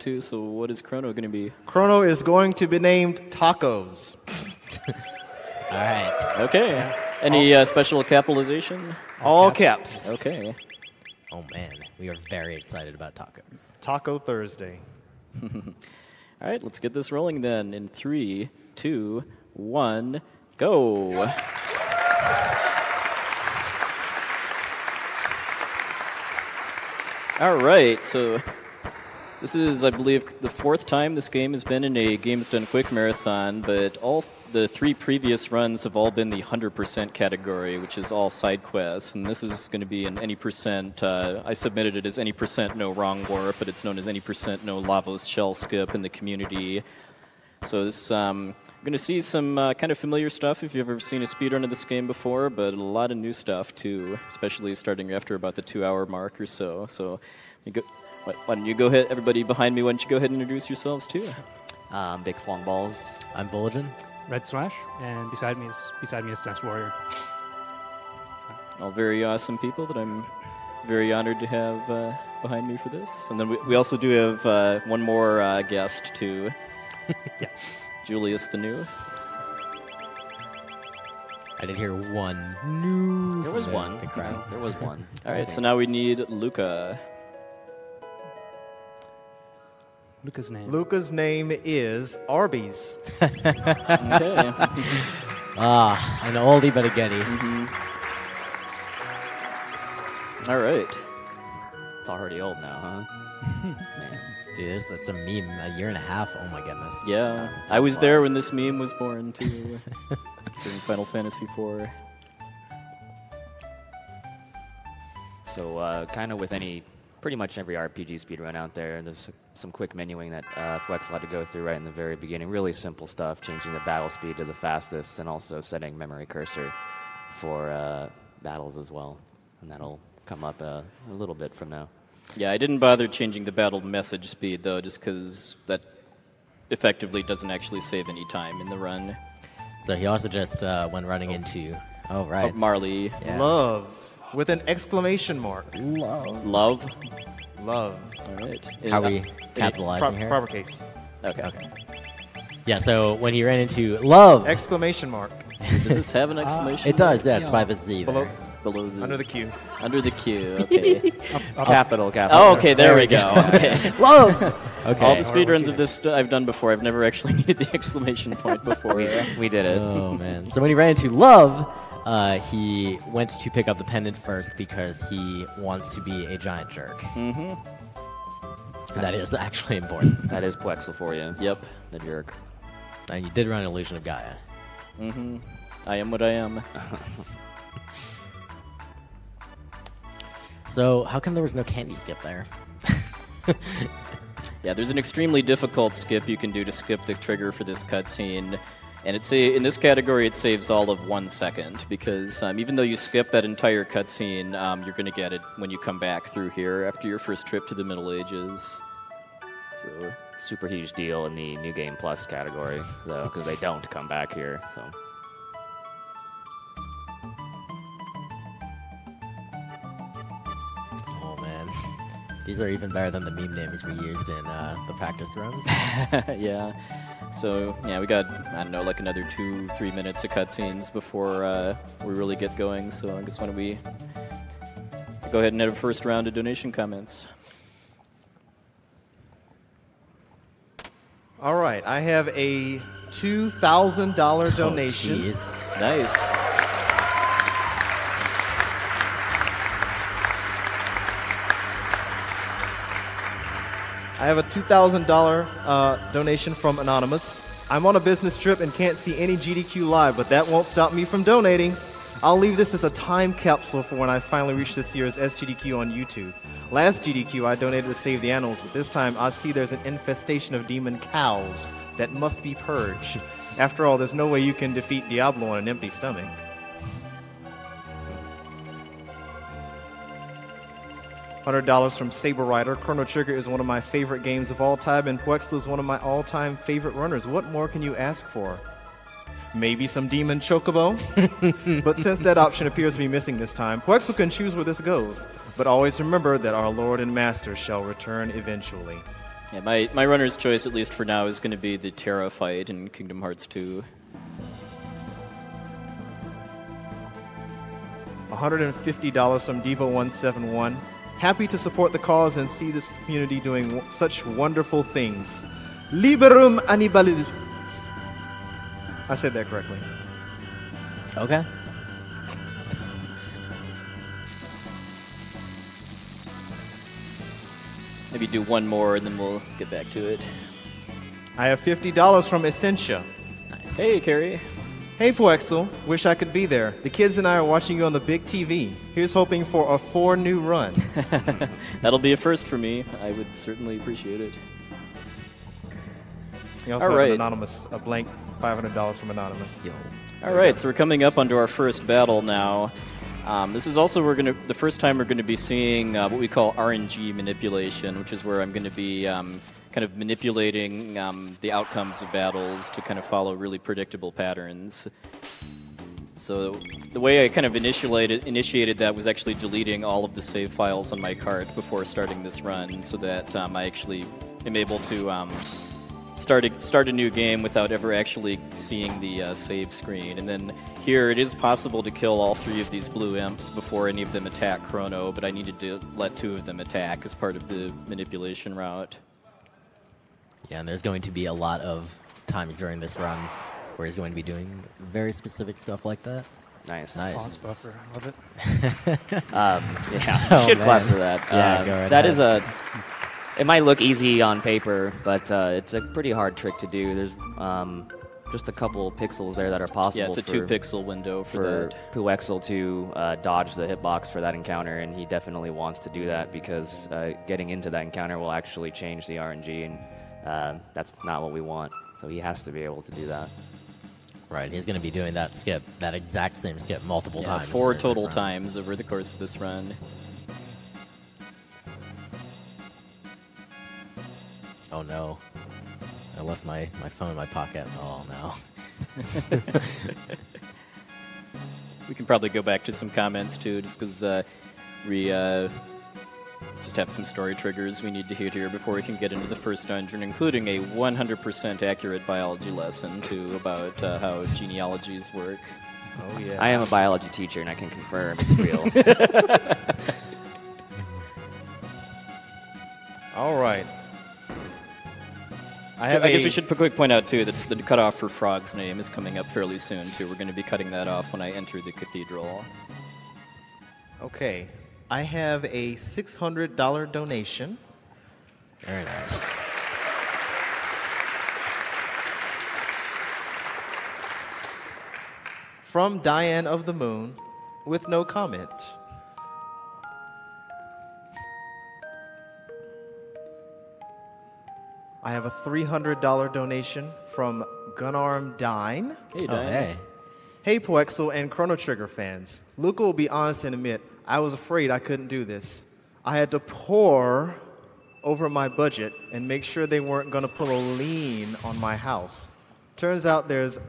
too. So what is Chrono going to be? Chrono is going to be named Tacos. All right. Okay. Any special capitalization? All caps. Okay. Oh, man. We are very excited about tacos. Taco Thursday. All right, let's get this rolling then. In 3, 2, 1, go. All right, so this is, I believe, the 4th time this game has been in a Games Done Quick marathon, but all the 3 previous runs have all been the 100% category, which is all side quests, and this is going to be an any percent. I submitted it as any percent no wrong warp, but it's known as any percent no Lavos shell skip in the community. So this, I'm going to see some kind of familiar stuff if you've ever seen a speedrun of this game before, but a lot of new stuff too, especially starting after about the 2-hour mark or so. So you go. Why don't you go ahead, everybody behind me, why don't you go ahead and introduce yourselves too? Big Flong Balls. I'm Vol'jin. Red Slash, and beside me is Sense Warrior. All very awesome people that I'm very honored to have behind me for this. And then we also do have one more guest too. Yeah. Julius the New. I did hear one. No. There was one. The crowd. There was one. All right, so now we need Luca. Luca's name. Luca's name is Arby's. Okay. An oldie but a goodie. All right. It's already old now, huh? Man. Dude, it's a meme. A year and a half. Oh, my goodness. Yeah, I was there when this meme was born too, during Final Fantasy IV. So kind of with pretty much every RPG speedrun out there, there's some quick menuing that Flex had to go through right in the very beginning. Really simple stuff, changing the battle speed to the fastest and also setting memory cursor for battles as well. And that'll come up a little bit from now. Yeah, I didn't bother changing the battle message speed though, just because that effectively doesn't actually save any time in the run. So he also just when running into... Oh, right. Marley. Yeah. Love. With an exclamation mark. Love. Love. Love. All right. How are we capitalizing here? Proper case. Okay. Yeah, so when he ran into love... Exclamation mark. Does this have an exclamation? It does, yeah. It's by the Z there. Below the... Under the Q. Under the Q, okay. Capital. Oh, okay, there we go. Okay. Love! Okay. All the speedruns of this I've done before, I've never actually needed the exclamation point before. We did it. Oh, man. So when he ran into love... he went to pick up the pendant first because he wants to be a giant jerk. Mm-hmm. That is actually important. That is Plexel for you. Yep. The jerk. And you did run Illusion of Gaia. Mm-hmm. I am what I am. So how come there was no candy skip there? Yeah, there's an extremely difficult skip you can do to skip the trigger for this cutscene. And in this category, it saves all of 1 second, because even though you skip that entire cutscene, you're going to get it when you come back through here after your first trip to the Middle Ages. So, Super huge deal in the New Game Plus category, though, because they don't come back here. So. Oh, man. These are even better than the meme names we used in the practice runs. yeah. So, yeah, we got, I don't know, like another 2-3 minutes of cutscenes before we really get going. So I guess why don't we go ahead and have a first round of donation comments. All right, I have a $2,000 donation. Jeez. Nice. I have a $2,000 donation from Anonymous. I'm on a business trip and can't see any GDQ live, but that won't stop me from donating. I'll leave this as a time capsule for when I finally reach this year's SGDQ on YouTube. Last GDQ, I donated to save the animals, but this time I see there's an infestation of demon cows that must be purged. After all, there's no way you can defeat Diablo on an empty stomach. $100 from Saber Rider. Chrono Trigger is one of my favorite games of all time, and Puexla is one of my all-time favorite runners. What more can you ask for? Maybe some demon chocobo? But since that option appears to be missing this time, Puexla can choose where this goes. But always remember that our Lord and Master shall return eventually. Yeah, my runner's choice, at least for now, is going to be the Terra fight in Kingdom Hearts 2. $150 from Diva171. Happy to support the cause and see this community doing such wonderful things. Liberum Annibalil. I said that correctly. Okay. Maybe do one more, and then we'll get back to it. I have $50 from Essentia. Nice. Hey, Carrie. Hey, Poexel. Wish I could be there. The kids and I are watching you on the big TV. Here's hoping for a 4 new run. That'll be a first for me. I would certainly appreciate it. You also All have right. an anonymous, a blank $500 from Anonymous. Yo. All right, so we're coming up onto our first battle now. This is also the first time we're going to be seeing what we call RNG manipulation, which is where I'm going to be kind of manipulating the outcomes of battles to kind of follow really predictable patterns. So the way I kind of initiated that was actually deleting all of the save files on my cart before starting this run, so that I actually am able to start a new game without ever actually seeing the save screen. And then here it is possible to kill all 3 of these blue imps before any of them attack Chrono, but I needed to let 2 of them attack as part of the manipulation route. Yeah, and there's going to be a lot of times during this run where he's going to be doing very specific stuff like that. Nice. Nice. Boss buffer. Love it. Yeah, Oh, should clap man. for that. Yeah, go right that ahead. is it might look easy on paper, but it's a pretty hard trick to do. There's just a couple pixels there that are possible. Yeah, it's a 2-pixel window for that. Puexel to dodge the hitbox for that encounter, and he definitely wants to do that because getting into that encounter will actually change the RNG, and that's not what we want. So he has to be able to do that. Right, he's going to be doing that skip, that exact same skip, multiple Yeah, times. 4 during this total run. times over the course of this run. Oh no. I left my phone in my pocket. Oh no. We can probably go back to some comments too, just because we just have some story triggers we need to hit here before we can get into the first dungeon, including a 100% accurate biology lesson too about how genealogies work. Oh, yeah. I am a biology teacher, and I can confirm it's real. All right. I guess we should quickly point out too that the cutoff for Frog's name is coming up fairly soon too. We're going to be cutting that off when I enter the cathedral. Okay. I have a $600 donation Very nice. from Diane of the Moon with no comment. I have a $300 donation from Gunarm Dine. Hey, Oh, Diane. hey. Hey, Poexel and Chrono Trigger fans. Luca will be honest and admit, I was afraid I couldn't do this. I had to pour over my budget and make sure they weren't going to pull a lien on my house. Turns out there's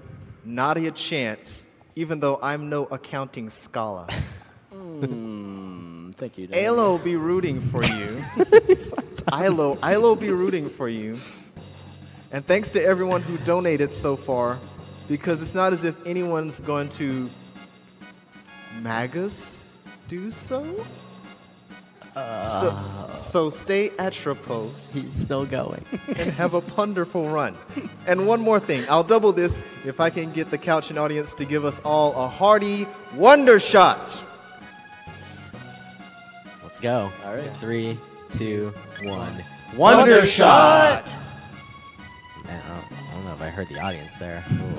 not a chance, even though I'm no accounting scholar. Thank you, Diane. Ilo be rooting for you. Ilo be rooting for you. And thanks to everyone who donated so far, because it's not as if anyone's going to Magus do so. So stay at your post He's still going. and have a wonderful run. And one more thing, I'll double this if I can get the couch and audience to give us all a hearty wonder shot. Let's go. All right. 3, 2, 1. Wonder shot! Man, I don't know if I heard the audience there. Ooh.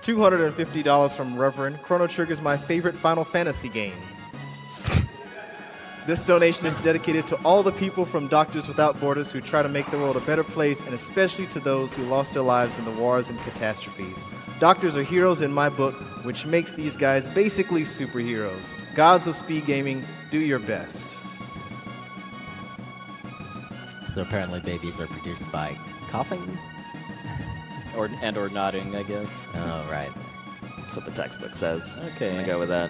$250 from Reverend. Chrono Trigger is my favorite Final Fantasy game. This donation is dedicated to all the people from Doctors Without Borders who try to make the world a better place, and especially to those who lost their lives in the wars and catastrophes. Doctors are heroes in my book, which makes these guys basically superheroes. Gods of speed gaming, do your best. So apparently babies are produced by coughing? Or nodding, I guess. Oh, right. That's what the textbook says. Okay. I'm going to go with that.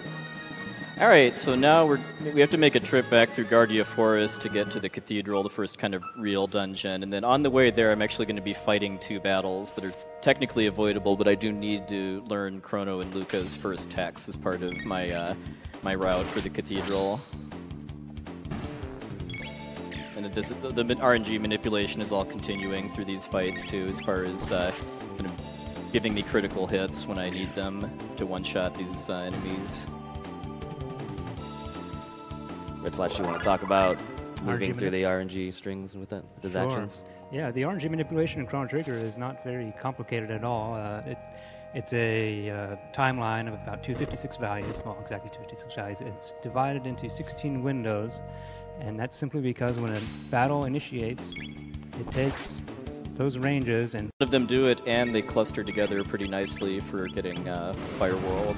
All right, so now we have to make a trip back through Guardia Forest to get to the Cathedral, the first kind of real dungeon. And then on the way there, I'm actually going to be fighting 2 battles that are technically avoidable, but I do need to learn Chrono and Luca's first text as part of my my route for the Cathedral. And the RNG manipulation is all continuing through these fights too, as far as kind of giving me critical hits when I need them to one-shot these enemies. Red Slash, you want to talk about moving RNG through the RNG strings with his actions? Yeah, the RNG manipulation in Chrono Trigger is not very complicated at all. It's a timeline of about 256 values, well, exactly 256 values. It's divided into 16 windows, and that's simply because when a battle initiates, it takes those ranges and... Of them do it, and they cluster together pretty nicely for getting Fire World.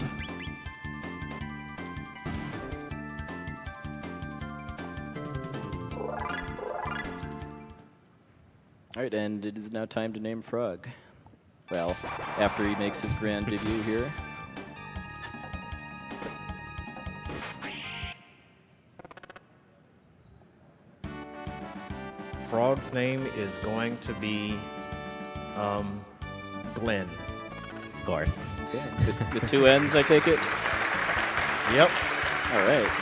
All right, and it is now time to name Frog. Well, after he makes his grand debut here. Frog's name is going to be Glenn. Of course. The 2 N's, I take it? Yep. All right.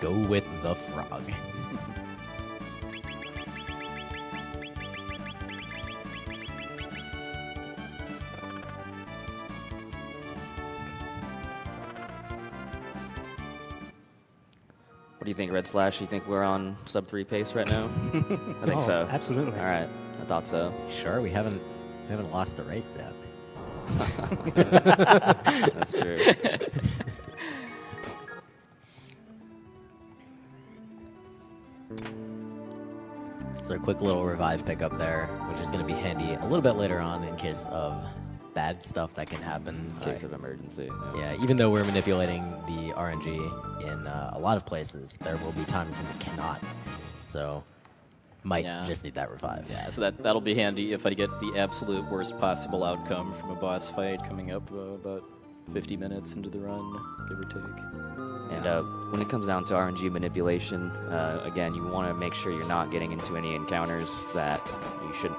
Go with the frog. What do you think, Red Slash? You think we're on sub-3 pace right now? I think so. Absolutely. All right, I thought so. Sure, we haven't lost the race yet. That's true. So a quick little revive pickup there, which is going to be handy a little bit later on in case of bad stuff that can happen. In case of emergency. Yeah, even though we're manipulating the RNG in a lot of places, there will be times when we cannot. So might just need that revive. Yeah, so that'll be handy if I get the absolute worst possible outcome from a boss fight coming up about 50 minutes into the run, give or take. And when it comes down to RNG manipulation, again, you want to make sure you're not getting into any encounters that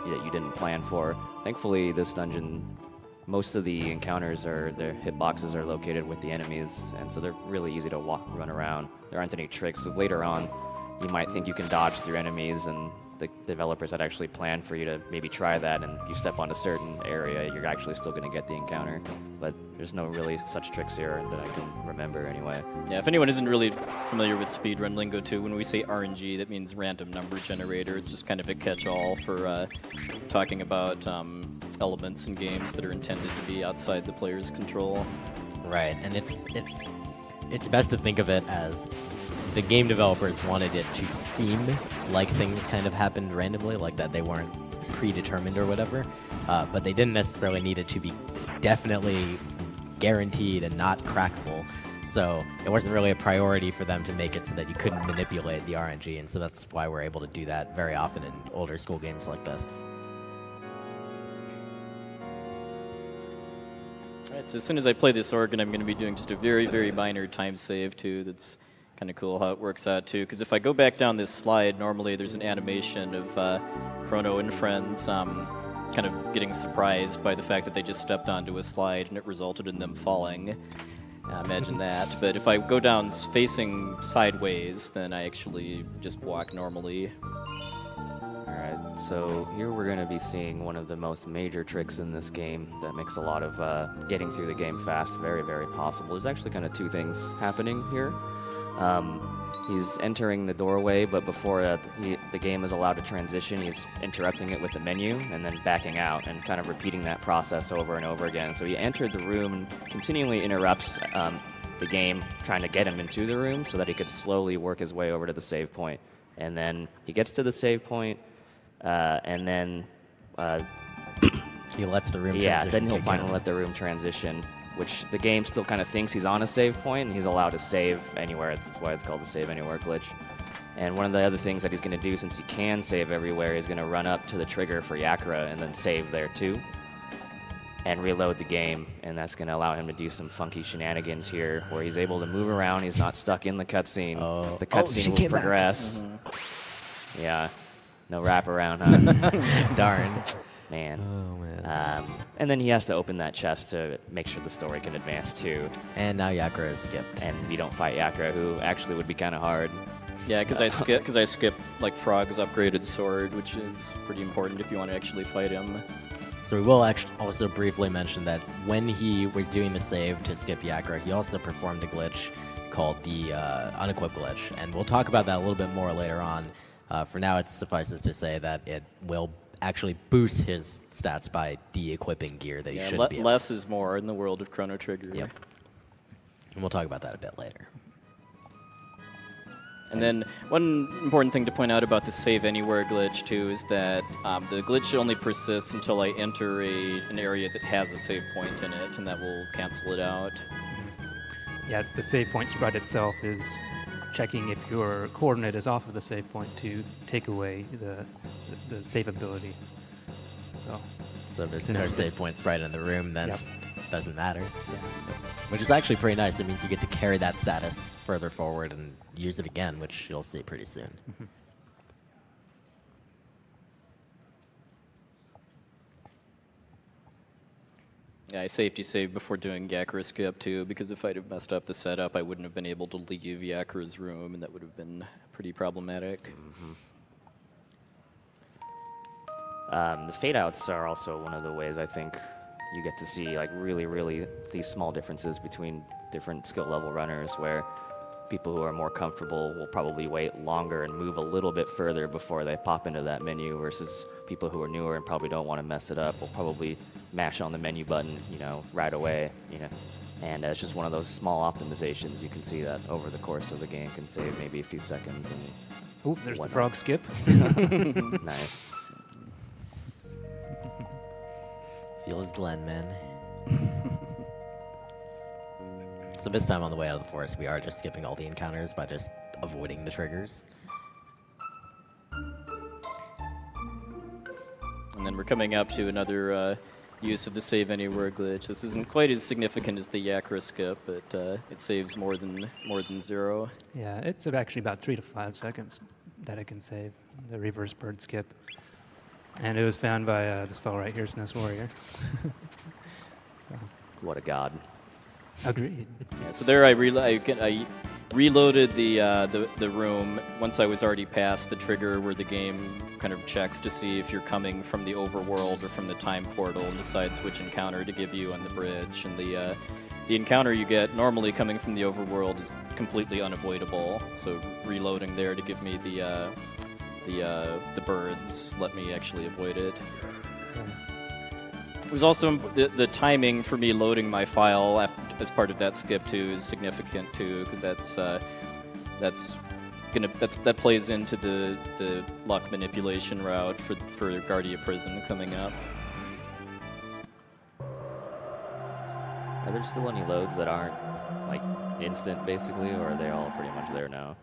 you didn't plan for. Thankfully, this dungeon, most of the encounters their hitboxes are located with the enemies, and so they're really easy to run around. There aren't any tricks, because later on, you might think you can dodge through enemies, and the developers had actually planned for you to maybe try that, and you step on a certain area, you're actually still going to get the encounter. But there's no really such tricks here that I can remember anyway. Yeah, if anyone isn't really familiar with speedrun lingo too, when we say RNG, that means random number generator. It's just kind of a catch-all for talking about elements in games that are intended to be outside the player's control. Right, and it's best to think of it as the game developers wanted it to seem like things kind of happened randomly, like that they weren't predetermined or whatever, but they didn't necessarily need it to be definitely guaranteed and not crackable. So it wasn't really a priority for them to make it so that you couldn't manipulate the RNG, and so that's why we're able to do that very often in older school games like this. All right, so as soon as I play this organ, I'm going to be doing just a very, very minor time save too. That's kind of cool how it works out too, because if I go back down this slide, normally there's an animation of Chrono and friends kind of getting surprised by the fact that they just stepped onto a slide and it resulted in them falling. Imagine that. But if I go down facing sideways, then I actually just walk normally. Alright, so here we're going to be seeing one of the most major tricks in this game that makes a lot of getting through the game fast very, very possible. There's actually kind of 2 things happening here. He's entering the doorway, but before the game is allowed to transition, he's interrupting it with the menu and then backing out and kind of repeating that process over and over again. So he entered the room and continually interrupts the game, trying to get him into the room so that he could slowly work his way over to the save point. And then he gets to the save point, and then... he lets the room transition. Yeah, then he'll finally let the room transition, which the game still kind of thinks he's on a save point, and he's allowed to save anywhere. That's why it's called the Save Anywhere glitch. And one of the other things that he's going to do, since he can save everywhere, he's going to run up to the trigger for Yakura and then save there too. And reload the game, and that's going to allow him to do some funky shenanigans here, where he's able to move around. He's not stuck in the cutscene. The cutscene will progress. Yeah, no wraparound, huh? Darn. Man. Oh, man. And then he has to open that chest to make sure the story can advance too. And now Yakura is skipped. And you don't fight Yakura, who actually would be kind of hard. Yeah, because I skip like Frog's upgraded sword, which is pretty important if you want to actually fight him. So we will actually also briefly mention that when he was doing the save to skip Yakura, he also performed a glitch called the unequip glitch, and we'll talk about that a little bit more later on. For now, it suffices to say that it will actually boost his stats by de-equipping gear that you shouldn't be able. Less is more in the world of Chrono Trigger. Yep. And we'll talk about that a bit later. And then one important thing to point out about the Save Anywhere glitch, too, is that the glitch only persists until I enter an area that has a save point in it, and that will cancel it out. Yeah, it's the save point sprite itself is checking if your coordinate is off of the save point to take away the save ability. So if there's no save point sprite in the room, then Yep. it doesn't matter. Which is actually pretty nice. It means you get to carry that status further forward and use it again, which you'll see pretty soon. Yeah, I safety saved before doing Yakura skip, too, because if I'd have messed up the setup, I wouldn't have been able to leave Yakura's room, and that would have been pretty problematic. The fade outs are also one of the ways I think you get to see like really these small differences between different skill level runners, where people who are more comfortable will probably wait longer and move a little bit further before they pop into that menu, versus people who are newer and probably don't want to mess it up will probably mash on the menu button, right away, And it's just one of those small optimizations. You can see that over the course of the game can save maybe a few seconds. And Oop, there's the frog skip. nice. Feel his Glen, man. So this time on the way out of the forest, we are just skipping all the encounters by just avoiding the triggers. And then we're coming up to another use of the Save Anywhere glitch. This isn't quite as significant as the Yakura skip, but it saves more than 0. Yeah, it's actually about 3 to 5 seconds that it can save, the reverse bird skip. And it was found by this fellow right here, Snow Warrior. What a god. Agreed. Yeah, so there I reloaded the room once I was already past the trigger where the game kind of checks to see if you're coming from the overworld or from the time portal and decides which encounter to give you on the bridge. And the encounter you get normally coming from the overworld is completely unavoidable. So reloading there to give me the birds let me actually avoid it. It was also the timing for me loading my file as part of that skip too is significant too, because that plays into the luck manipulation route for Guardia Prison coming up. Are there still any loads that aren't like instant basically, or are they all pretty much there now?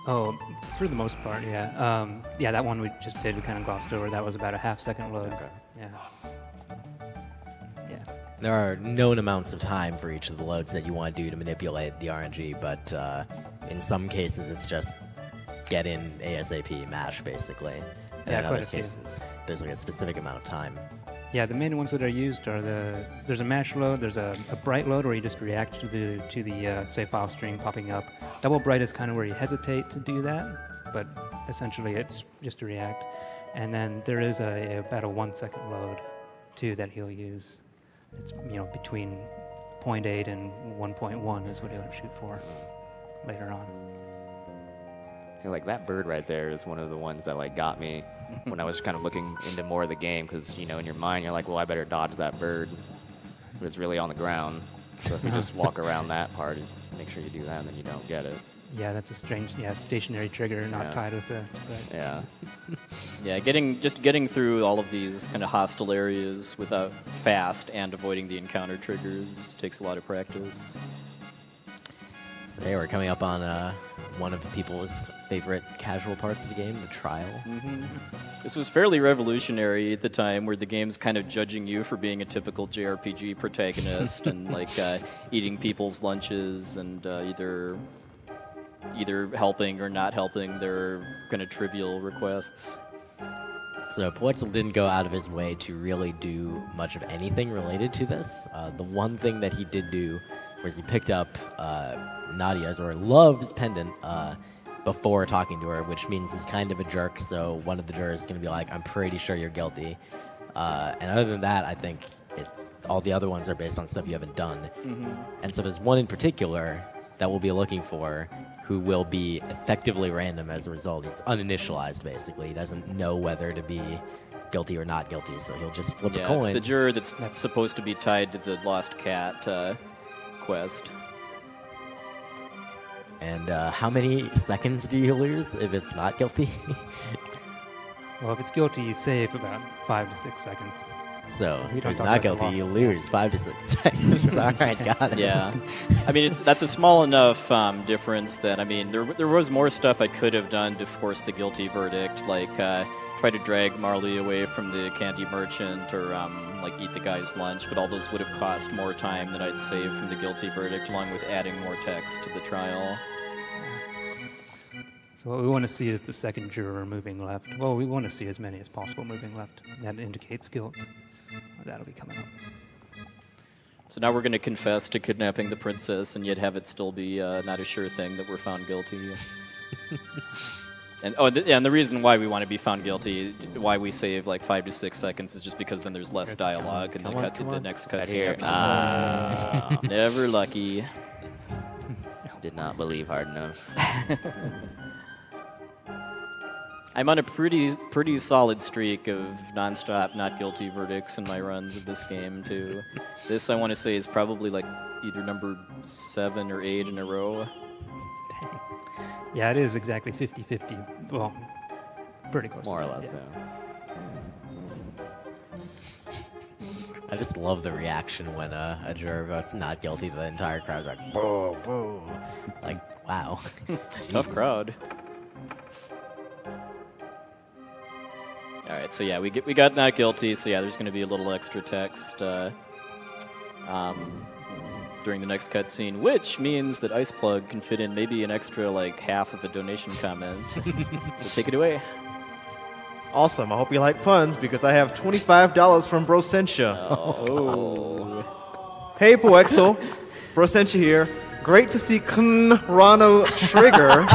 Oh, for the most part, yeah. Yeah, that one we just did, we kind of glossed over. That was about a half-second load. Okay. Yeah. Yeah. There are known amounts of time for each of the loads that you want to do to manipulate the RNG, but in some cases it's just get in ASAP, mash basically. And Yeah, in quite other a few. cases, there's like a specific amount of time. Yeah, the main ones that are used are there's a mash load, there's a bright load where you just react to the save file string popping up. Double bright is kind of where you hesitate to do that, but essentially it's just to react. And then there is about a 1 second load too that he'll use. It's between 0.8 and 1.1 is what he'll shoot for later on. Like that bird right there is one of the ones that like got me when I was kind of looking into more of the game, because in your mind you're like, well, I better dodge that bird, but it's really on the ground. So if you just walk around that part, make sure you do that, and then you don't get it. Yeah, that's a strange, stationary trigger, not tied with the spread. Yeah. Yeah, getting through all of these kind of hostile areas without fast and avoiding the encounter triggers takes a lot of practice. So hey, we're coming up on one of people's favorite casual parts of the game, the trial. This was fairly revolutionary at the time, where the game's kind of judging you for being a typical JRPG protagonist and like eating people's lunches and either helping or not helping their kind of trivial requests. So Poexel didn't go out of his way to really do much of anything related to this. The one thing that he did do was he picked up Nadia's or Love's pendant before talking to her, which means he's kind of a jerk. So one of the jurors is going to be like, "I'm pretty sure you're guilty." And other than that, I think all the other ones are based on stuff you haven't done. And so there's one in particular that we'll be looking for, who will be effectively random as a result. He's uninitialized, basically. He doesn't know whether to be guilty or not guilty, so he'll just flip a coin. It's the juror that's supposed to be tied to the lost cat quest. And how many seconds do you lose if it's not guilty? Well, if it's guilty, you save about 5 to 6 seconds. So We if don't it's talk not about the guilty, you loss. lose 5 to 6 seconds. All right, got it. Yeah, I mean that's a small enough difference that there was more stuff I could have done to force the guilty verdict, like try to drag Marley away from the candy merchant or like eat the guy's lunch, but all those would have cost more time than I'd save from the guilty verdict, along with adding more text to the trial. So what we want to see is the second juror moving left. Well, we want to see as many as possible moving left. That indicates guilt. That'll be coming up. So now we're going to confess to kidnapping the princess, and yet have it still be not a sure thing that we're found guilty. And the reason why we want to be found guilty, why we save like 5 to 6 seconds, is just because then there's less dialogue and the next cutscene after. Never lucky. Did not believe hard enough. I'm on a pretty solid streak of nonstop not guilty verdicts in my runs of this game too. This, I want to say, is probably like either number 7 or 8 in a row. Dang. Yeah, it is exactly 50-50. Well, pretty close. More to or that, less, yeah. I just love the reaction when a juror votes not guilty. The entire crowd's like, boo, boo. Like, wow. Tough Jeez. crowd. All right, so yeah, we got not guilty. So yeah, there's going to be a little extra text during the next cutscene, which means that Iceplug can fit in maybe an extra like half of a donation comment. So take it away. Awesome. I hope you like puns because I have $25 from Brosentia. Oh. Hey, Poexel. Brosentia here. Great to see Chrono Trigger.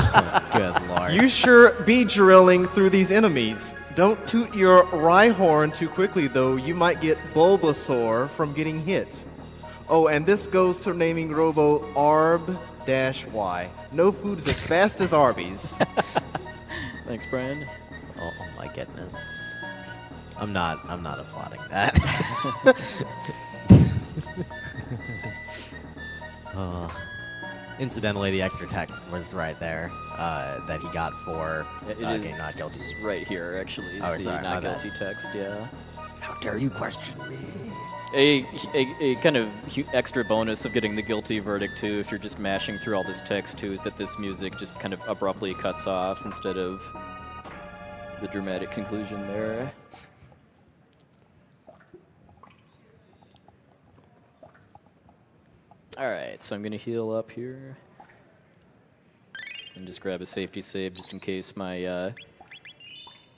Good lord. You sure be drilling through these enemies. Don't toot your Rhyhorn too quickly, though. You might get Bulbasaur from getting hit. Oh, and this goes to naming Robo Arb-Y. No food is as fast as Arby's. Thanks, Brian. Oh my goodness. I'm not applauding that. Incidentally, the extra text was right there that he got for getting not guilty. Right here, actually, is Oh, the sorry, my not bad. guilty text, yeah. How dare you question me? A kind of extra bonus of getting the guilty verdict, too, if you're just mashing through all this text, too, is that this music just kind of abruptly cuts off instead of the dramatic conclusion there. Alright, so I'm going to heal up here. And just grab a safety save just in case my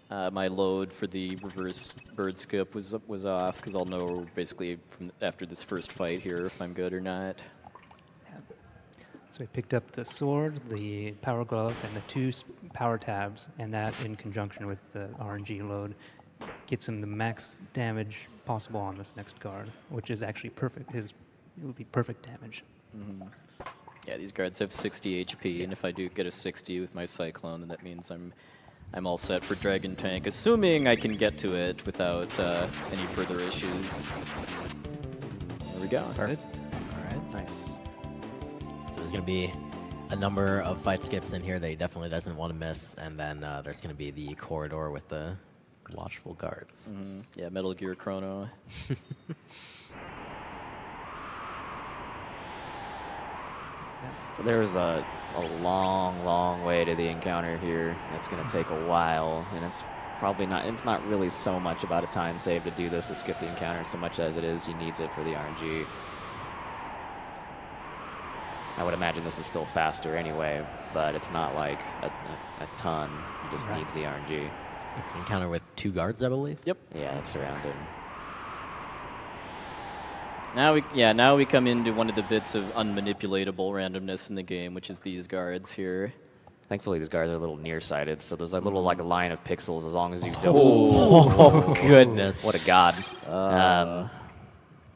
my load for the reverse bird skip was off, because I'll know basically from after this first fight here if I'm good or not. So we picked up the sword, the power glove, and the 2 power tabs, and that in conjunction with the RNG load gets him the max damage possible on this next guard, which is actually perfect. It would be perfect damage. Yeah, these guards have 60 HP, and if I do get a 60 with my Cyclone, then that means I'm all set for Dragon Tank, assuming I can get to it without any further issues. There we go. All right. Nice. So there's going to be a number of fight skips in here that he definitely doesn't want to miss, and then there's going to be the corridor with the watchful guards. Yeah, Metal Gear Chrono. So there's a long way to the encounter here. That's going to take a while, and it's probably not. It's not really so much about a time save to do this to skip the encounter, so much as it is he needs it for the RNG. I would imagine this is still faster anyway, but it's not like a ton. He just needs the RNG. It's an encounter with 2 guards, I believe. Yep. Yeah, it's around him. Now we come into one of the bits of unmanipulatable randomness in the game, which is these guards here. Thankfully, these guards are a little nearsighted, so there's a little like a line of pixels as long as you don't. Oh, goodness. What a god.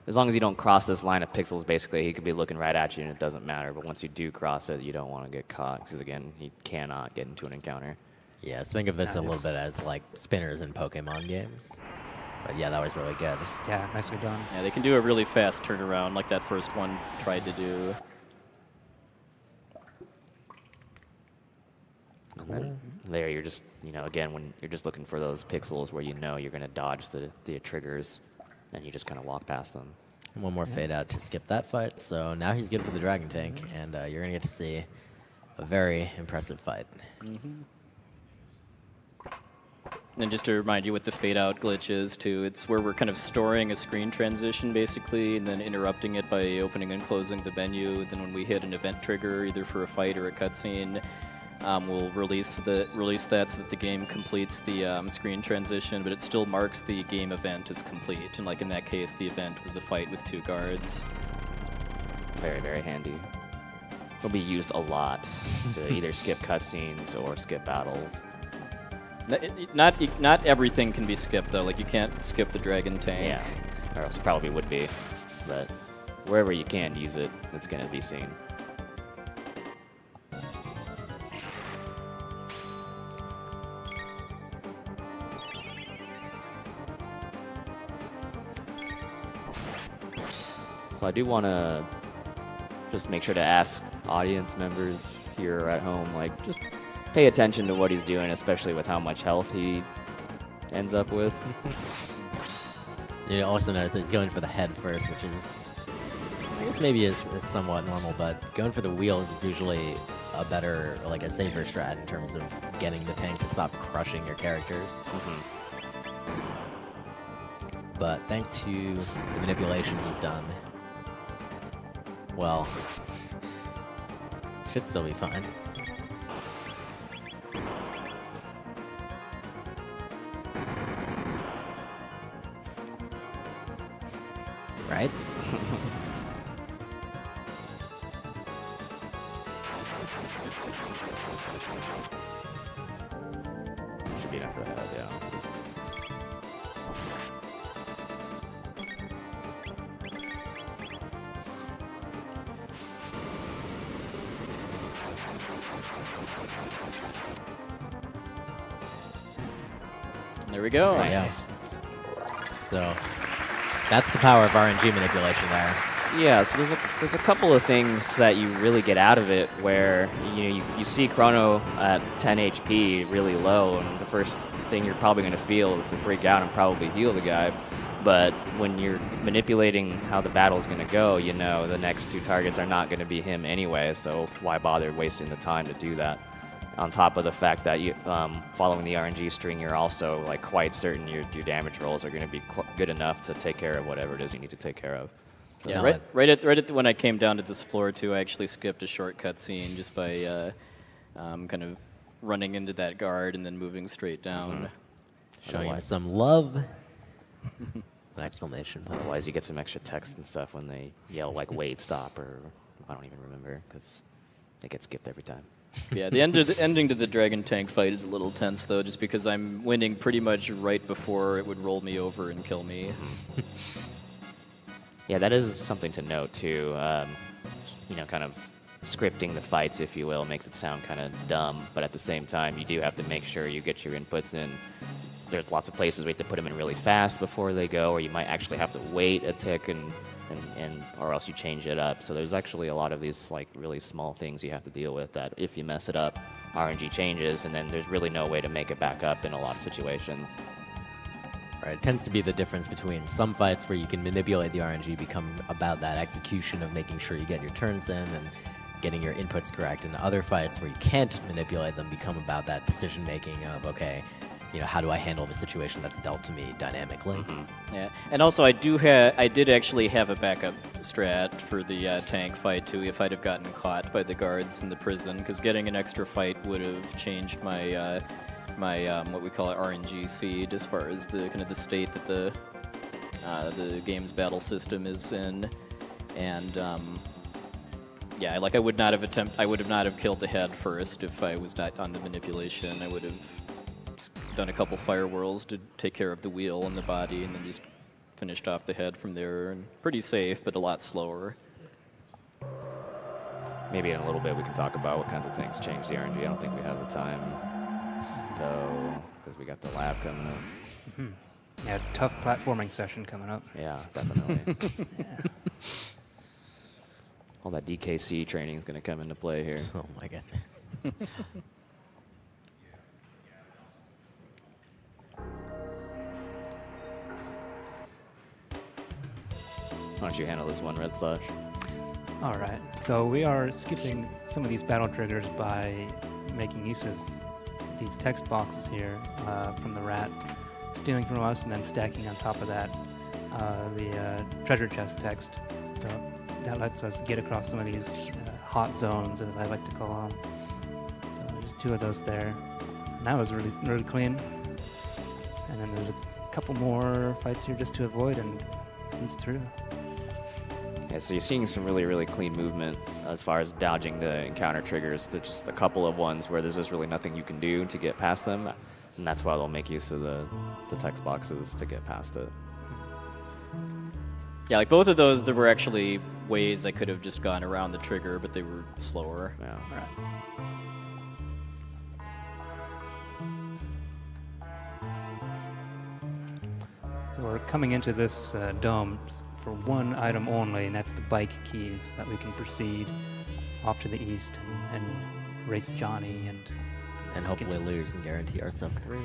As long as you don't cross this line of pixels, basically, he could be looking right at you and it doesn't matter. But once you do cross it, you don't want to get caught because, again, he cannot get into an encounter. Yeah, so think of this a little bit as like spinners in Pokemon games. But yeah, that was really good. Yeah, nicely done. Yeah, they can do a really fast turnaround like that first one tried to do. And then there you're just, again, when you're just looking for those pixels where you know you're going to dodge the triggers, and you just kind of walk past them. And one more fade out to skip that fight. So now he's good for the Dragon Tank, and you're going to get to see a very impressive fight. And just to remind you what the fade out glitch is too, it's where we're kind of storing a screen transition basically and then interrupting it by opening and closing the menu. Then when we hit an event trigger, either for a fight or a cutscene, we'll release that so that the game completes the screen transition, but it still marks the game event as complete. And like in that case, the event was a fight with 2 guards. Very, very handy. It'll be used a lot to either skip cutscenes or skip battles. Not everything can be skipped though. Like you can't skip the Dragon Tank. Yeah, or else it probably would be. But wherever you can use it, it's going to be seen. So I do want to just make sure to ask audience members here at home, like, just pay attention to what he's doing, especially with how much health he ends up with. You also notice that he's going for the head first, which is, I guess maybe is somewhat normal, but going for the wheels is usually a better, like a safer strat in terms of getting the tank to stop crushing your characters. But thanks to the manipulation he's done, well, should still be fine. Right? Should be enough for the head, yeah. There we go. Nice. Yeah. So that's the power of RNG manipulation there. Yeah, so there's a couple of things that you really get out of it where you see Chrono at 10 HP really low, and the first thing you're probably going to feel is to freak out and probably heal the guy. But when you're manipulating how the battle's going to go, you know the next 2 targets are not going to be him anyway, so why bother wasting the time to do that? On top of the fact that you, following the RNG string, you're also like quite certain your damage rolls are going to be good enough to take care of whatever it is you need to take care of. So Yeah, right at when I came down to this floor too, I actually skipped a shortcut scene just by kind of running into that guard and then moving straight down. Showing him some love. An exclamation point. Otherwise, you get some extra text and stuff when they yell like "wait, stop" or I don't even remember because it gets skipped every time. Yeah, the ending to the Dragon Tank fight is a little tense, though, just because I'm winning pretty much right before it would roll me over and kill me. Yeah, that is something to note, too. Kind of scripting the fights, if you will, makes it sound kind of dumb, but at the same time, you do have to make sure you get your inputs in. There's lots of places where you have to put them in really fast before they go, or you might actually have to wait a tick or else you change it up. So there's actually a lot of these like really small things you have to deal with that if you mess it up, RNG changes, and then there's really no way to make it back up in a lot of situations. Right, it tends to be the difference between some fights where you can manipulate the RNG become about that execution of making sure you get your turns in, and getting your inputs correct. And other fights where you can't manipulate them become about that decision making of, okay, you know, how do I handle the situation that's dealt to me dynamically? Yeah, and also I did actually have a backup strat for the tank fight too. If I'd have gotten caught by the guards in the prison, because getting an extra fight would have changed my what we call it RNG seed as far as the kind of the state that the game's battle system is in, and yeah, like I would not have killed the head first if I was not on the manipulation. I would have done a couple fire whirls to take care of the wheel and the body, and then just finished off the head from there. And pretty safe, but a lot slower. Maybe in a little bit we can talk about what kinds of things change the RNG. I don't think we have the time, though, because we got the lab coming up. Yeah, tough platforming session coming up. Yeah, definitely. All that DKC training is going to come into play here. Oh my goodness. Why don't you handle this one, Red Slash? All right, so we are skipping some of these battle triggers by making use of these text boxes here from the rat, stealing from us and then stacking on top of that the treasure chest text. So that lets us get across some of these hot zones, as I like to call them. So there's 2 of those there. And that was really, really clean. And then there's a couple more fights here just to avoid, and he's through. Yeah, so you're seeing some really, really clean movement as far as dodging the encounter triggers. There's just a couple of ones where there's just really nothing you can do to get past them, and that's why they'll make use of the text boxes to get past it. Yeah, like both of those, there were actually ways I could have just gone around the trigger, but they were slower. Yeah. So we're coming into this dome for one item only, and that's the bike key, so that we can proceed off to the east and race Johnny And hopefully lose and guarantee our sub 3.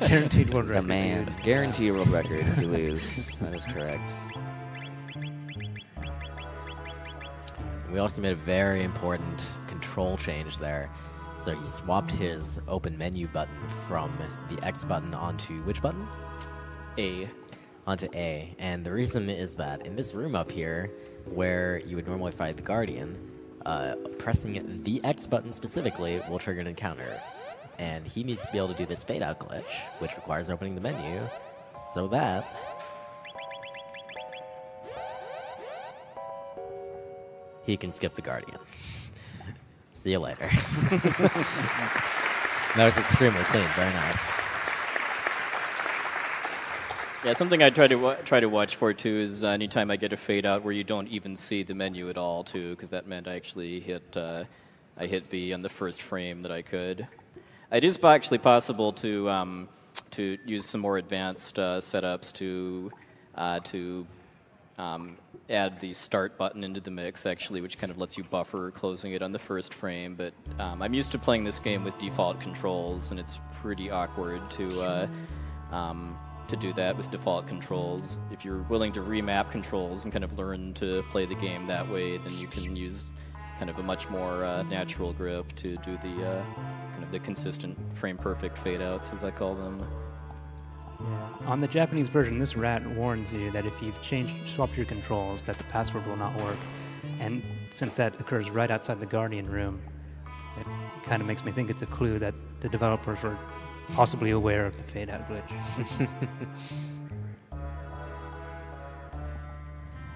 guaranteed world record. The man. Guarantee world record if you lose. That is correct. We also made a very important control change there. So he swapped his open menu button from the X button onto which button? A. Onto A. And the reason is that in this room up here, where you would normally fight the Guardian, pressing the X button specifically will trigger an encounter. And he needs to be able to do this fade out glitch, which requires opening the menu, so that he can skip the Guardian. See you later. That was extremely clean. Very nice. Yeah, something I try to watch for too is anytime I get a fade out where you don't even see the menu at all too, because that meant I actually hit B on the first frame that I could. It is actually possible to use some more advanced setups to add the start button into the mix, actually, which kind of lets you buffer closing it on the first frame. But I'm used to playing this game with default controls, and it's pretty awkward to do that with default controls. If you're willing to remap controls and kind of learn to play the game that way, then you can use kind of a much more natural grip to do the kind of the consistent frame perfect fade outs, as I call them. Yeah. On the Japanese version, this rat warns you that if you've swapped your controls, that the password will not work. And since that occurs right outside the Guardian room, it kind of makes me think it's a clue that the developers were possibly aware of the fade-out glitch.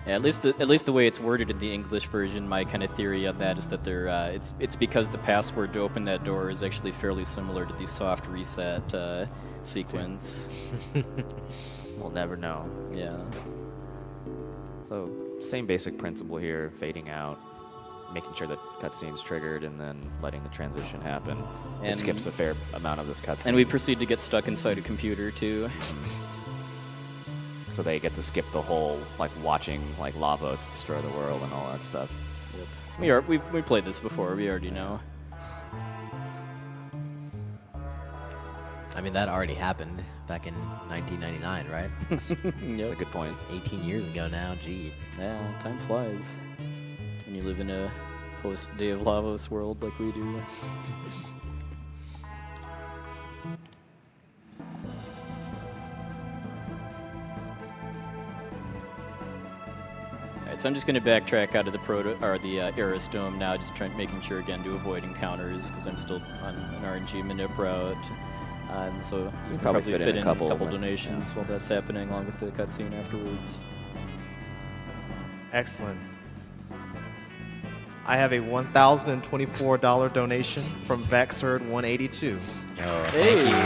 Yeah, at least the way it's worded in the English version, my kind of theory on that is that they're it's because the password to open that door is actually fairly similar to the soft reset sequence. We'll never know. Yeah. So same basic principle here, fading out, making sure that cutscene's triggered, and then letting the transition happen. And it skips a fair amount of this cutscene. And we proceed to get stuck inside a computer too. So they get to skip the whole, like, watching, like, Lavos destroy the world and all that stuff. Yep. We played this before. We already know. I mean, that already happened back in 1999, right? That's a good point. 18 years ago now, jeez. Yeah, time flies when you live in a post Day of Lavos world like we do. Alright, so I'm just going to backtrack out of the Aerosdome now, just making sure again to avoid encounters because I'm still on an RNG manip route. So you can probably fit in a couple donations while that's happening, along with the cutscene afterwards. Excellent. I have a $1,024 donation from Vaxerd182. Oh, thank you.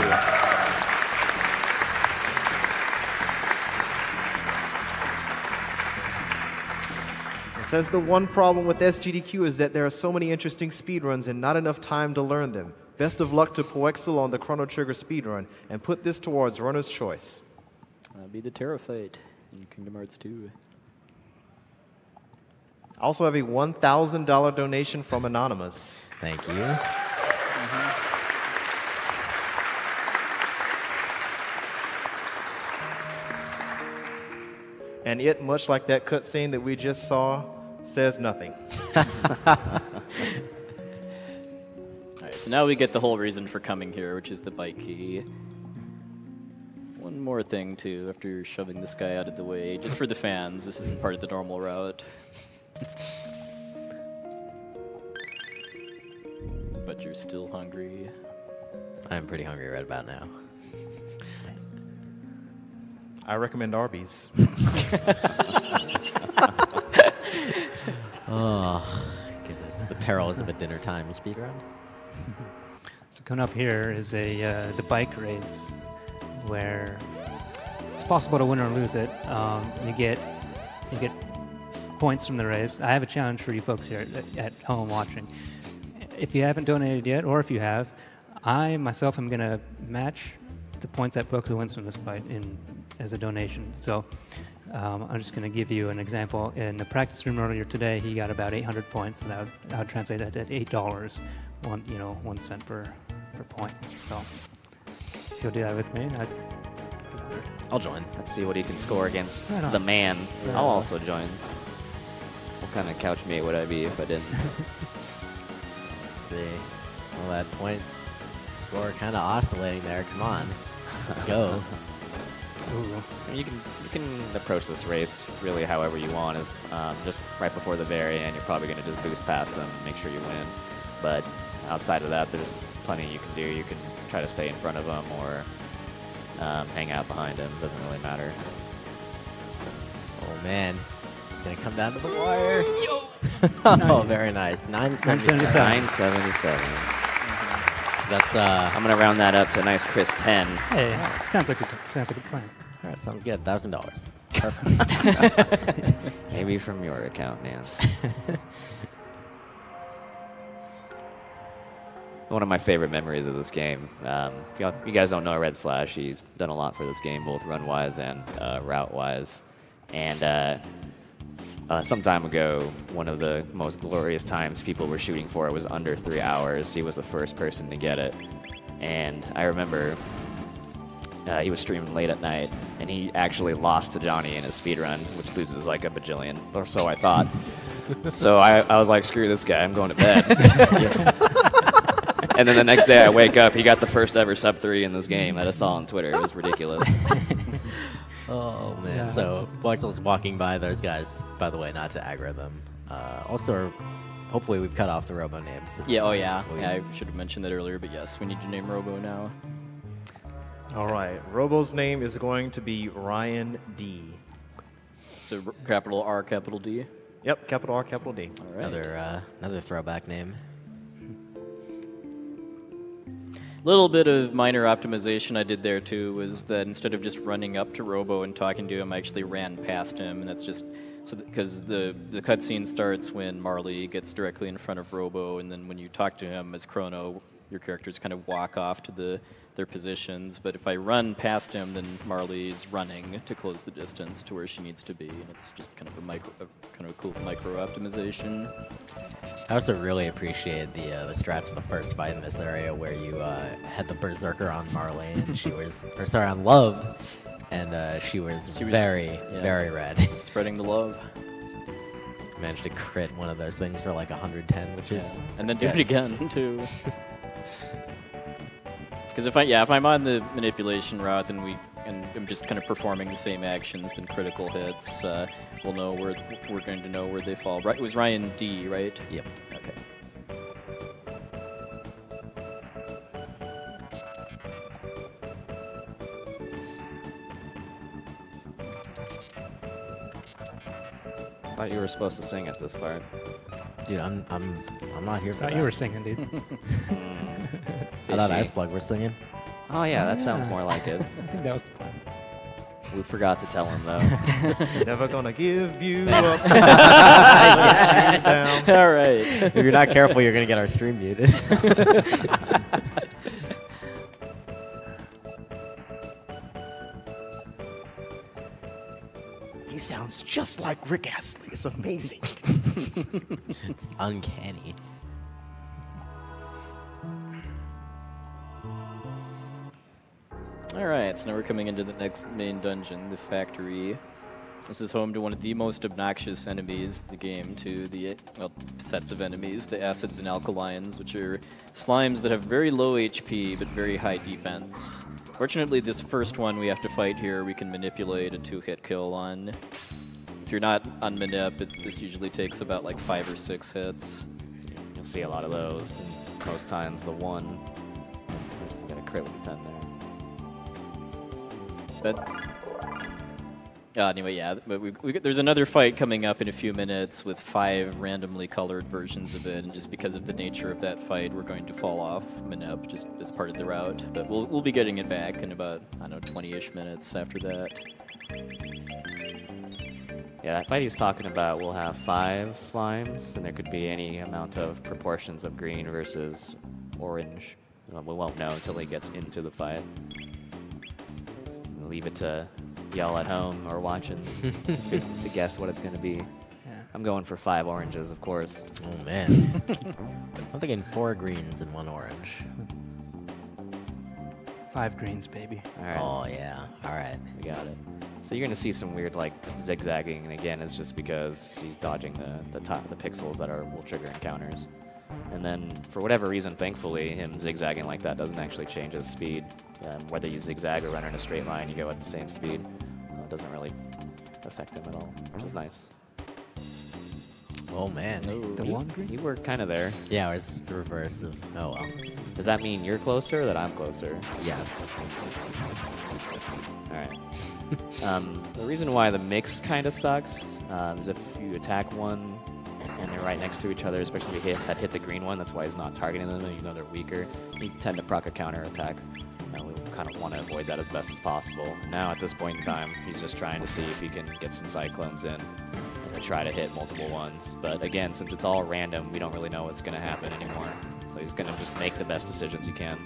It says the one problem with SGDQ is that there are so many interesting speedruns and not enough time to learn them. Best of luck to Poexel on the Chrono Trigger speedrun, and put this towards runner's choice. Be the Terrafite in Kingdom Hearts 2. I also have a $1,000 donation from Anonymous. Thank you. And it, much like that cutscene that we just saw, says nothing. Alright, so now we get the whole reason for coming here, which is the bike key. One more thing, too, after shoving this guy out of the way, just for the fans, this isn't part of the normal route. But you're still hungry. I'm pretty hungry right about now. I recommend Arby's. Oh, goodness. The perils of a dinner time speedrun. So coming up here is the bike race, where it's possible to win or lose it. You get points from the race. I have a challenge for you folks here at home watching. If you haven't donated yet, or if you have, I myself am going to match the points that Poku wins from this fight as a donation. So I'm just going to give you an example. In the practice room earlier today, he got about 800 points, and I would translate that at $8, 1 cent per point. So if you'll do that with me, I'll join. Let's see what he can score against Right on. the man. Right I'll on. also join. What kind of couch mate would I be if I didn't? Let's see. Well, that point score kind of oscillating there. Come on. Let's go. ooh, You can approach this race really however you want. Is just right before the very end, you're probably going to just boost past them and make sure you win. But outside of that, there's plenty you can do. You can try to stay in front of them or hang out behind them. Doesn't really matter. Oh, man. It's going to come down to the wire. Oh, Nice. very nice. 977. 977. So that's, I'm going to round that up to a nice crisp 10. hey, sounds like a good plan. all right, sounds good. $1,000. Maybe from your account, man. One of my favorite memories of this game. If you guys don't know Red Slash, he's done a lot for this game, both run-wise and route-wise. And some time ago, one of the most glorious times people were shooting for it was under 3 hours. He was the first person to get it. And I remember he was streaming late at night, and he actually lost to Johnny in his speedrun, which loses like a bajillion, or so I thought. So I was like, screw this guy, I'm going to bed. And then the next day I wake up, he got the first ever sub 3 in this game that I saw on Twitter. It was ridiculous. Oh, man. Yeah. So, Boixel's walking by those guys, by the way, not to aggro them. Also, hopefully we've cut off the robo names. Yeah, oh yeah. Yeah, I should have mentioned that earlier, but yes, we need to name Robo now. All right. Robo's name is going to be Ryan D. So capital R, capital D. Yep, capital R, capital D. All right. Another throwback name. Little bit of minor optimization I did there too was that instead of just running up to Robo and talking to him, I actually ran past him, and that's just so because the cutscene starts when Marley gets directly in front of Robo, and then when you talk to him as Chrono, your characters kind of walk off to their positions. But if I run past him, then Marley's running to close the distance to where she needs to be, and it's just kind of a cool micro optimization. I also really appreciate the strats for the first fight in this area where you had the Berserker on Marley, and on Love, and she was very, very red. Spreading the love. managed to crit one of those things for like 110, which is and then do it again too. Because if I'm on the manipulation route, then I'm just kind of performing the same actions, then critical hits. We're going to know where they fall. Right, it was Ryan D, right? Yep. Okay. I thought you were supposed to sing at this part. Dude, I'm not here for Thought that. you were singing, dude. I thought Fishy. Iceplug were singing. Oh yeah, that sounds more like it. I think that was the plan. We forgot to tell him though. Never gonna give you up. Down. All right. If you're not careful, you're gonna get our stream muted. He sounds just like Rick Astley. It's amazing. It's uncanny. All right, so now we're coming into the next main dungeon, the factory. This is home to one of the most obnoxious enemies in the game, to the sets of enemies, the acids and alkalines, which are slimes that have very low HP but very high defense. Fortunately, this first one we have to fight here, we can manipulate a 2-hit kill on. If you're not on manip, this usually takes about like 5 or 6 hits. You'll see a lot of those, and most times the one. Got a crit with a 10 there. But anyway, yeah. But there's another fight coming up in a few minutes with 5 randomly colored versions of it, and just because of the nature of that fight, we're going to fall off Manep just as part of the route. But we'll be getting it back in about 20-ish minutes after that. Yeah, that fight he's talking about will have 5 slimes, and there could be any amount of proportions of green versus orange. We won't know until he gets into the fight. We'll leave it to y'all at home or watching to guess what it's going to be. Yeah. I'm going for 5 oranges, of course. Oh man. I'm thinking 4 greens and 1 orange. 5 greens, baby. All right. Oh yeah. All right. We got it. So you're going to see some weird like zigzagging, and again, it's just because he's dodging the pixels that will trigger encounters. And then, for whatever reason, thankfully, him zigzagging like that doesn't actually change his speed. Whether you zigzag or run in a straight line, you go at the same speed. It doesn't really affect him at all, which is nice. Oh man. The one green? You were kind of there. Yeah, it was the reverse of. Oh well. Does that mean you're closer or that I'm closer? Yes. All right. The reason why the mix kind of sucks is if you attack one and they're right next to each other, especially if you hit the green one, that's why he's not targeting them, even though they're weaker. You tend to proc a counter attack. We kind of want to avoid that as best as possible. Now, at this point in time, he's just trying to see if he can get some cyclones in and try to hit multiple ones. But again, since it's all random, we don't really know what's going to happen anymore. So he's going to just make the best decisions he can.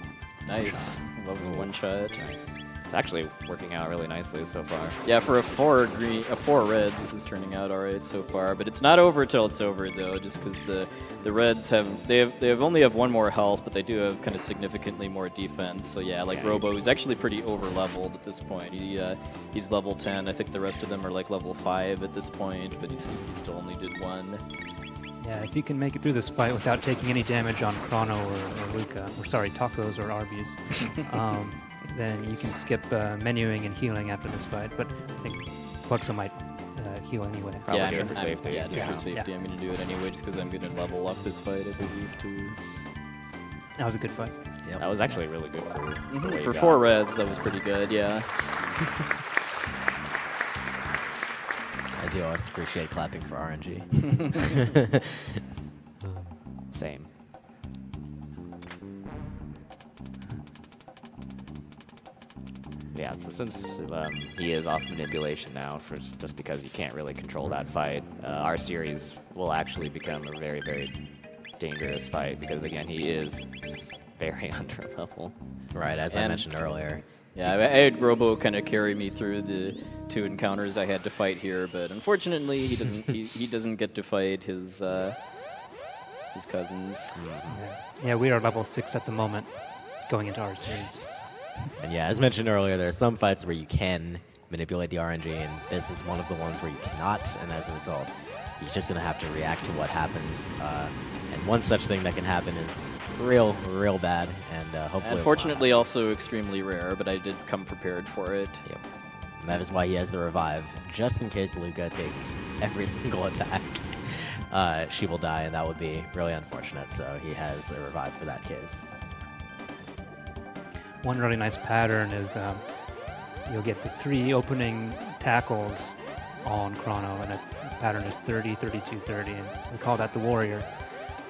Nice. That was a one-shot. Nice. It's actually working out really nicely so far. Yeah, for a 4 reds, this is turning out all right so far. But it's not over till it's over, though, just because the reds only have 1 more health, but they do have kind of significantly more defense. So yeah, like Robo is actually pretty over-leveled at this point. He's level 10. I think the rest of them are like level 5 at this point, but he still only did 1. Yeah, if you can make it through this fight without taking any damage on Chrono or Luca, or sorry, Tacos or Arby's, then you can skip menuing and healing after this fight. But I think Quexo might heal anyway. Probably do it for safety. Yeah, just for safety. I'm going to do it anyway, just because I'm going to level off this fight, I believe, too. That was a good fight. Yep. That was actually really good for the way For you got 4 it. reds, that was pretty good, yeah. I do always appreciate clapping for RNG. Same. Yeah, so since he is off manipulation now, just because he can't really control that fight, our series will actually become a very, very dangerous fight because, again, he is very under level. Right, as I mentioned earlier. Yeah, I had Robo kind of carry me through the 2 encounters I had to fight here, but unfortunately he doesn't he doesn't get to fight his cousins. Yeah, we are level 6 at the moment, going into our series. And yeah, as mentioned earlier, there are some fights where you can manipulate the RNG, and this is one of the ones where you cannot, and as a result, he's just going to have to react to what happens. And one such thing that can happen is real bad, and hopefully. Unfortunately, also extremely rare, but I did come prepared for it. Yep. And that is why he has the revive, just in case Luca takes every single attack. She will die, and that would be really unfortunate. So he has a revive for that case. One really nice pattern is you'll get the 3 opening tackles on Chrono, and the pattern is 30, 32, 30, and we call that the Warrior.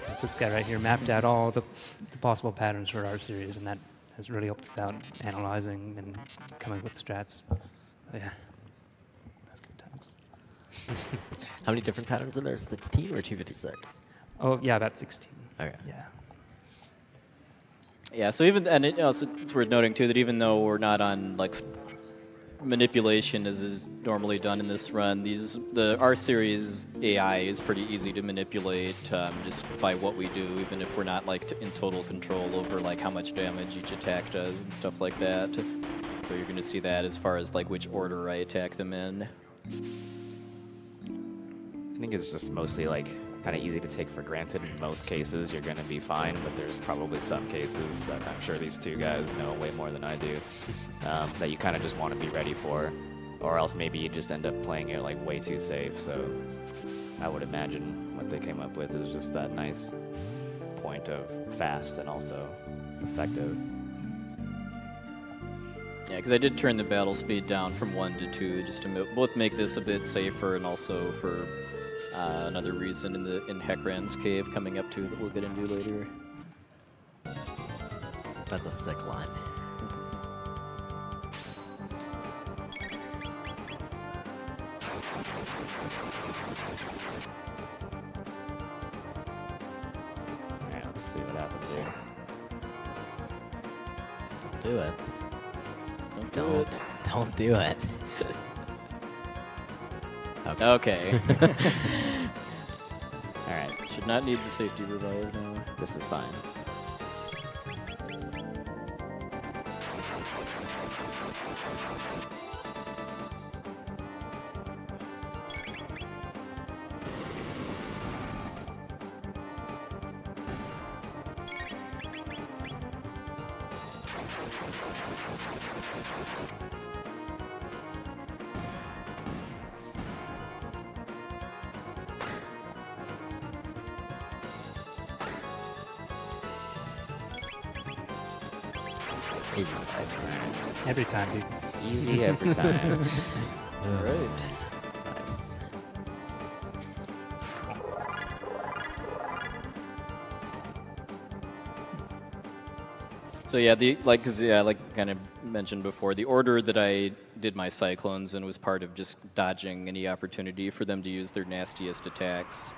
It's this guy right here mapped out all the possible patterns for our series, and that has really helped us out analyzing and coming up with strats. So yeah, that's good times. How many different patterns are there? 16 or 256? Oh, yeah, about 16. Okay. Yeah. Yeah, so even, and it's worth noting too that even though we're not on like manipulation as is normally done in this run, our series AI is pretty easy to manipulate just by what we do, even if we're not like in total control over like how much damage each attack does and stuff like that. So you're going to see that as far as like which order I attack them in. I think it's just mostly like kind of easy to take for granted. In most cases, you're going to be fine, but there's probably some cases that I'm sure these two guys know way more than I do that you kind of just want to be ready for, or else maybe you just end up playing it like way too safe. So I would imagine what they came up with is just that nice point of fast and also effective. Yeah, because I did turn the battle speed down from 1 to 2 just to both make this a bit safer and also for another reason in Heckran's cave coming up to that we'll get into later. That's a sick line. Alright, let's see what happens here. Do it. Don't do it. Okay. Alright, Should not need the safety revive now. this is fine. Easy. Every time, dude. Easy every time. All right. Nice. So yeah, like kind of mentioned before, the order that I did my cyclones in was part of just dodging any opportunity for them to use their nastiest attacks.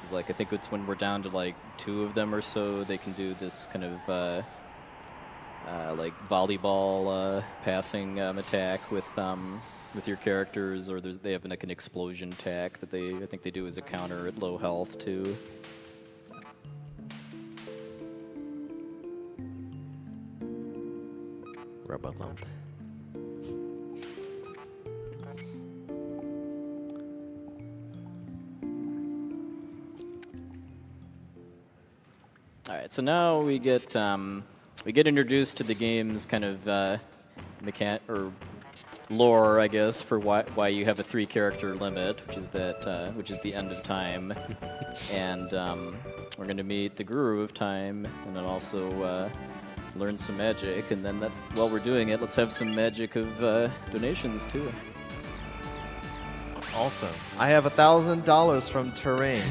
'Cause, like I think it's when we're down to like 2 of them or so, they can do this kind of like volleyball passing attack with your characters, or they have like an explosion attack that I think they do as a counter at low health too. Robo-thump. All right, so now we get introduced to the game's kind of lore, I guess, for why you have a 3-character limit, which is the end of time, and we're going to meet the Guru of Time, and then also learn some magic, and then while we're doing it, let's have some magic of donations too. Awesome. I have $1,000 from Terrain.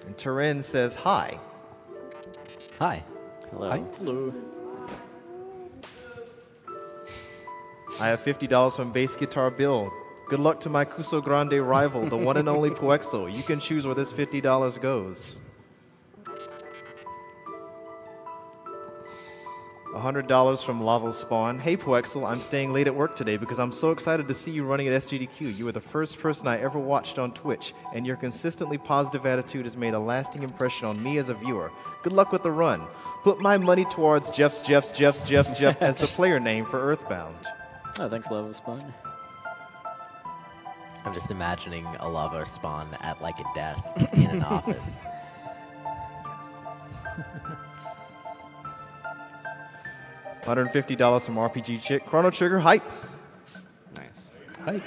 And Terrain says hi. Hi. Hello. Hi. Hello. I have $50 from Bass Guitar Bill. Good luck to my Cuso Grande rival, the one and only Puexel. You can choose where this $50 goes. $100 from Lavo Spawn. Hey Puexel, I'm staying late at work today because I'm so excited to see you running at SGDQ. You were the first person I ever watched on Twitch, and your consistently positive attitude has made a lasting impression on me as a viewer. Good luck with the run. put my money towards Jeff as the player name for Earthbound. Oh, thanks, Lava Spawn. I'm just imagining a lava spawn at like a desk in an office. $150 from RPG Chick. Chrono Trigger hype. Nice. Hi.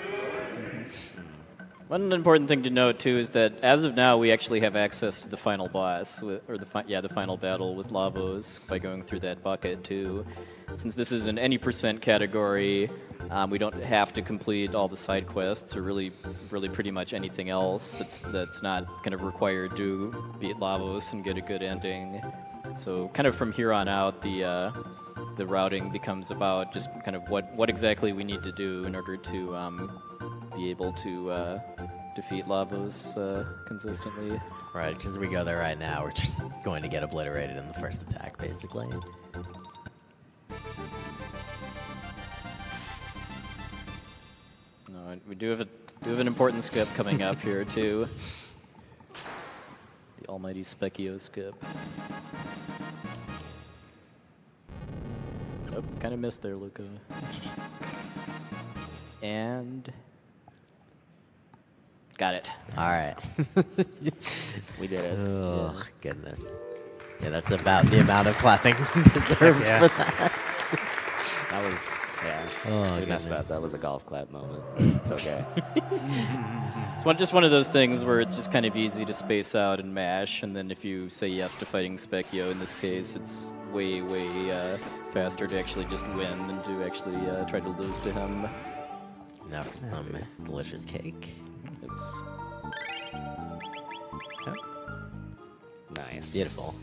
One important thing to note too is that as of now we actually have access to the final boss, the final battle with Lavos by going through that bucket too. Since this is an any percent category, we don't have to complete all the side quests or really pretty much anything else that's not kind of required to beat Lavos and get a good ending. So kind of from here on out, the routing becomes about just kind of what exactly we need to do in order to be able to defeat Lavos consistently. Right, because we go there right now, we're just going to get obliterated in the first attack, basically. No, we do have an important skip coming up here too. The almighty Specchio skip. Oh, kind of missed there, Luca. And got it. All right. We did it. Oh, goodness. Yeah, that's about the amount of clapping deserved Yeah. for that. That was, yeah. Oh, We messed up. goodness. That was a golf clap moment. It's okay. It's just one of those things where it's just kind of easy to space out and mash, and then if you say yes to fighting Specchio in this case, it's way faster to actually just win than to actually try to lose to him. Now for some delicious cake. Oops. Nice. Beautiful.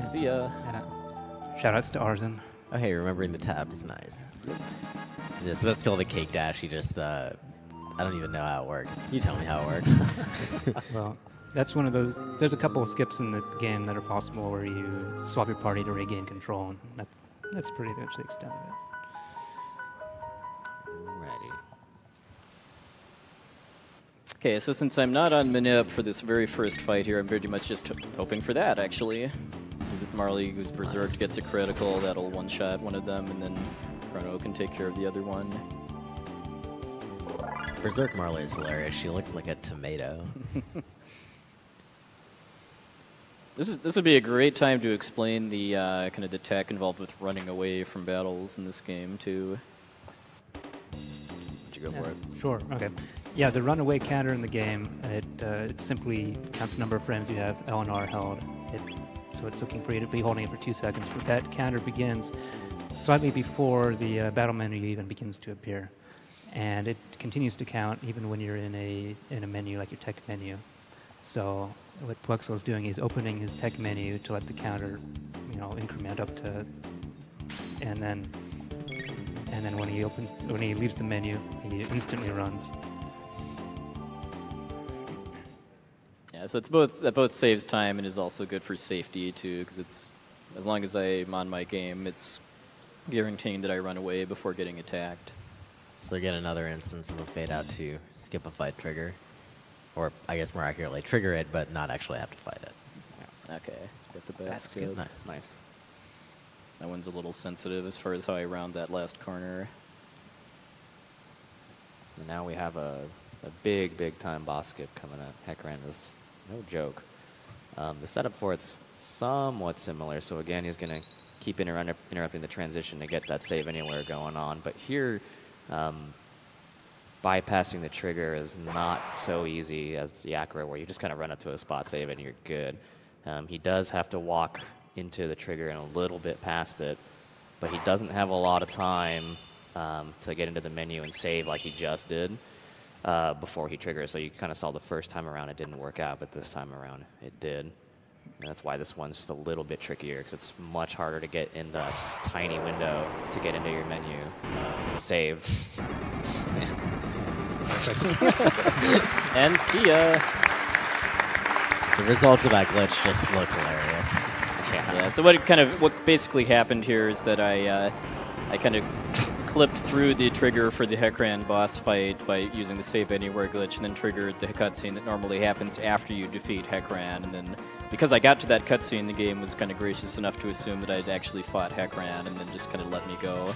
See ya. Yeah. Shoutouts to Arzen. Oh, hey, remembering the tabs, nice. Yeah, so that's called a cake dash. You just, I don't even know how it works. You tell me how it works. Well, that's one of those. There's a couple of skips in the game that are possible where you swap your party to regain control, and that's pretty much the extent of it. Alrighty. Okay, so since I'm not on Manip for this very first fight here, I'm very much just hoping for that, actually. Because if Marley goes Berserk, gets a critical, that'll one-shot one of them, and then Chrono can take care of the other one. Berserk Marley is hilarious. She looks like a tomato. This would be a great time to explain the kind of the tech involved with running away from battles in this game, too. Would you go for it? Sure. Okay. Yeah, the runaway counter in the game, it simply counts the number of frames you have L and R held. So it's looking for you to be holding it for 2 seconds, but that counter begins slightly before the battle menu even begins to appear, and it continues to count even when you're in a menu like your tech menu. So what Plexel is doing is opening his tech menu to let the counter, increment up to, and then when he leaves the menu, he instantly runs. Yeah, so that both saves time and is also good for safety too, because it's as long as I'm on my game, it's guaranteeing that I run away before getting attacked. So again, another instance of a fade out to skip a fight trigger. Or, I guess more accurately, trigger it, but not actually have to fight it. Okay, got the That's basket. good. Nice. Nice. That one's a little sensitive as far as how I round that last corner. And now we have a big time boss skip coming up. Heckran is no joke. The setup for it's somewhat similar. So again, he's going to keep interrupting the transition to get that save anywhere going on. But here, bypassing the trigger is not so easy as the Yakura, where you just kind of run up to a spot save and you're good. He does have to walk into the trigger and a little bit past it, but he doesn't have a lot of time to get into the menu and save like he just did before he triggers. So you kind of saw the first time around it didn't work out, but this time around it did. And that's why this one's just a little bit trickier, because it's much harder to get in that tiny window to get into your menu and save. And see ya. The results of that glitch just look hilarious. Yeah. So what basically happened here is that I kind of clipped through the trigger for the Heckran boss fight by using the Save Anywhere glitch, and then triggered the cutscene that normally happens after you defeat Heckran. And then, because I got to that cutscene, the game was kind of gracious enough to assume that I'd actually fought Heckran, and then just kind of let me go.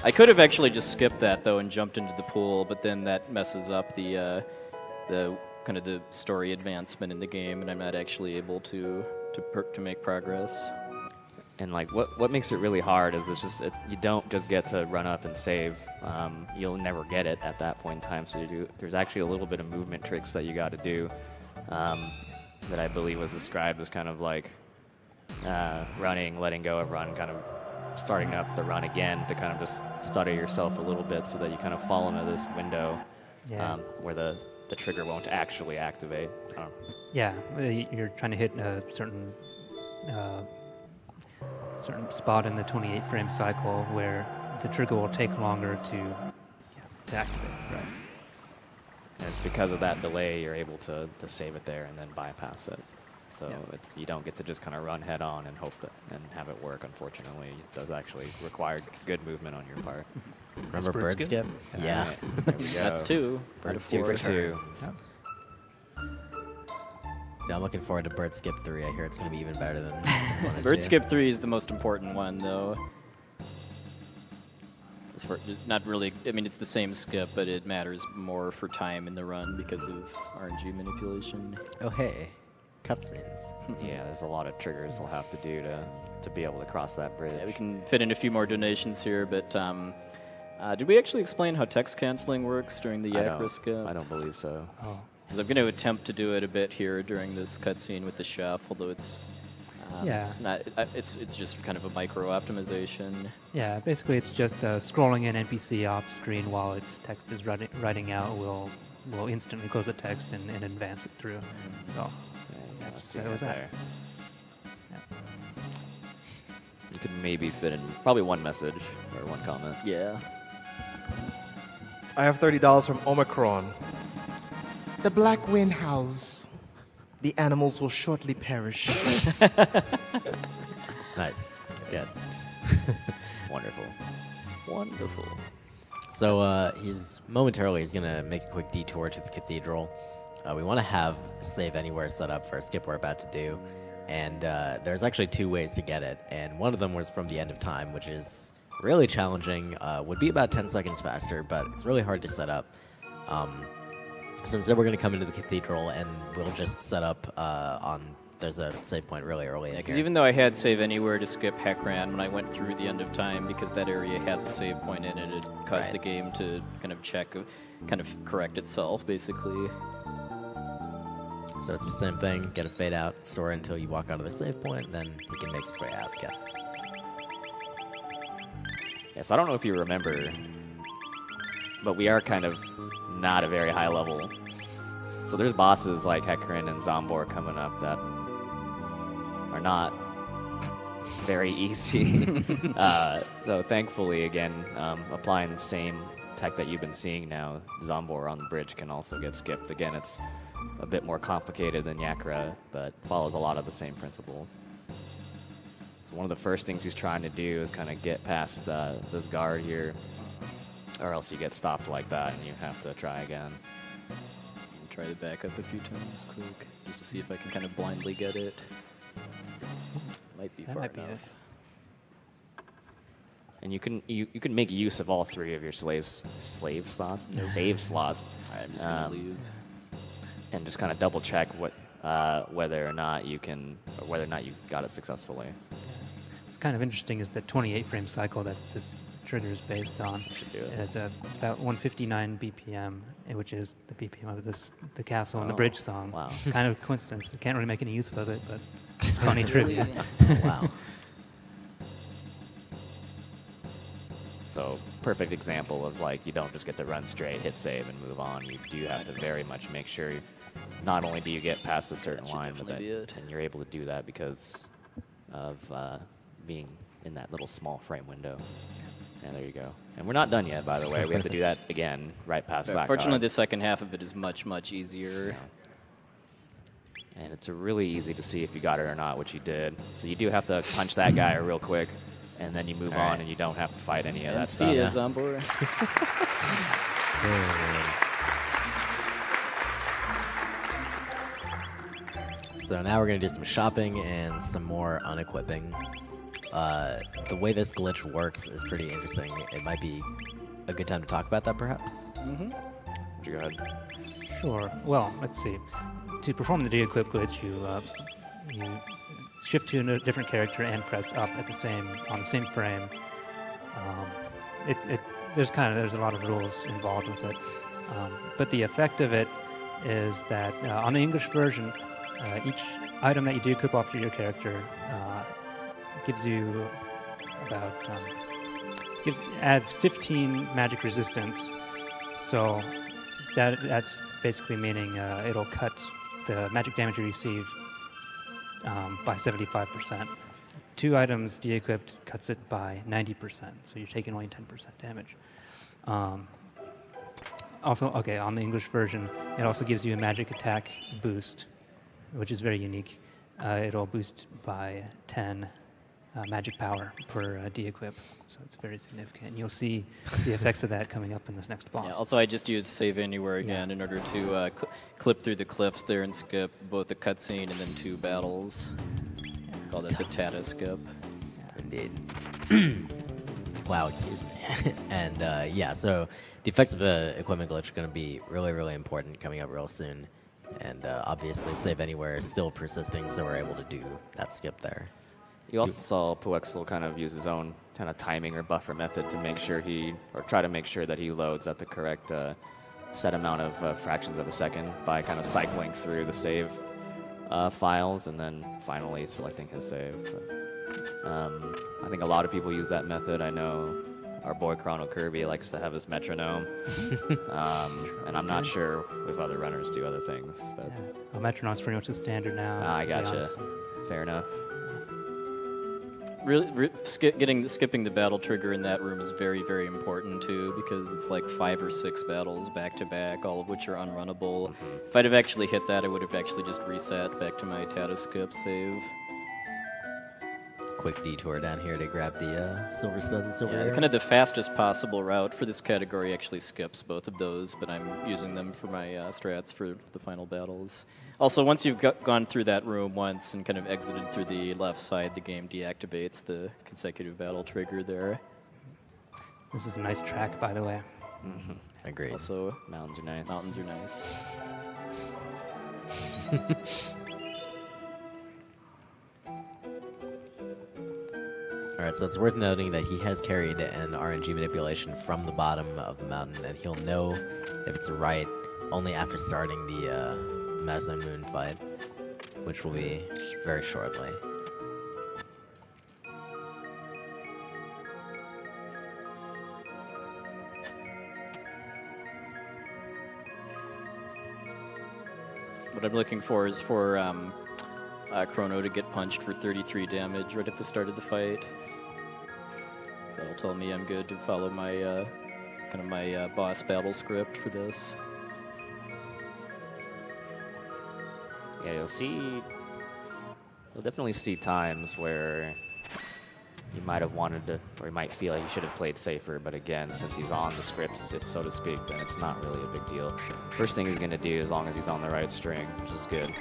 I could have actually just skipped that though and jumped into the pool, but then that messes up the kind of the story advancement in the game, and I'm not actually able to make progress. And like what makes it really hard is you don't just get to run up and save. You'll never get it at that point in time. So there's actually a little bit of movement tricks that you got to do that I believe was described as kind of like running, letting go of run, kind of starting up the run again to kind of just stutter yourself a little bit so that you kind of fall into this window where the trigger won't actually activate. Yeah, you're trying to hit a certain spot in the 28 frame cycle where the trigger will take longer to activate. Right. And it's because of that delay you're able to save it there and then bypass it. So you don't get to just kind of run head on and hope that and have it work. Unfortunately, it does actually require good movement on your part. Remember bird skip? Yeah. Right, there we go. That's 2. Bird skip returns. Yeah, I'm looking forward to Bird Skip 3. I hear it's going to be even better than 1 and 2. Bird Skip 3 is the most important one, though. As for, not really, I mean, it's the same skip, but it matters more for time in the run because of RNG manipulation. Oh, hey. Cutscenes. Yeah, there's a lot of triggers they'll have to do to be able to cross that bridge. Yeah, we can fit in a few more donations here, but did we actually explain how text canceling works during the Yakra skip? I don't believe so. Oh. Because I'm going to attempt to do it a bit here during this cutscene with the chef, although it's not. It's just kind of a micro optimization. Yeah, basically it's just scrolling an NPC off screen while its text is writing out will instantly close the text and advance it through. So that was that. Yeah. You could maybe fit in probably one message or one comment. Yeah. I have $30 from Omicron. The black wind howls. The animals will shortly perish. Nice. Good. Wonderful. Wonderful. So he's going to make a quick detour to the cathedral. We want to have Save Anywhere set up for a skip we're about to do. And there's actually 2 ways to get it. And one of them was from the end of time, which is really challenging. Would be about 10 seconds faster, but it's really hard to set up. So instead we're going to come into the cathedral and we'll just set up there's a save point really early in here. Because even though I had Save Anywhere to skip Heckran, when I went through the end of time, because that area has a save point in it, it caused the game to kind of correct itself, basically. So it's the same thing, get a fade out, store it until you walk out of the save point, then you can make your way out again. Yes, I don't know if you remember, but we are kind of not a very high level. So there's bosses like Heckran and Zombor coming up that are not very easy. So thankfully, again, applying the same tech that you've been seeing now, Zombor on the bridge can also get skipped. Again, it's a bit more complicated than Yakra, but follows a lot of the same principles. So one of the first things he's trying to do is kind of get past this guard here, or else you get stopped like that and you have to try again. I'll try to back up a few times quick, just to see if I can kind of blindly get it. Might be far enough. And you can make use of all 3 of your save slots. Alright, I'm just gonna leave. And just kind of double check whether or not you got it successfully. What's kind of interesting is the 28 frame cycle that this trigger is based on. Should do it. It's about 159 BPM, which is the BPM of the castle and the bridge song. Wow. It's kind of a coincidence. I can't really make any use of it, but it's funny trivia. Wow. So perfect example of like you don't just get to run straight, hit save, and move on. You do have to very much make sure not only do you get past a certain line, but that and you're able to do that because of being in that little small frame window. And there you go. And we're not done yet, by the way. We have to do that again right past that. Fortunately, the second half of it is much, much easier. Yeah. And it's really easy to see if you got it or not, which you did. So you do have to punch that guy real quick. and then you move All on right. and you don't have to fight any of that And stuff. see is on board. So now we're going to do some shopping and some more unequipping. The way this glitch works is pretty interesting. It might be a good time to talk about that, perhaps. Would you go ahead? Sure. Well, let's see. To perform the de-equip glitch, you shift to a different character and press up at on the same frame. There's a lot of rules involved with it, but the effect of it is that on the English version, each item that you de-equip after your character gives you adds 15 magic resistance. So that's basically meaning it'll cut the magic damage you receive by 75%. 2 items de-equipped cuts it by 90%, so you're taking only 10% damage. Also, okay, on the English version, it also gives you a magic attack boost, which is very unique. It'll boost by 10 magic power per de-equip, so it's very significant. You'll see the effects of that coming up in this next boss. Yeah, also, I just used Save Anywhere again in order to clip through the cliffs there and skip both the cutscene and then 2 battles. Call that the Tata skip. Indeed. Wow, excuse me. And yeah, so the effects of the equipment glitch are going to be really, really important coming up real soon. And obviously, Save Anywhere is still persisting, so we're able to do that skip there. You also saw Puexel kind of use his own kind of timing or buffer method to make sure try to make sure that he loads at the correct set amount of fractions of a second by kind of cycling through the save files and then finally selecting his save. But, I think a lot of people use that method. I know our boy Chrono Kirby likes to have his metronome, and I'm not sure if other runners do other things. But Well, metronome's pretty much the standard now. I to be gotcha. honest. Fair enough. Skipping the battle trigger in that room is very, very important too, because it's like 5 or 6 battles back to back, all of which are unrunnable. If I'd have actually hit that, I would have actually just reset back to my Tata skip save. Quick detour down here to grab the silver stud and silver Yeah, arrow. kind of the fastest possible route for this category actually skips both of those, but I'm using them for my strats for the final battles. Also, once you've gone through that room once and kind of exited through the left side, the game deactivates the consecutive battle trigger there. This is a nice track, by the way. Agreed. Also, Mountains are nice. mountains are nice. All right, so it's worth noting that he has carried an RNG manipulation from the bottom of the mountain, and he'll know if it's right only after starting the Mazda Moon fight, which will be very shortly. What I'm looking for is for Chrono to get punched for 33 damage right at the start of the fight. So that'll tell me I'm good to follow my my boss battle script for this. Yeah, you'll definitely see times where he might have wanted to, or he might feel like he should have played safer, but again, since he's on the scripts, so to speak, then it's not really a big deal. First thing he's going to do, as long as he's on the right string, which is good,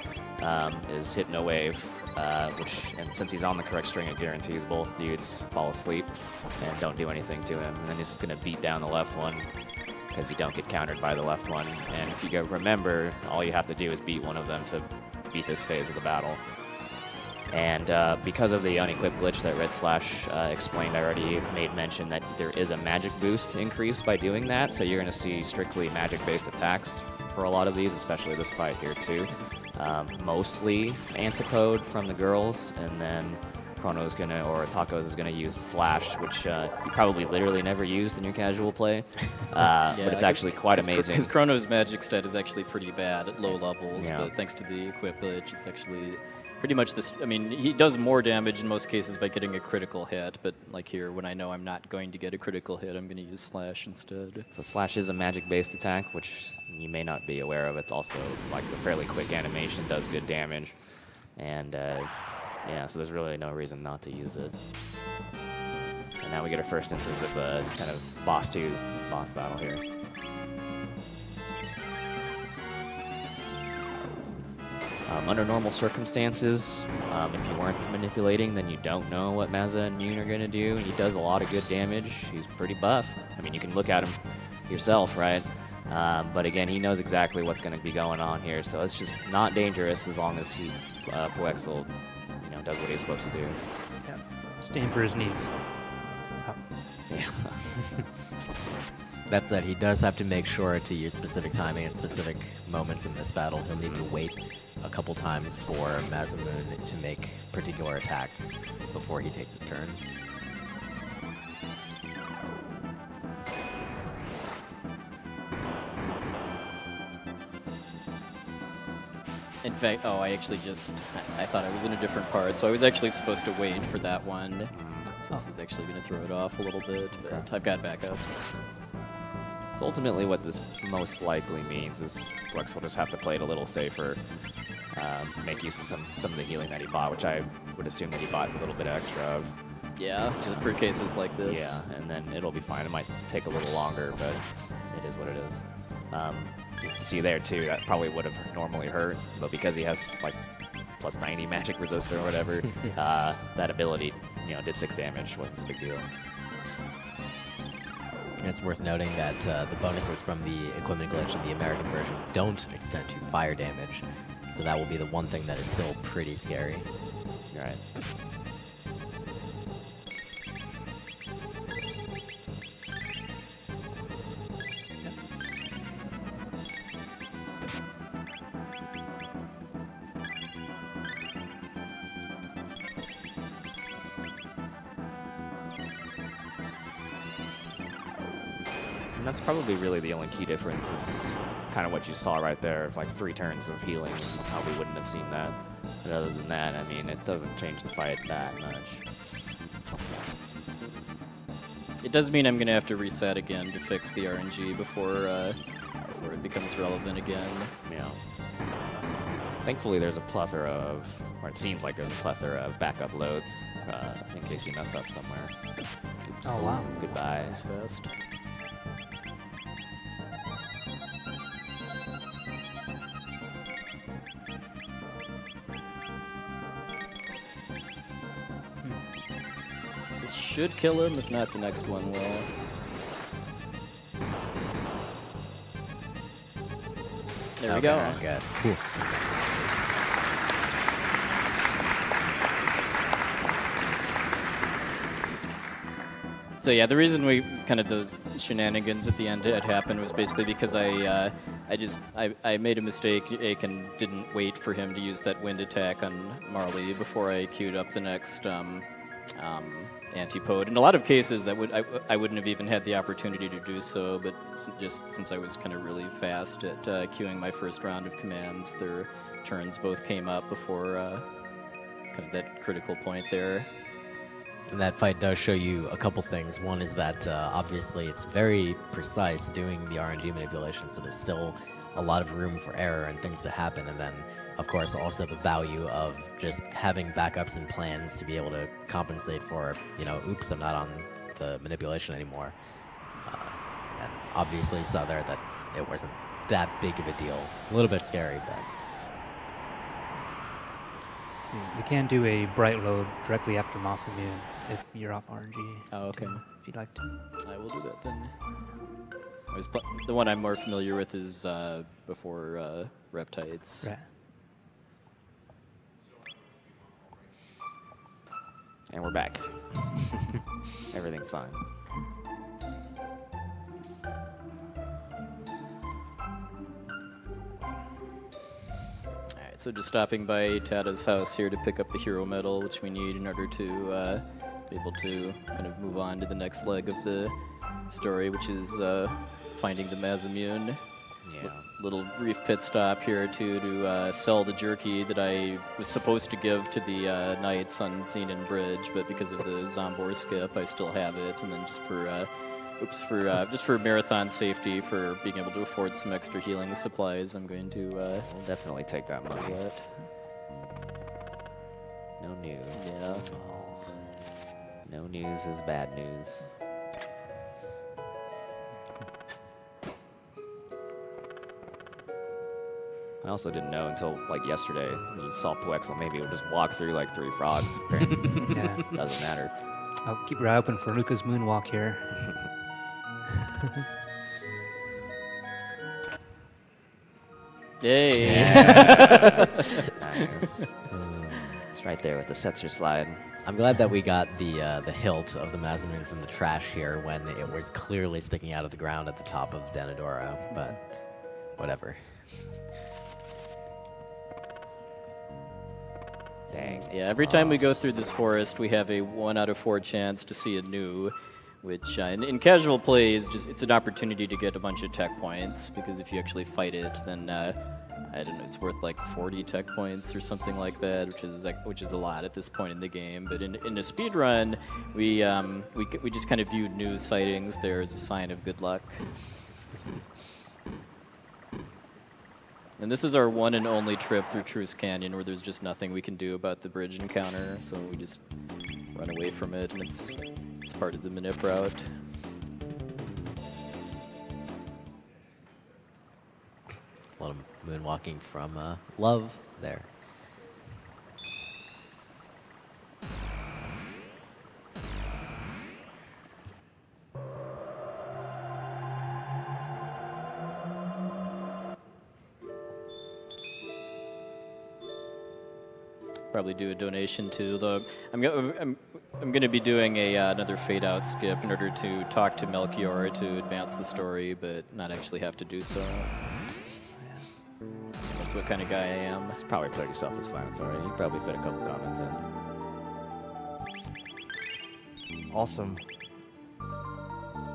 is hit no wave, and since he's on the correct string, it guarantees both dudes fall asleep and don't do anything to him. And then he's just going to beat down the left one, because you don't get countered by the left one. And if you remember, all you have to do is beat one of them to beat this phase of the battle. And because of the unequipped glitch that Red Slash explained, I already made mention that there is a magic boost increase by doing that. So you're going to see strictly magic-based attacks for a lot of these, especially this fight here too. Mostly Antipode from the girls, and then Chrono's Tacos is gonna use Slash, which you probably literally never used in your casual play, but it's actually quite amazing. Because Chrono's magic stat is actually pretty bad at low levels, Yeah. but thanks to the equip glitch, it's actually pretty much this. I mean, he does more damage in most cases by getting a critical hit, but like here, when I know I'm not going to get a critical hit, I'm going to use Slash instead. So Slash is a magic-based attack, which you may not be aware of. It's also like a fairly quick animation, does good damage, and yeah, so there's really no reason not to use it. And now we get our first instance of a kind of boss 2 boss battle here. Under normal circumstances, if you weren't manipulating, then you don't know what Mazza and Mune are going to do. He does a lot of good damage. He's pretty buff. I mean, you can look at him yourself, right? But again, he knows exactly what's going to be going on here, so it's just not dangerous as long as he, Poexel, does what he's supposed to do. Yeah. Staying for his knees. Yeah. That said, he does have to make sure to use specific timing at specific moments in this battle. He'll need to wait a couple times for Masamune to make particular attacks before he takes his turn. In fact, I thought I was in a different part, so I was actually supposed to wait for that one. So this is actually going to throw it off a little bit, but I've got backups. So ultimately what this most likely means is Flex will just have to play it a little safer, make use of some of the healing that he bought, which I would assume that he bought a little bit extra of. Yeah, just for cases like this. Yeah, and then it'll be fine. It might take a little longer, but it is what it is. You can see there too, that probably would have normally hurt, but because he has like plus 90 magic resist or whatever, that ability, did 6 damage, wasn't a big deal. And it's worth noting that the bonuses from the equipment glitch in the American version don't extend to fire damage, so that will be the one thing that is still pretty scary. You're right. That's probably really the only key difference is kind of what you saw right there, of like 3 turns of healing. Probably wouldn't have seen that. But other than that, I mean, it doesn't change the fight that much. It does mean I'm going to have to reset again to fix the RNG before it becomes relevant again. Yeah. Thankfully, there's a plethora of, or it seems like there's a plethora of backup loads in case you mess up somewhere. Oops. Oh, wow. Goodbye. That was fast. This should kill him, if not the next one will. There we go. Good. So yeah, the reason we kind of those shenanigans at the end had happened was basically because I made a mistake and didn't wait for him to use that wind attack on Marley before I queued up the next antipode. In a lot of cases, that I wouldn't have even had the opportunity to do so, but just since I was kind of really fast at queuing my first round of commands, their turns both came up before kind of that critical point there. And that fight does show you a couple things. One is that obviously it's very precise doing the RNG manipulation, so there's still a lot of room for error and things to happen. And then, of course, also the value of just having backups and plans to be able to compensate for, oops, I'm not on the manipulation anymore. And obviously you saw there that it wasn't that big of a deal. A little bit scary, but... So you can do a bright load directly after Masamune if you're off RNG. Oh, okay. If you'd like to. I will do that then. The one I'm more familiar with is before Reptites. Right. And we're back. Everything's fine. So just stopping by Tada's house here to pick up the hero medal, which we need in order to be able to kind of move on to the next leg of the story, which is finding the Masamune. Yeah. Little brief pit stop here to sell the jerky that I was supposed to give to the knights on Xenon Bridge, but because of the Zombor skip, I still have it. And then just for marathon safety, for being able to afford some extra healing supplies, I'm going to We'll definitely take that money. that. No new. Yeah. No news is bad news. I also didn't know until like yesterday when you saw Puexel. Maybe it would just walk through like 3 frogs. Apparently, Yeah. doesn't matter. I'll keep your eye open for Luca's moonwalk here. Yay! Nice. It's right there with the Setzer slide. I'm glad that we got the hilt of the Masamune from the trash here when it was clearly sticking out of the ground at the top of Denadoro, but whatever. Dang. Yeah, every time we go through this forest, we have a 1 out of 4 chance to see a new, which in casual play is just, it's an opportunity to get a bunch of tech points, because if you actually fight it, then I don't know, it's worth like 40 tech points or something like that, which is a lot at this point in the game. But in a speed run, we just kind of viewed new sightings there as a sign of good luck. And this is our one and only trip through Truce Canyon where there's just nothing we can do about the bridge encounter, so we just run away from it, and it's part of the Manip route. A lot of moonwalking from Love there. Probably do a donation to the. I'm going to be doing another fade out skip in order to talk to Melchior to advance the story, but not actually have to do so. That's what kind of guy I am. It's probably pretty self-explanatory. You probably fit a couple comments in. Awesome.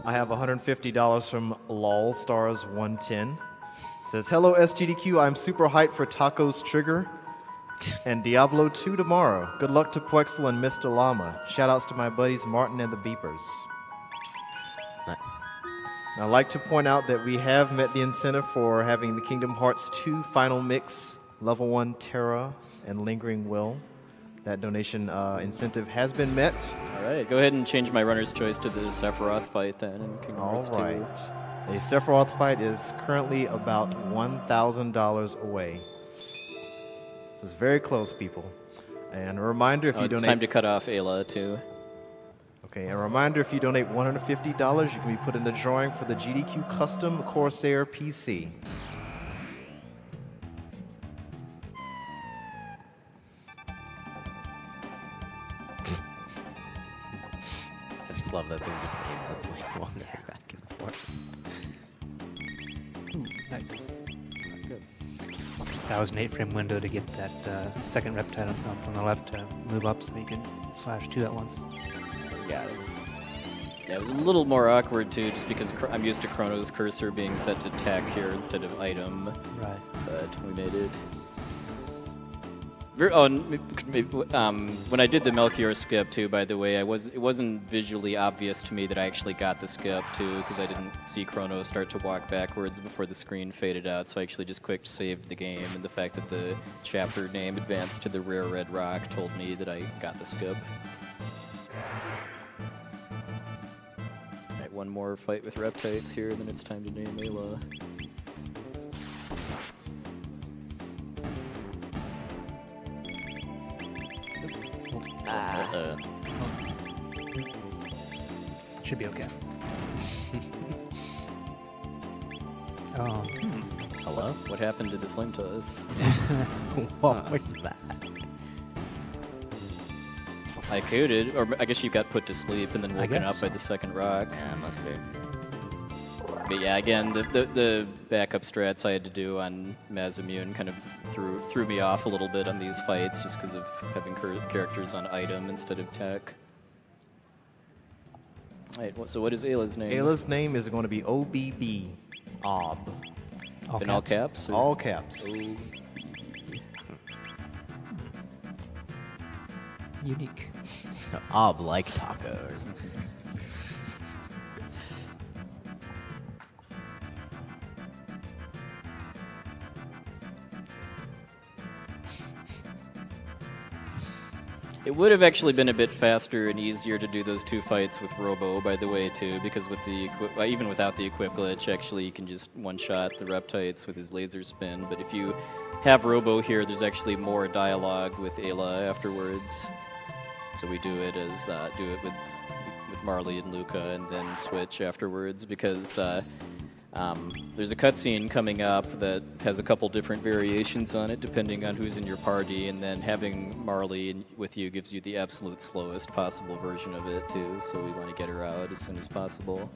I have $150 from LolStars110. Says, hello SGDQ, I'm super hyped for Taco's Trigger and Diablo 2 tomorrow. Good luck to Puexel and Mr. Llama. Shoutouts to my buddies Martin and the Beepers. Nice. I'd like to point out that we have met the incentive for having the Kingdom Hearts 2 final mix, Level 1 Terra and Lingering Will. That donation incentive has been met. All right, go ahead and change my runner's choice to the Sephiroth fight then in Kingdom Hearts 2. All right. A Sephiroth fight is currently about $1,000 away. So it's very close, people. And a reminder, if you it's donate... time to cut off Ayla too. Okay, a reminder, if you donate $150, you can be put in the drawing for the GDQ Custom Corsair PC. I just love that they're just aimlessly wandering back and forth. Nice. Good. That was an 8-frame window to get that second reptile from the left to move up so you can slash 2 at once. Got it. Yeah, it was a little more awkward too, just because I'm used to Chrono's cursor being set to tech here instead of item. Right. But we made it. When I did the Melchior skip too, by the way, it wasn't visually obvious to me that I actually got the skip too, because I didn't see Chrono start to walk backwards before the screen faded out. So I actually just quick saved the game, and the fact that the chapter name advanced to the rare red rock told me that I got the skip. Alright, one more fight with Reptites here, then it's time to name Ayla. Should be okay. Oh. Hello? What happened to the flame toss? What was that? I coded, or I guess you got put to sleep and then woken up by the second rock. Yeah, must be. But yeah, again, the backup strats I had to do on Masamune kind of threw me off a little bit on these fights just because of having characters on item instead of tech. Alright, so what is Ayla's name? Ayla's name is going to be OBB. Ob. In all caps? Or? All caps. Unique. So, Ob like tacos. It would have actually been a bit faster and easier to do those 2 fights with Robo, by the way, too, because with the even without the equip glitch, actually you can just one-shot the Reptites with his laser spin. But if you have Robo here, there's actually more dialogue with Ayla afterwards. So we do it with Marley and Luca, and then switch afterwards because there's a cutscene coming up that has a couple different variations on it depending on who's in your party, and then having Marley with you gives you the absolute slowest possible version of it too, so we want to get her out as soon as possible.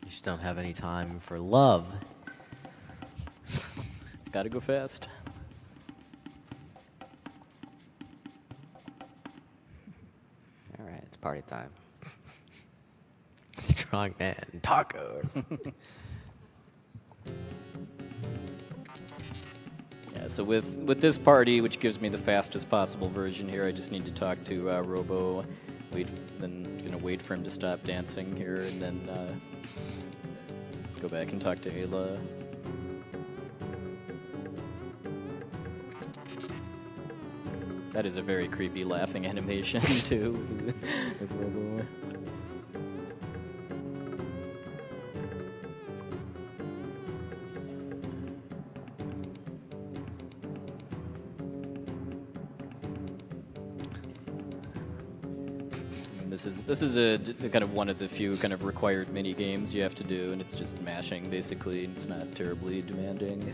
You just don't have any time for love. Gotta go fast. All right, it's party time. Strong man. Tacos. Yeah, so with this party, which gives me the fastest possible version here, I just need to talk to Robo. Then gonna wait for him to stop dancing here, and then go back and talk to Ayla. That is a very creepy laughing animation too with Robo. This is a kind of one of the few kind of required mini games you have to do, and it's just mashing basically. And it's not terribly demanding.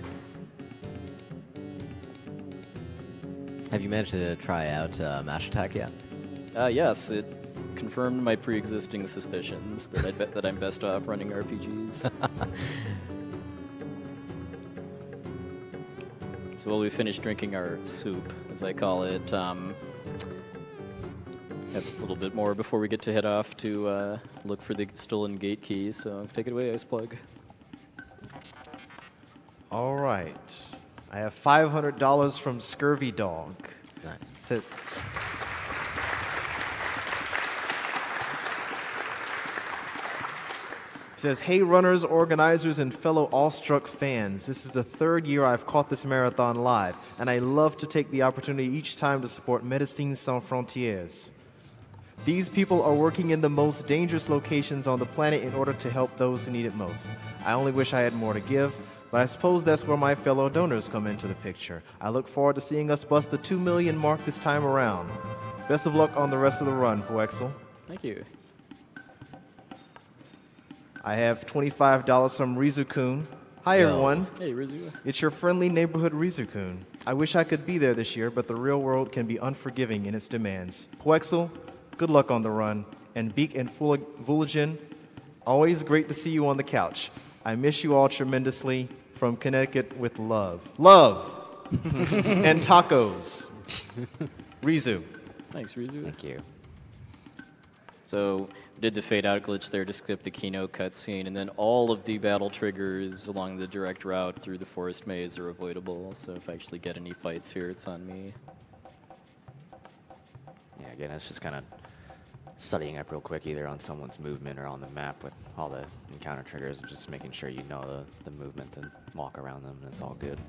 Have you managed to try out Mash Attack yet? Yes, it confirmed my pre-existing suspicions that I bet that I'm best off running RPGs. So while we finish drinking our soup, as I call it, have a little bit more before we get to head off to look for the stolen gate key. So take it away, Ice Plug. All right. I have $500 from Scurvy Dog. Nice. Says, hey runners, organizers, and fellow awestruck fans. This is the 3rd year I've caught this marathon live, and I love to take the opportunity each time to support Médecins Sans Frontières. These people are working in the most dangerous locations on the planet in order to help those who need it most. I only wish I had more to give, but I suppose that's where my fellow donors come into the picture. I look forward to seeing us bust the 2 million mark this time around. Best of luck on the rest of the run, Poexel. Thank you. I have $25 from Rizu-kun. Hi, Yo. everyone. Hey, Rizu. It's your friendly neighborhood Rizu-kun. I wish I could be there this year, but the real world can be unforgiving in its demands. Poexel, good luck on the run. And Beak and Vuligen, always great to see you on the couch. I miss you all tremendously. From Connecticut with love. Love! And tacos. Rizu. Thanks, Rizu. Thank you. So we did the fade out glitch there to skip the keynote cutscene, and then all of the battle triggers along the direct route through the forest maze are avoidable. So if I actually get any fights here, it's on me. Yeah, again, it's just kind of studying up real quick either on someone's movement or on the map with all the encounter triggers, and just making sure you know the movement and walk around them, and it's all good.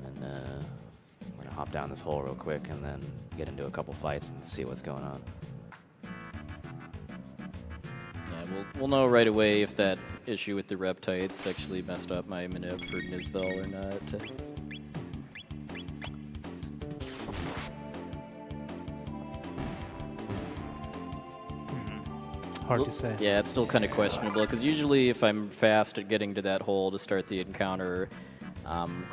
And then we're going to hop down this hole real quick and then get into a couple fights and see what's going on. Yeah, we'll know right away if that issue with the Reptites actually messed up my manip for Nizbel or not. Hard to say. Yeah, it's still kind of questionable, because usually if I'm fast at getting to that hole to start the encounter,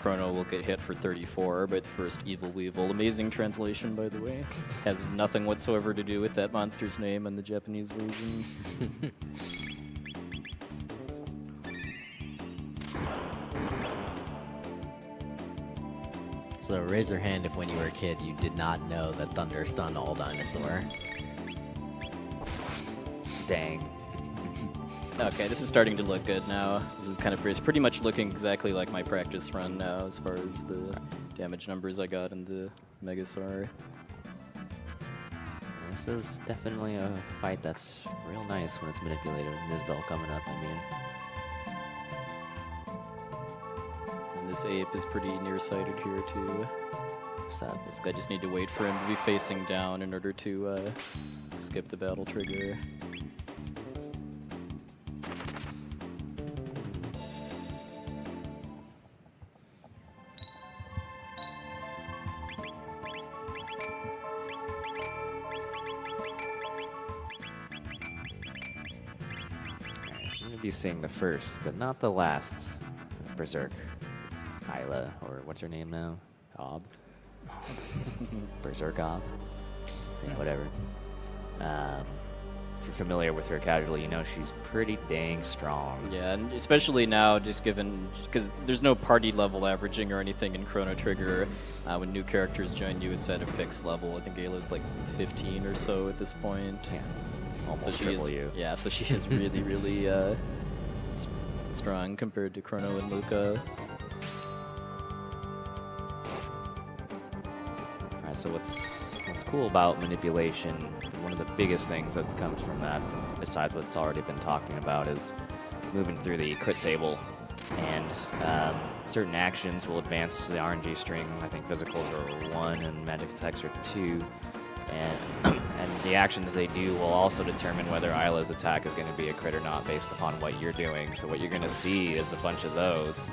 Chrono will get hit for 34 by the first Evil Weevil. Amazing translation, by the way. Has nothing whatsoever to do with that monster's name in the Japanese version. So raise your hand if when you were a kid you did not know that thunder stunned all dinosaur. Dang. Okay, this is starting to look good now. This is kind of it's pretty much looking exactly like my practice run now as far as the damage numbers I got in the Megasaur. This is definitely a fight that's real nice when it's manipulated. Nizbel coming up, I mean. this ape is pretty nearsighted here too. So basically I just need to wait for him to be facing down in order to skip the battle trigger. Be seeing the first, but not the last Berserk. Isla, or what's her name now? Ob? Berserk Ob? Yeah, whatever. If you're familiar with her casually, you know she's pretty dang strong. Yeah, and especially now, just given, because there's no party level averaging or anything in Chrono Trigger. When new characters join you, it's at a fixed level. I think Ayla's like 15 or so at this point. Yeah. Almost So she triple is, you. yeah, so she is really, really strong compared to Chrono and Luca. All right, so what's cool about manipulation, one of the biggest things that comes from that, besides what's already been talking about, is moving through the crit table. And certain actions will advance the RNG string. I think physicals are 1 and magic attacks are 2. And the actions they do will also determine whether Isla's attack is going to be a crit or not based upon what you're doing. So what you're going to see is a bunch of those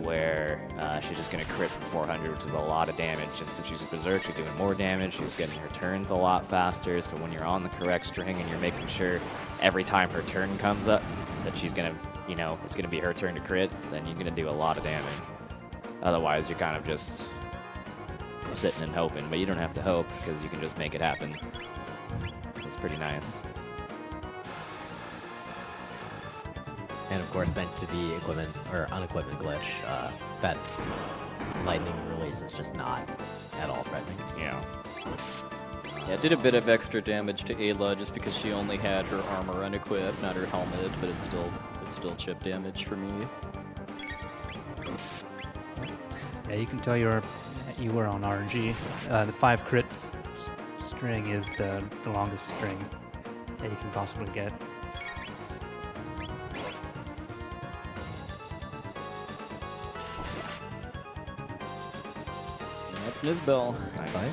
where she's just going to crit for 400, which is a lot of damage. And since she's a Berserk, she's doing more damage. She's getting her turns a lot faster. So when you're on the correct string and you're making sure every time her turn comes up that she's going to, you know, it's going to be her turn to crit, then you're going to do a lot of damage. Otherwise, you're kind of just sitting and hoping, but you don't have to hope because you can just make it happen. It's pretty nice. And of course, thanks to the equipment or unequipment glitch, that lightning release is just not at all threatening. Yeah. Yeah, it did a bit of extra damage to Ayla just because she only had her armor unequipped, not her helmet, but it's still chip damage for me. Yeah, you can tell you were on RNG. The 5 crits string is the longest string that you can possibly get. That's Nizbel. Nice. Fine.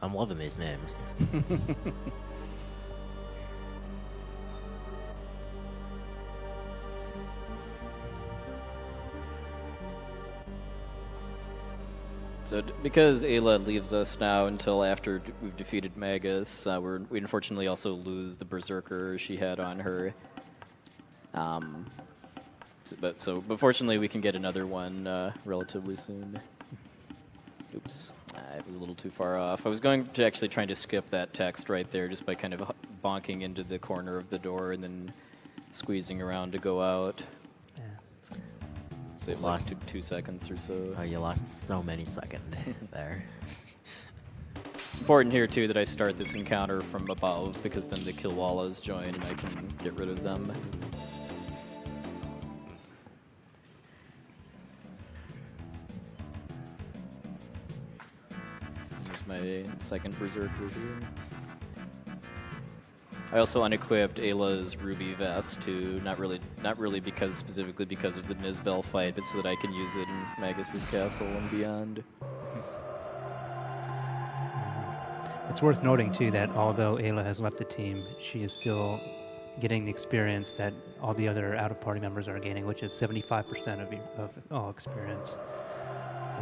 I'm loving these names. So because Ayla leaves us now until after we've defeated Magus, we unfortunately also lose the Berserker she had on her. But fortunately we can get another one relatively soon. Oops, I was a little too far off. I was going to actually trying to skip that text right there just by kind of bonking into the corner of the door and then squeezing around to go out. Yeah. Save like 2 seconds or so. Oh, you lost so many seconds there. It's important here too that I start this encounter from above because then the Killwallas join and I can get rid of them. Here's my second Berserker here. I also unequipped Ayla's ruby vest too, not really specifically because of the Nizbel fight, but so that I can use it in Magus's castle and beyond. It's worth noting too that although Ayla has left the team, she is still getting the experience that all the other out-of-party members are gaining, which is 75% of all experience. So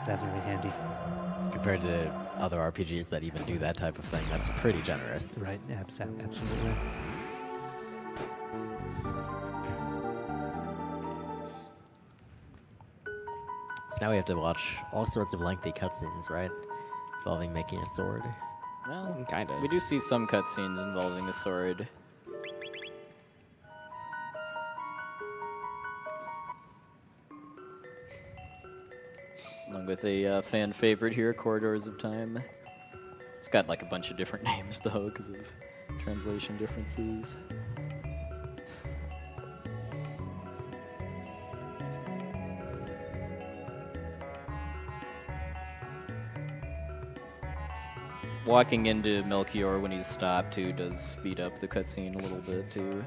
that's really handy. Compared to other RPGs that even do that type of thing, that's pretty generous. Right, absolutely. So now we have to watch all sorts of lengthy cutscenes, right? Involving making a sword. Well, Kind of. we do see some cutscenes involving a sword. Along with a fan favorite here, Corridors of Time. It's got like a bunch of different names though because of translation differences. walking into Melchior when he's stopped too does speed up the cutscene a little bit too,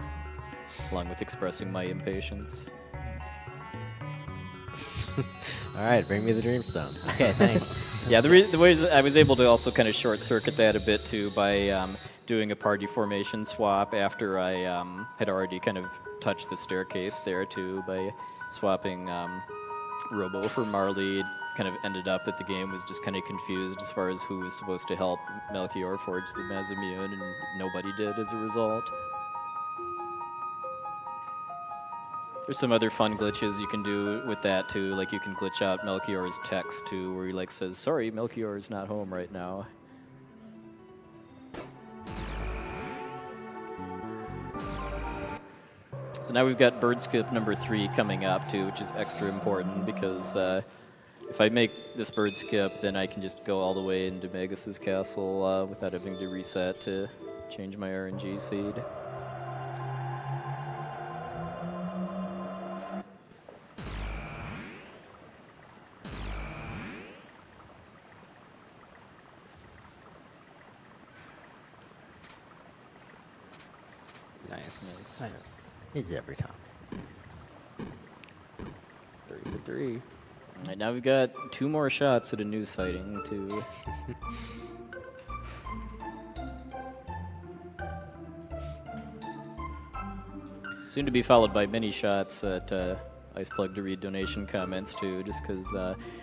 along with expressing my impatience. All right, bring me the Dreamstone. Okay, thanks. Yeah, the ways I was able to also kind of short circuit that a bit too by doing a party formation swap after I had already kind of touched the staircase there too by swapping Robo for Marley. Kind of ended up that the game was just kind of confused as far as who was supposed to help Melchior forge the Masamune, and nobody did as a result. There's some other fun glitches you can do with that too, like you can glitch out Melchior's text too, where he like says, "Sorry, Melchior is not home right now." So now we've got bird skip number 3 coming up too, which is extra important because if I make this bird skip, then I can just go all the way into Magus's castle without having to reset to change my RNG seed. Nice. Nice. Is every time. 3 for 3. All right, now we've got 2 more shots at a new sighting too. Soon to be followed by many shots at Iceplug to read donation comments too, just because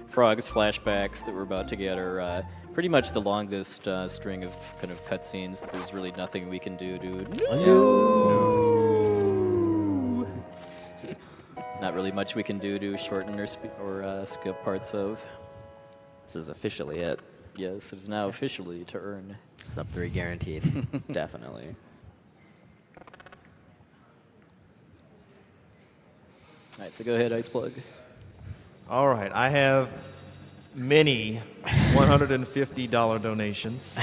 Frog's flashbacks that we're about to get are pretty much the longest string of kind of cutscenes that there's really nothing we can do to. Not really much we can do to shorten or skip parts of. This is officially it. Yes, it is now officially to earn. Sub 3 guaranteed. Definitely. All right, so go ahead, Iceplug. All right, I have many $150 donations.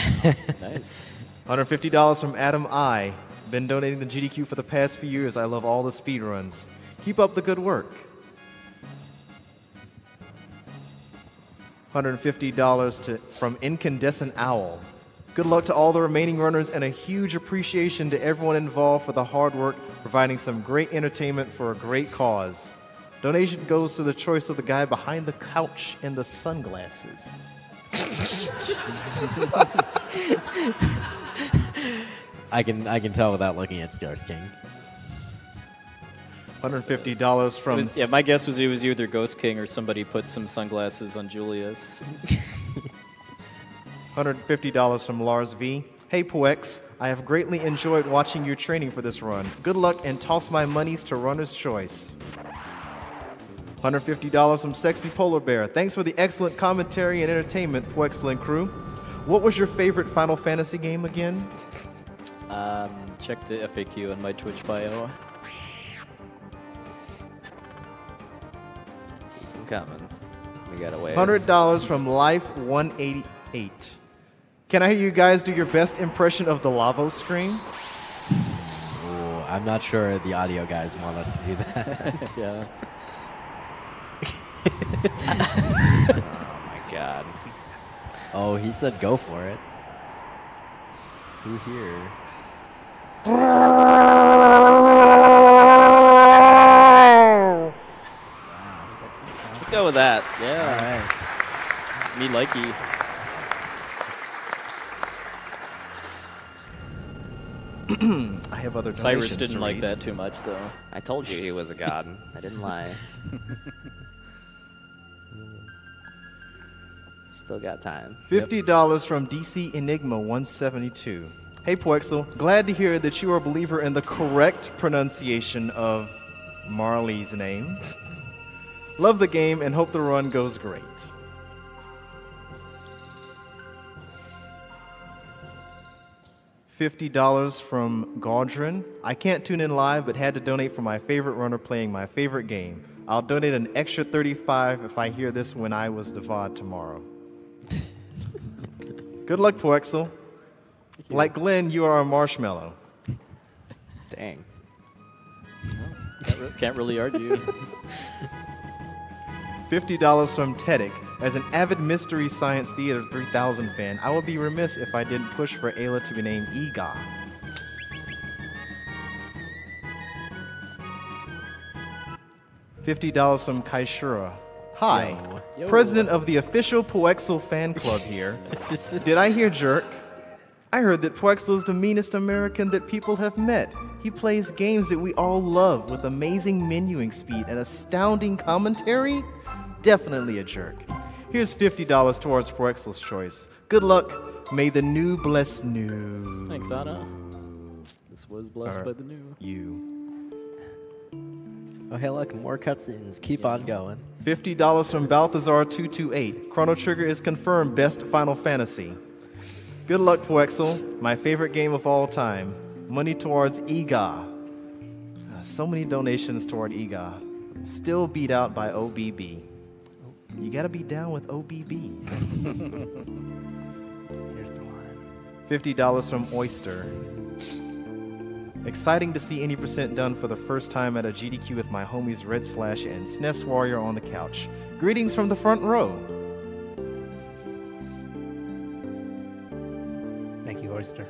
Nice. $150 from Adam I. Been donating to GDQ for the past few years. I love all the speedruns. Keep up the good work. $150 from Incandescent Owl. Good luck to all the remaining runners and a huge appreciation to everyone involved for the hard work, providing some great entertainment for a great cause. Donation goes to the choice of the guy behind the couch in the sunglasses. I can tell without looking at Stars King. $150 from... Yeah, my guess was it was either Ghost King or somebody put some sunglasses on Julius. $150 from Lars V. Hey, Poex, I have greatly enjoyed watching your training for this run. Good luck and toss my monies to Runner's Choice. $150 from Sexy Polar Bear. Thanks for the excellent commentary and entertainment, Poexlin crew. What was your favorite Final Fantasy game again? Check the FAQ on my Twitch bio. Keep them coming. We got a ways. $100 from Life188. Can I hear you guys do your best impression of the Lavos scream? Ooh, I'm not sure the audio guys want us to do that. Yeah. Oh my god. Oh, he said go for it. Who here? Let's go with that. Yeah. All right. Me likey. I have other Cyrus donations didn't to like read. that too much, though. I told you he was a god. I didn't lie. Still got time. $50 from DC Enigma 172. Hey, Poexel, glad to hear that you are a believer in the correct pronunciation of Marley's name. Love the game and hope the run goes great. $50 from Gaudrin. I can't tune in live, but had to donate for my favorite runner playing my favorite game. I'll donate an extra $35 if I hear this when I was the VOD tomorrow. Good luck, Poexel. Like Glenn, you are a marshmallow. Dang. Can't really argue. $50 from Tedic. As an avid Mystery Science Theater 3000 fan, I would be remiss if I didn't push for Ayla to be named Ega. $50 from Kaishura. Hi, Yo. president of the official Poexel fan club here. Did I hear jerk? I heard that Poexel is the meanest American that people have met. He plays games that we all love with amazing menuing speed and astounding commentary? Definitely a jerk. Here's $50 towards Poexel's choice. Good luck. May the new bless new. Thanks, Anna. This was blessed by the new. You. Oh, hey, look, more cutscenes. Keep on going. $50 from Balthazar228. Chrono Trigger is confirmed best Final Fantasy. Good luck, Poexel. My favorite game of all time. Money towards Ega. So many donations toward Ega. Still beat out by OBB. You gotta be down with OBB. Here's the line. $50 from Oyster. Exciting to see any percent done for the first time at a GDQ with my homies Red Slash and SNES Warrior on the couch. Greetings from the front row. Thank you, Oyster.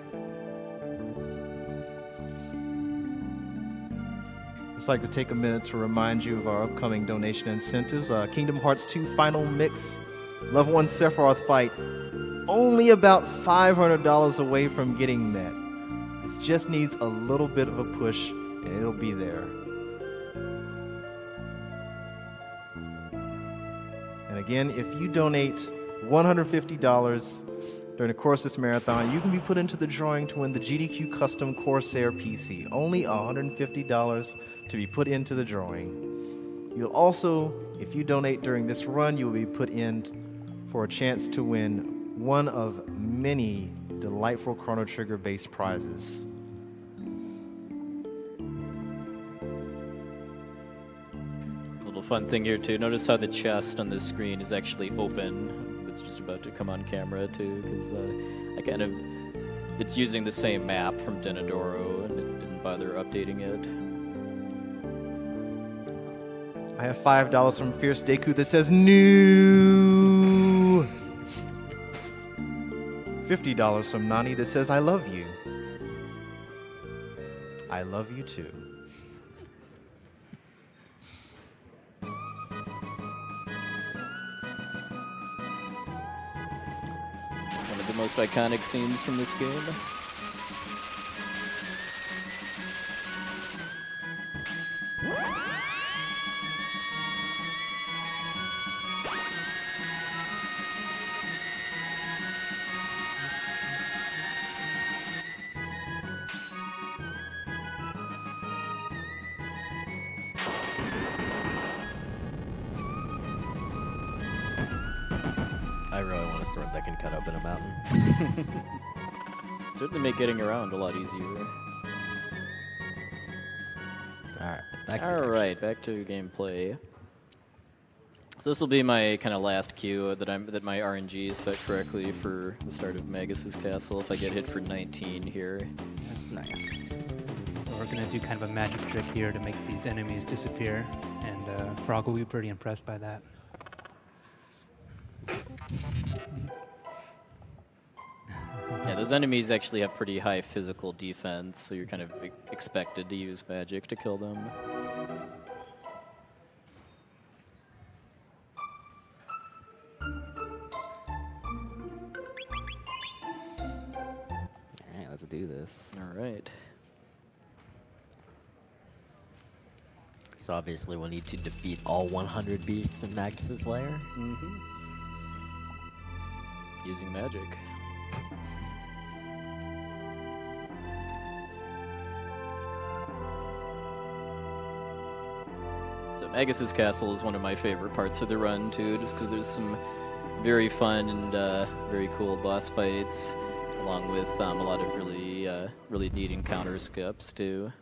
I'd like to take a minute to remind you of our upcoming donation incentives. Kingdom Hearts 2 Final Mix, Level 1 Sephiroth fight, only about $500 away from getting met. This just needs a little bit of a push, and it'll be there. And again, if you donate $150 during the course of this marathon, you can be put into the drawing to win the GDQ Custom Corsair PC. Only $150 to be put into the drawing. You'll also, if you donate during this run, you'll be put in for a chance to win one of many delightful Chrono Trigger based prizes. A little fun thing here too. Notice how the chest on this screen is actually open. It's just about to come on camera too, because it's using the same map from Denadoro, and it didn't bother updating it. I have $5 from Fierce Deku that says new. $50 from Nani that says I love you. I love you too. One of the most iconic scenes from this game. I really want a sword that can cut open a mountain. Certainly make getting around a lot easier. All right, Back to gameplay. So this will be my kind of last cue that my RNG is set correctly for the start of Magus's Castle. If I get hit for 19 here, Nice. So we're going to do kind of a magic trick here to make these enemies disappear, and Frog will be pretty impressed by that. yeah, those enemies actually have pretty high physical defense, so you're kind of expected to use magic to kill them. All right, let's do this. All right. So obviously we'll need to defeat all 100 beasts in Magus's lair. Using magic. So Magus's Castle is one of my favorite parts of the run too, just because there's some very fun and very cool boss fights, along with a lot of really neat encounter skips too.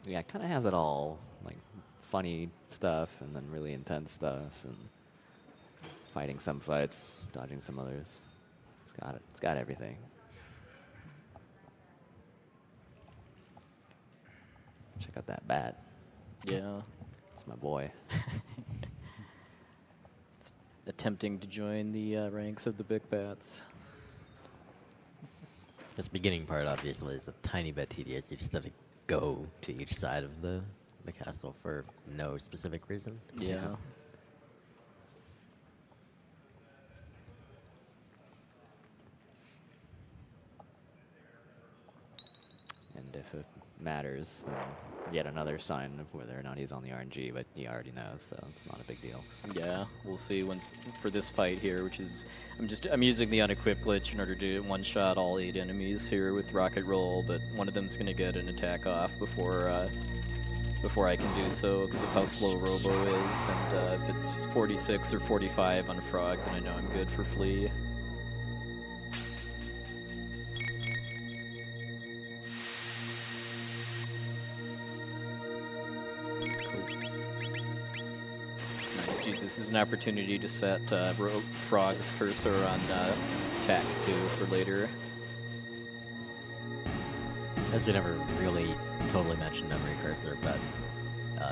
Yeah, it kind of has it all, like funny stuff and then really intense stuff and fighting some fights, dodging some others. It's got it. It's got everything. Check out that bat. Yeah. It's my boy. attempting to join the ranks of the Big Bats. This beginning part obviously is a tiny bit tedious. You just have to go to each side of the castle for no specific reason. Yeah. And if it matters, then yet another sign of whether or not he's on the RNG, but he already knows, so it's not a big deal. Yeah, we'll see once for this fight here, which is I'm using the unequipped glitch in order to one-shot all 8 enemies here with Rocket Roll, but one of them's gonna get an attack off before I can do so because of how slow Robo is, and if it's 46 or 45 on Frog, then I know I'm good for Flea. Just use this as an opportunity to set Frog's cursor on Tac 2 for later. As we never really totally mentioned Memory Cursor, but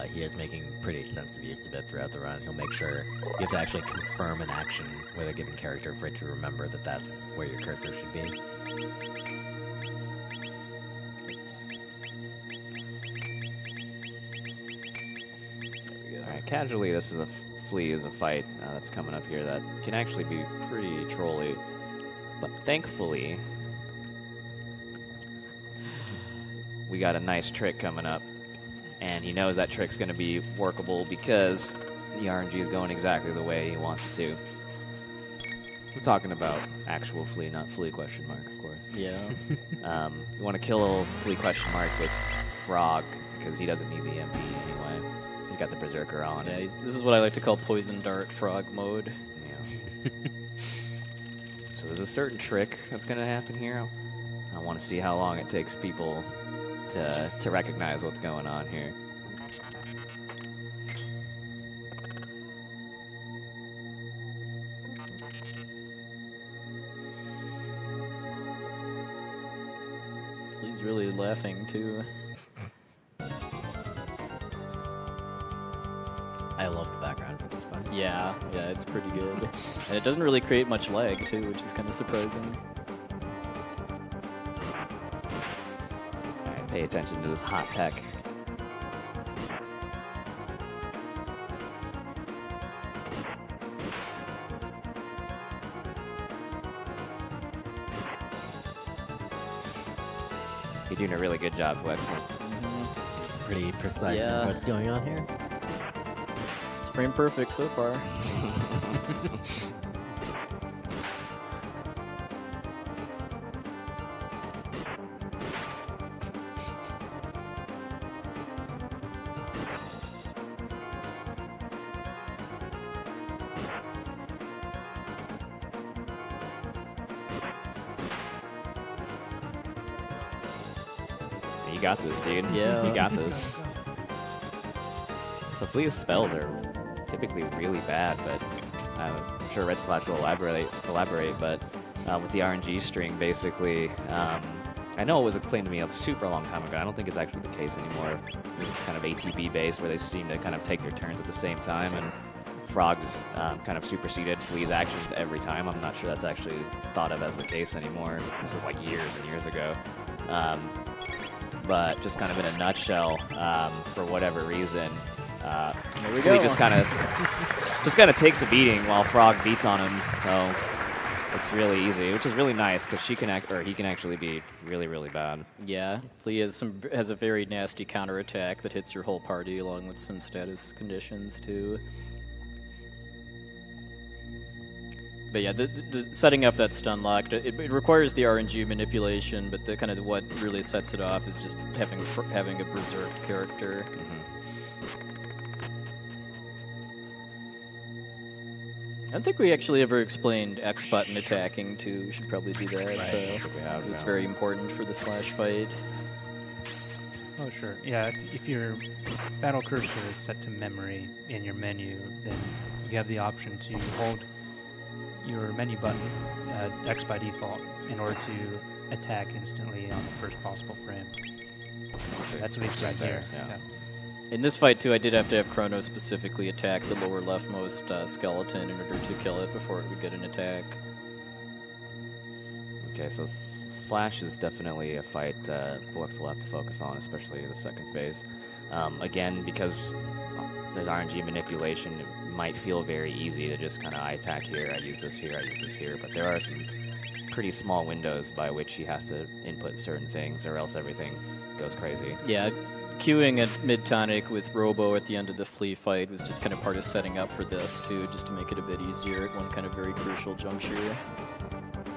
he is making pretty extensive use of it throughout the run. He'll make sure you have to actually confirm an action with a given character for it to remember that that's where your cursor should be. Alright, casually, this is Flea is a fight that's coming up here that can actually be pretty trolly, but thankfully we got a nice trick coming up, and he knows that trick's going to be workable because the RNG is going exactly the way he wants it to. We're talking about actual Flea, not Flea question mark, of course. Yeah. You want to kill Flea question mark with Frog because he doesn't need the MP anyway. He's got the Berserker on. Yeah, this is what I like to call Poison Dart Frog mode. Yeah. So there's a certain trick that's going to happen here. I want to see how long it takes people to recognize what's going on here. He's really laughing too. I love the background for this one. Yeah, it's pretty good. And it doesn't really create much lag too, which is kind of surprising. Pay attention to this hot tech. You're doing a really good job, Wexler. It's pretty precise Yeah. in what's going on here. It's frame perfect so far. You got this, dude. Yeah. You got this. So Flea's spells are typically really bad, but I'm sure Red Slash will elaborate. But with the RNG string, basically, I know it was explained to me a super long time ago. I don't think it's actually the case anymore. It's kind of ATB based, where they seem to kind of take their turns at the same time, and Frog just kind of superseded Flea's actions every time. I'm not sure that's actually thought of as the case anymore. This was like years and years ago. But just kind of in a nutshell, for whatever reason, Flea just kind of takes a beating while Frog beats on him. So it's really easy, which is really nice because he can actually be really, really bad. Yeah, Flea has a very nasty counterattack that hits your whole party along with some status conditions too. But yeah, the setting up that stun lock, it requires the RNG manipulation, but the kind of what really sets it off is just having a berserked character. I don't think we actually ever explained X button attacking too. We should probably do that. Right. I think we have, 'cause it's yeah. very important for the slash fight. Oh, sure. Yeah, if your battle cursor is set to memory in your menu, then you have the option to hold your menu button, X by default, in order to attack instantly on the first possible frame. So that's what he's right there, there. yeah. In this fight, too, I did have to have Chrono specifically attack the lower leftmost skeleton in order to kill it before it would get an attack. Okay, so Slash is definitely a fight Bullux will have to focus on, especially the second phase. Again, because there's RNG manipulation, it might feel very easy to just kind of I attack here, I use this here, I use this here, but there are some pretty small windows by which he has to input certain things, or else everything goes crazy. Yeah, queuing at mid-tonic with Robo at the end of the Flea fight was just kind of part of setting up for this, too, just to make it a bit easier at one kind of very crucial juncture.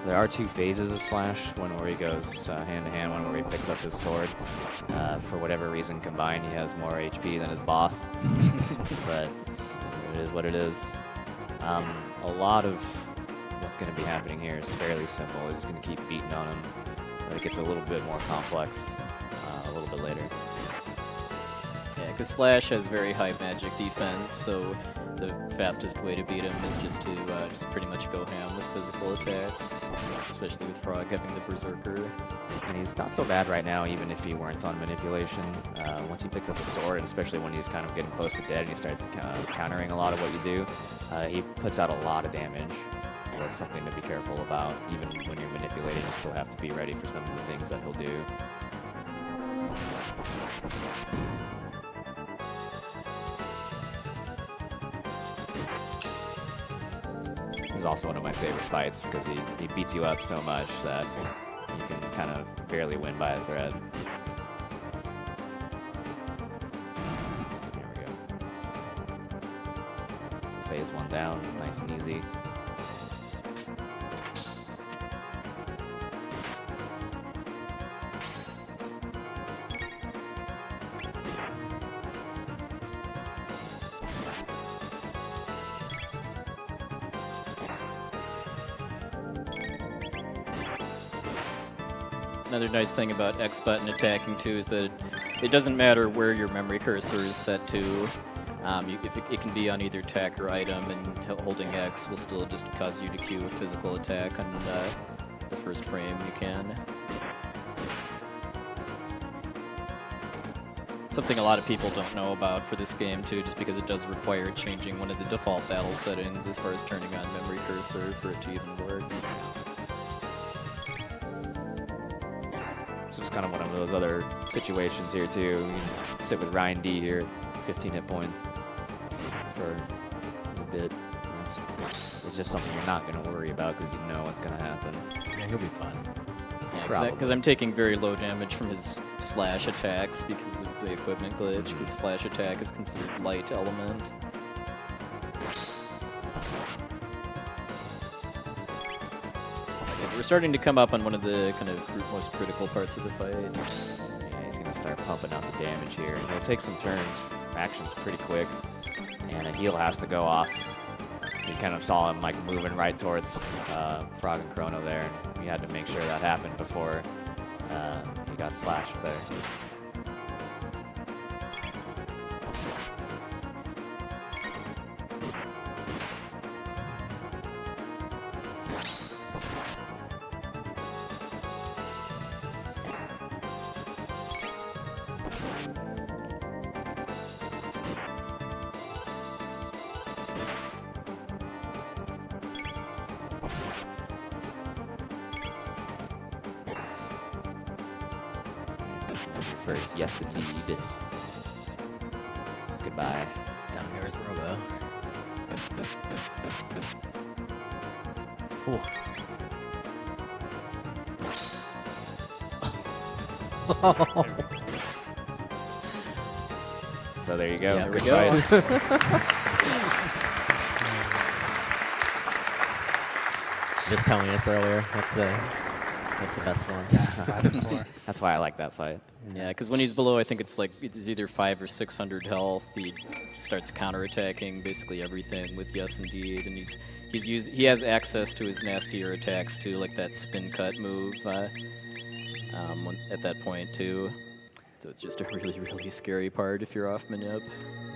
There are two phases of Slash, one where he goes hand-to-hand, one where he picks up his sword. For whatever reason combined, he has more HP than his boss, but it is what it is. A lot of what's going to be happening here is fairly simple. He's just going to keep beating on him, but it gets a little bit more complex a little bit later. Yeah, because Slash has very high magic defense, so the fastest way to beat him is just to just pretty much go ham with physical attacks, especially with Frog having the Berserker. And he's not so bad right now, even if he weren't on manipulation. Once he picks up a sword, and especially when he's kind of getting close to dead and he starts countering a lot of what you do, he puts out a lot of damage. That's something to be careful about. Even when you're manipulating, you still have to be ready for some of the things that he'll do. This is also one of my favorite fights because he beats you up so much that you can kind of barely win by a thread. There we go. Phase 1 down, nice and easy. Another nice thing about X button attacking too is that it doesn't matter where your memory cursor is set to. It can be on either attack or item, and holding X will still just cause you to queue a physical attack on the first frame you can. Something a lot of people don't know about for this game too, just because it does require changing one of the default battle settings as far as turning on memory cursor for it to even work. So it's kind of one of those other situations here too. You can sit with Ryan D here, 15 hit points for a bit. It's just something you're not going to worry about because you know what's going to happen. Yeah, he'll be fun. Yeah, because I'm taking very low damage from his slash attacks because of the equipment glitch, because slash attack is considered light element. We're starting to come up on one of the kind of most critical parts of the fight. Yeah, he's going to start pumping out the damage here. And he'll take some turns, actions pretty quick, and a heal has to go off. You kind of saw him like moving right towards Frog and Chrono there, and we had to make sure that happened before he got slashed there. First, yes indeed. Goodbye. Down goes Robo. Ooh. So there you go. Yeah, Good we go. fight. Just telling us earlier. That's the best one. That's why I like that fight. Yeah, because when he's below, I think it's like it's either 500 or 600 health. He starts counterattacking basically everything with yes indeed, and he has access to his nastier attacks too, like that spin cut move at that point too. So it's just a really, really scary part if you're off manip.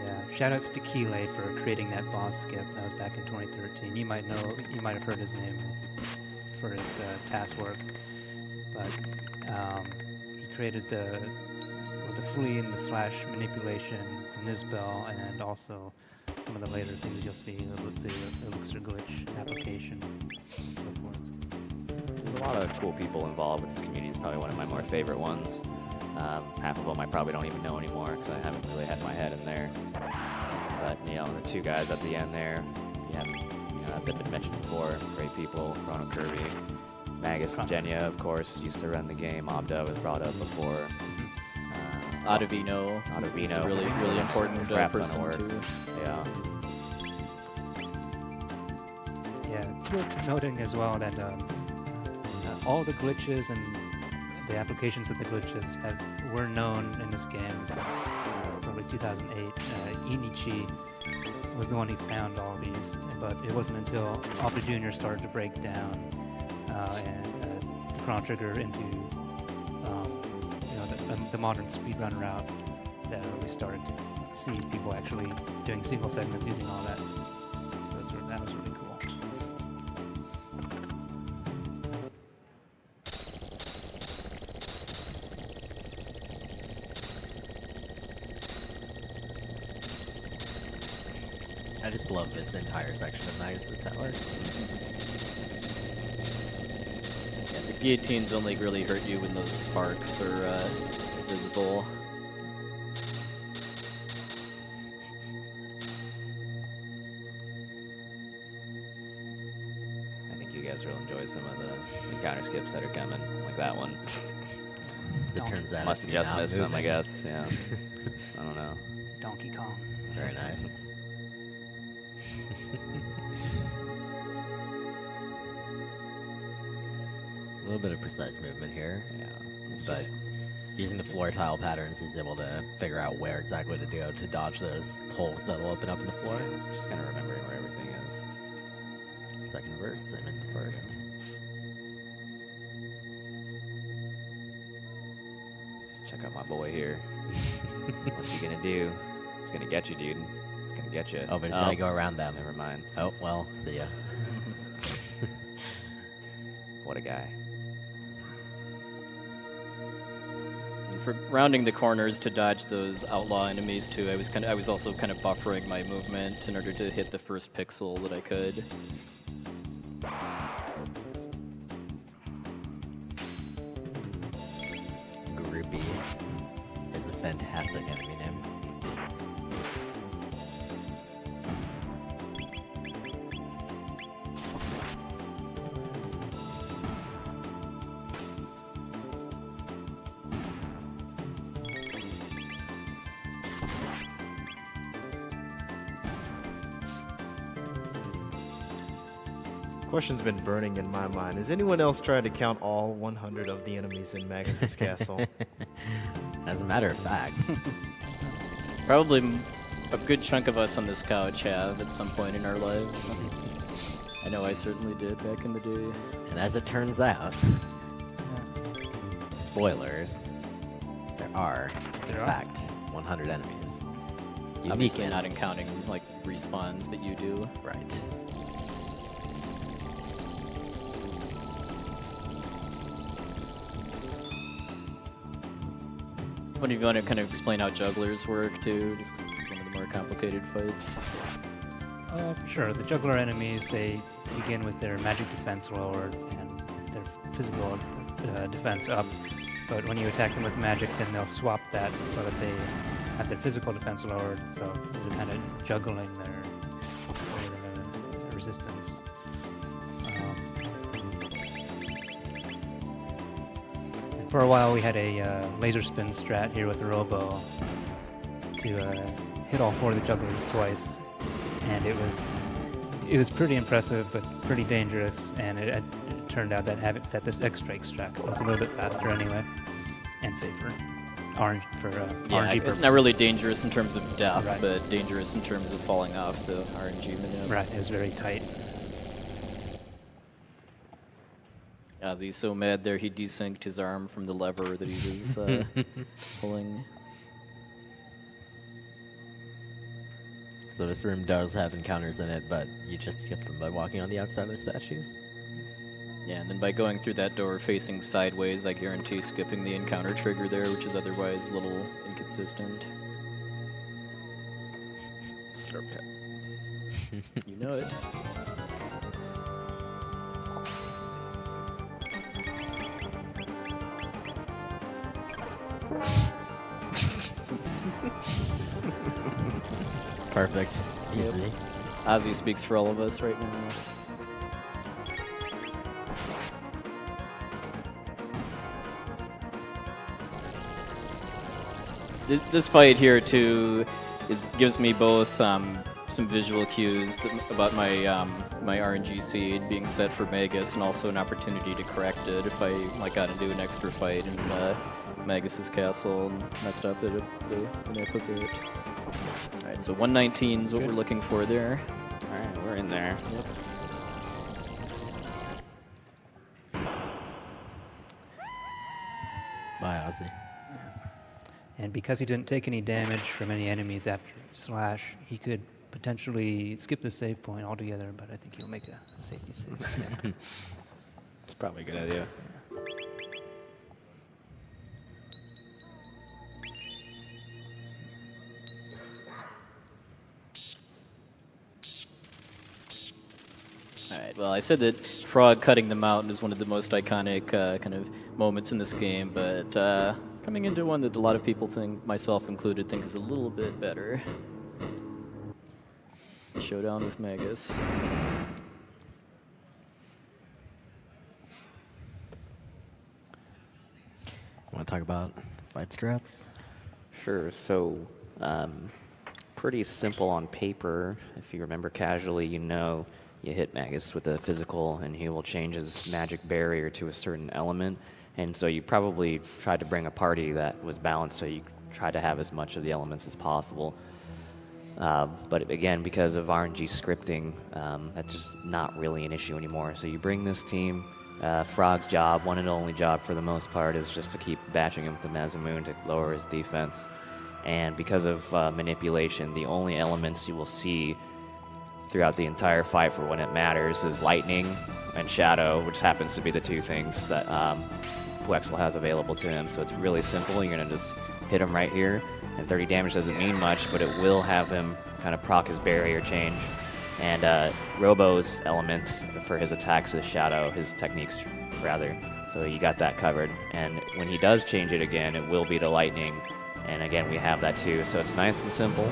Yeah, shoutouts to Keeley for creating that boss skip. That was back in 2013. You might have heard his name for his task work, but he created the flee and the slash manipulation, the Nizbel, and also some of the later things you'll see, the elixir glitch application, and so forth. There's a lot of cool people involved with this community. It's probably one of my more favorite ones. Half of them I probably don't even know anymore because I haven't really had my head in there. But, you know, the two guys at the end there, they've been mentioned before. Great people. Chrono Kirby, Magus and Genya, of course, used to run the game. Obda was brought up before. Ottavino is a really, really important person too. Yeah. Yeah, it's worth noting as well that all the glitches and the applications of the glitches were known in this game since probably 2008. Inichi was the one who found all these, but it wasn't until Alpha Jr. started to break down and the Chrono Trigger into the modern speedrun route that we started to see people actually doing single segments using all that. So that was really cool. I just love this entire section of Magus' tower. Yeah, the guillotines only really hurt you when those sparks are visible. I think you guys will enjoy some of the counter skips that are coming, like that one. As it turns out, Must have just missed them, I guess. Yeah. I don't know. Donkey Kong. Very nice. A little bit of precise movement here. Yeah. But using the floor tile patterns, he's able to figure out where exactly to go to dodge those holes that will open up in the floor. Just kind of remembering where everything is. Second verse, same as the first. Let's check out my boy here. What's he gonna do? He's gonna get you, dude. He's gonna get you. Oh, but he's gonna go around them. Never mind. Oh, well, see ya. What a guy. And for rounding the corners to dodge those outlaw enemies too, I was also kind of buffering my movement in order to hit the first pixel that I could. Groupie is a fantastic enemy name. Question's been burning in my mind. Has anyone else tried to count all 100 of the enemies in Magus' castle? As a matter of fact, Probably a good chunk of us on this couch have at some point in our lives. I know I certainly did back in the day. and as it turns out, spoilers, there are, in fact, 100 enemies. Unique Obviously not enemies. counting like respawns that you do. Right. What do you want to kind of explain how jugglers work too? Just 'cause it's one of the more complicated fights. Sure. The juggler enemies, they begin with their magic defense lowered and their physical defense up. But when you attack them with magic, then they'll swap that so that they have their physical defense lowered. So they're kind of juggling their resistance. And for a while, we had a laser spin strat here with a Robo to hit all four of the jugglers twice. And it was pretty impressive, but pretty dangerous. And it turned out that this extra extract was a little bit faster anyway, and safer. RNG Yeah, purposes. it's not really dangerous in terms of death, Right. but dangerous in terms of falling off the RNG maneuver. Right, it was very tight. Ozzy's so mad there he desynced his arm from the lever that he was pulling. So this room does have encounters in it, but you just skip them by walking on the outside of the statues? Yeah, and then by going through that door facing sideways, I guarantee skipping the encounter trigger there, which is otherwise a little inconsistent. Slurp cut. You know it. Perfect. Easy. Ozzy speaks for all of us right now. This fight here too gives me both some visual cues about my my RNG seed being set for Magus, and also an opportunity to correct it if I got into an extra fight in Magus's castle and messed up the map a bit. All right, so 119 is what we're looking for there. All right, we're in there. Yep. Bye, Ozzy. And because he didn't take any damage from any enemies after Slash, he could potentially skip the save point altogether, but I think he'll make a safety save. Yeah. It's probably a good idea. All right. Well, I said that Frog cutting the mountain is one of the most iconic kind of moments in this game, but coming into one that a lot of people think, myself included, think is a little bit better. Showdown with Magus. Want to talk about fight strats? Sure. So, pretty simple on paper. If you remember casually, you know you hit Magus with a physical, and he will change his magic barrier to a certain element. And so you probably tried to bring a party that was balanced, so you tried to have as much of the elements as possible. But again, because of RNG scripting, that's just not really an issue anymore. So you bring this team. Frog's job, one and only job for the most part, is just to keep bashing him with the Mazamoon to lower his defense. And because of manipulation, the only elements you will see throughout the entire fight for when it matters is lightning and shadow, which happens to be the two things that Wexel has available to him. So it's really simple. You're going to just hit him right here, and 30 damage doesn't mean much, but it will have him kind of proc his barrier change. And Robo's element for his attacks is shadow, his techniques rather. So you got that covered. And when he does change it again, it will be to lightning. And again, we have that too. So it's nice and simple.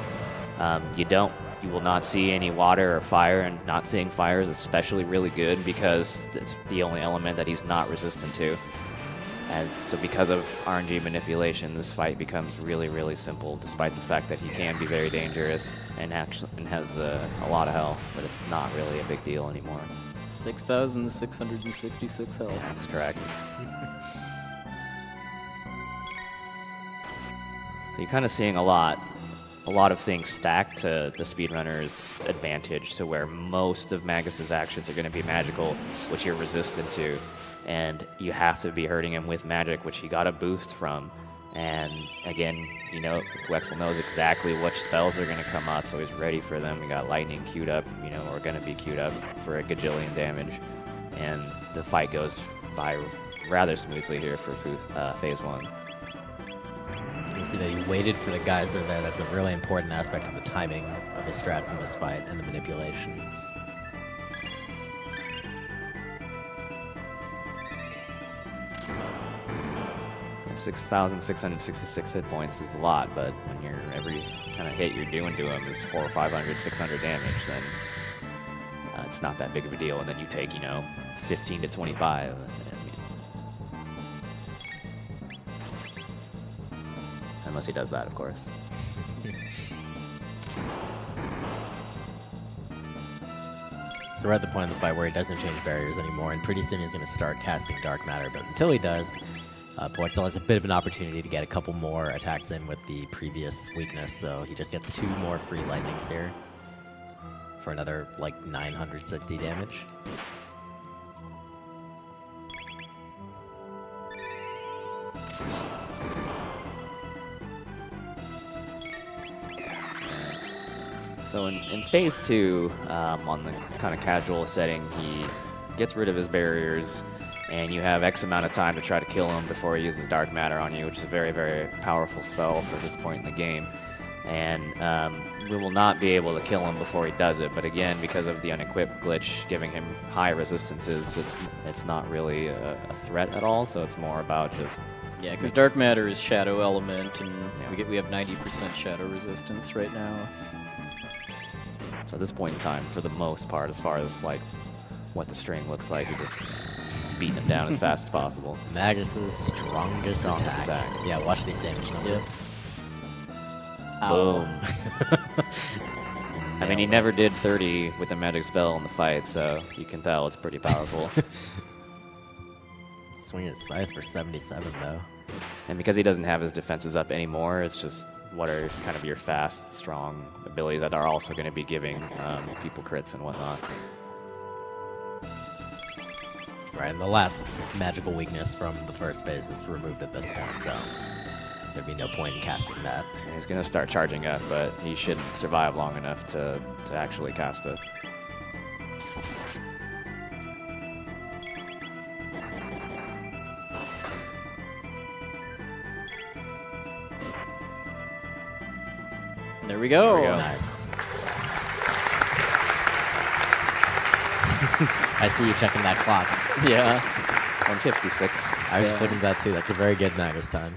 You will not see any water or fire, and not seeing fire is especially really good because it's the only element that he's not resistant to. And so because of RNG manipulation, this fight becomes really, really simple, despite the fact that he can be very dangerous and has a lot of health, but it's not really a big deal anymore. 6,666 health. That's correct. So you're kind of seeing a lot of things stacked to the speedrunner's advantage, to where most of Magus's actions are going to be magical, which you're resistant to. And you have to be hurting him with magic, which he got a boost from. And again, Wexel knows exactly which spells are going to come up, so he's ready for them. We got lightning queued up, or going to be queued up for a gajillion damage. And the fight goes by rather smoothly here for phase one. You see that he waited for the geyser there. That's a really important aspect of the timing of his strats in this fight and the manipulation. 6,666 hit points is a lot, but when every kind of hit you're doing to him is 400, 500, 600 damage, then it's not that big of a deal. And then you take, 15 to 25. Unless he does that, of course. So we're at the point in the fight where he doesn't change barriers anymore, and pretty soon he's going to start casting Dark Matter. But until he does, Wexel has a bit of an opportunity to get a couple more attacks in with the previous weakness, so he just gets 2 more free lightnings here for another, 960 damage. So in phase 2, on the kind of casual setting, he gets rid of his barriers, and you have X amount of time to try to kill him before he uses Dark Matter on you, which is a very, very powerful spell for this point in the game. And we will not be able to kill him before he does it. But again, because of the unequipped glitch giving him high resistances, it's not really a threat at all. So it's more about just... Yeah, because Dark Matter is Shadow Element, and we have 90% Shadow resistance right now. So at this point in time, for the most part, as far as like what the string looks like, you're just beating him down as fast as possible. Magus's strongest attack. Yeah, watch these damage numbers. Boom. I mean, he never did 30 with a magic spell in the fight, so you can tell it's pretty powerful. Swing his scythe for 77, though. And because he doesn't have his defenses up anymore, it's just what are kind of your fast, strong abilities that are also going to be giving people crits and whatnot. Right, and the last magical weakness from the first phase is removed at this point, so there'd be no point in casting that. And he's going to start charging up, but he shouldn't survive long enough to actually cast it. There we go. There we go. Nice. I see you checking that clock. Yeah. 156. I was just looking at that too. That's a very good Magus time.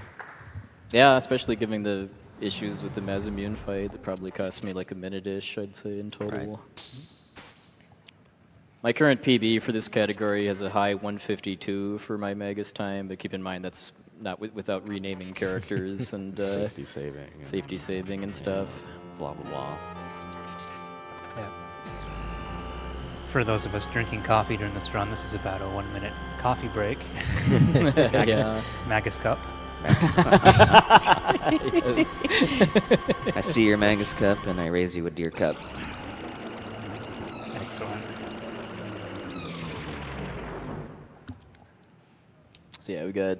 Yeah, especially given the issues with the Mazimune fight. That probably cost me like a minute-ish, I'd say, in total. Right. My current PB for this category has a high 152 for my Magus time, but keep in mind that's not without renaming characters and Safety saving. safety saving and stuff. Blah, blah, blah. Yeah. For those of us drinking coffee during this run, this is about a 1-minute coffee break. Magus Cup. I see your Magus Cup, and I raise you a deer cup. Excellent. So yeah, we got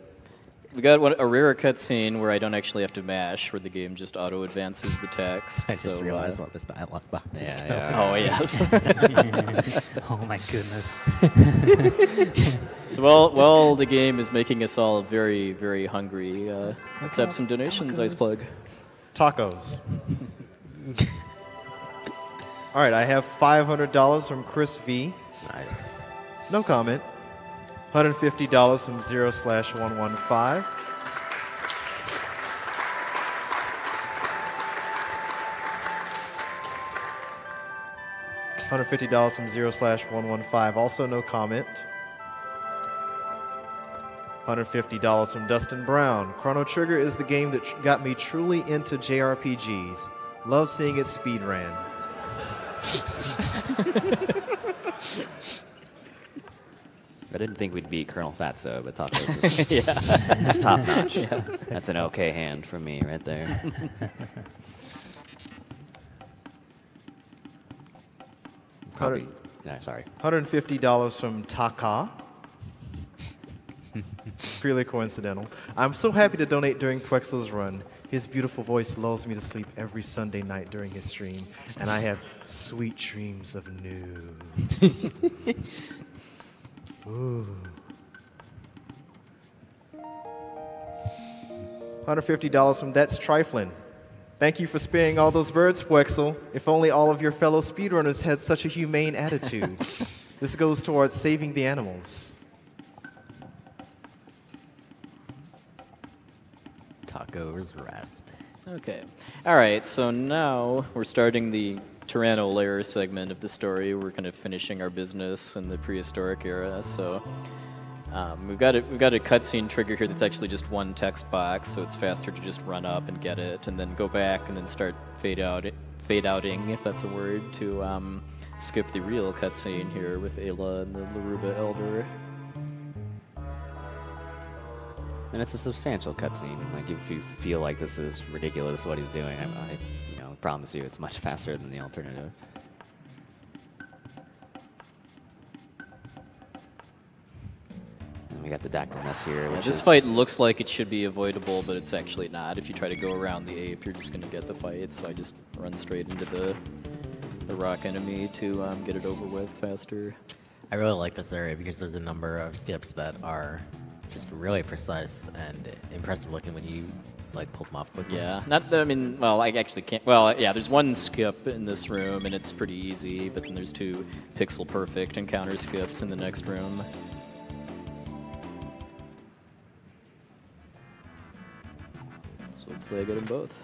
a rare cutscene where I don't actually have to mash, where the game just auto advances the text. I just realized what this dialogue box is. Oh yes. Oh my goodness. So while the game is making us all very, very hungry, let's have some donations. Ice Plug. Tacos. All right, I have $500 from Chris V. Nice. No comment. $150 from 0/115. $150 from 0/115. Also no comment. $150 from Dustin Brown. Chrono Trigger is the game that got me truly into JRPGs. Love seeing it speed ran. I didn't think we'd beat Colonel Fatso, but Tacos is it's top notch. Yeah. That's an okay hand from me right there. Probably. No, sorry. $150 from Taka. Purely coincidental. I'm so happy to donate during Puexo's run. His beautiful voice lulls me to sleep every Sunday night during his stream, and I have sweet dreams of news. Ooh. $150 from That's Triflin'. Thank you for sparing all those birds, Puexel. If only all of your fellow speedrunners had such a humane attitude. This goes towards saving the animals. Tacos rest. Okay. All right. So now we're starting the Tyranno layer segment of the story. We're kind of finishing our business in the prehistoric era. So we've got a cutscene trigger here that's actually just one text box, so it's faster to just run up and get it, and then go back and then start fade outing, if that's a word, to skip the real cutscene here with Ayla and the Laruba Elder. And it's a substantial cutscene. Like, if you feel like this is ridiculous what he's doing, I promise you it's much faster than the alternative. And we got the Dactylness here. Yeah, which this is fight looks like it should be avoidable, but it's actually not. If you try to go around the ape, you're just going to get the fight. So I just run straight into the rock enemy to get it over with faster. I really like this area because there's a number of skips that are just really precise and impressive looking when you like pull them off quickly. Yeah, not that, I mean, well, I actually can't. Well, yeah, there's one skip in this room, and it's pretty easy. But then there's 2 pixel perfect encounter skips in the next room. So hopefully I get them both.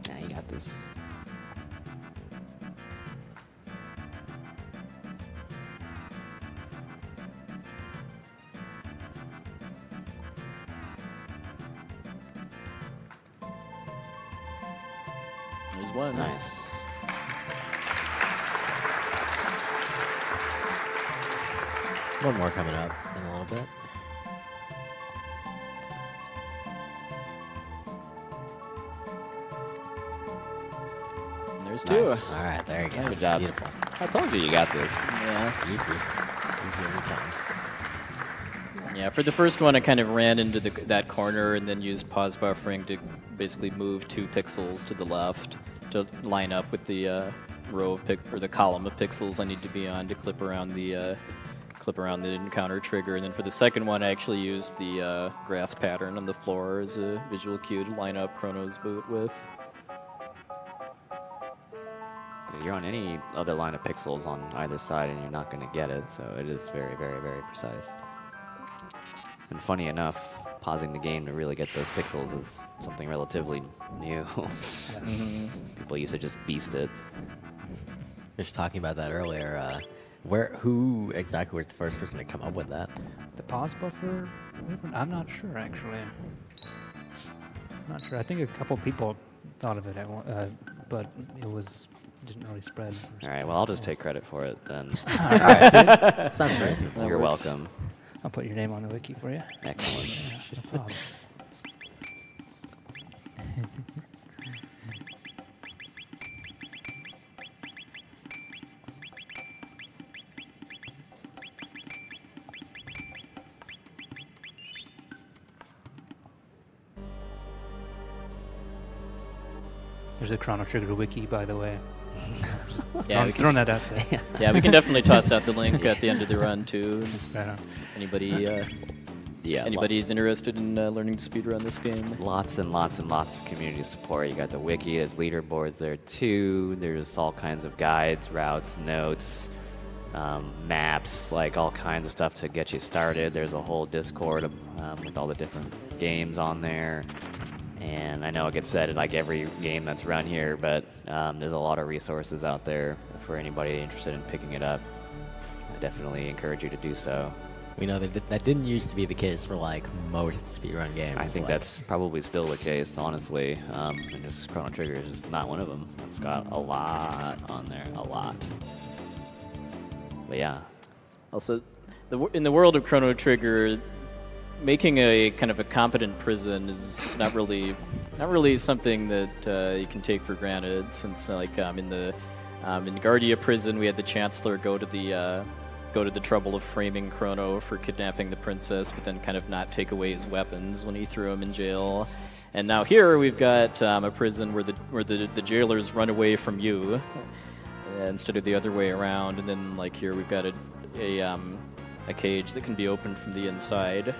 Yeah, you got this. There's one. Nice. One more coming up in a little bit. There's 2. Nice. All right, there you go. Good job. Beautiful. I told you got this. Yeah. Easy. Easy every time. Yeah, for the first one, I kind of ran into that corner and then used pause buffering to basically move 2 pixels to the left to line up with the row of or the column of pixels I need to be on to clip around the encounter trigger. And then for the second one, I actually used the grass pattern on the floor as a visual cue to line up Chrono's boot with. You're on any other line of pixels on either side, and you're not going to get it. So it is very, very, very precise. And funny enough, pausing the game to really get those pixels is something relatively new. People used to just beast it. Just talking about that earlier. Who exactly was the first person to come up with that? The pause buffer movement? I'm not sure, actually. I'm not sure. I think a couple people thought of it, but it didn't really spread. All right, well, I'll just take credit for it then. All right, sounds reasonable. You're welcome. I'll put your name on the wiki for you. Excellent. No problem. There's a Chrono Trigger wiki, by the way. Yeah, throwing that out there. Yeah, we can definitely toss out the link at the end of the run too. Just right on. Anybody's interested in learning to speedrun this game? Lots and lots and lots of community support. You got the wiki, there's leaderboards there too. There's all kinds of guides, routes, notes, maps, like all kinds of stuff to get you started. There's a whole Discord with all the different games on there. And I know it gets said in like every game that's run here, but there's a lot of resources out there for anybody interested in picking it up. I definitely encourage you to do so. We know that didn't used to be the case for like most speedrun games. I think like, that's probably still the case, honestly. And just Chrono Trigger is just not one of them. It's got a lot on there, a lot. But yeah. Also, in the world of Chrono Trigger, making a kind of a competent prison is not really something that you can take for granted. Since like in Guardia prison, we had the Chancellor go to the trouble of framing Chrono for kidnapping the princess, but then kind of not take away his weapons when he threw him in jail. And now here we've got a prison where the jailers run away from you instead of the other way around. And then like here we've got a cage that can be opened from the inside.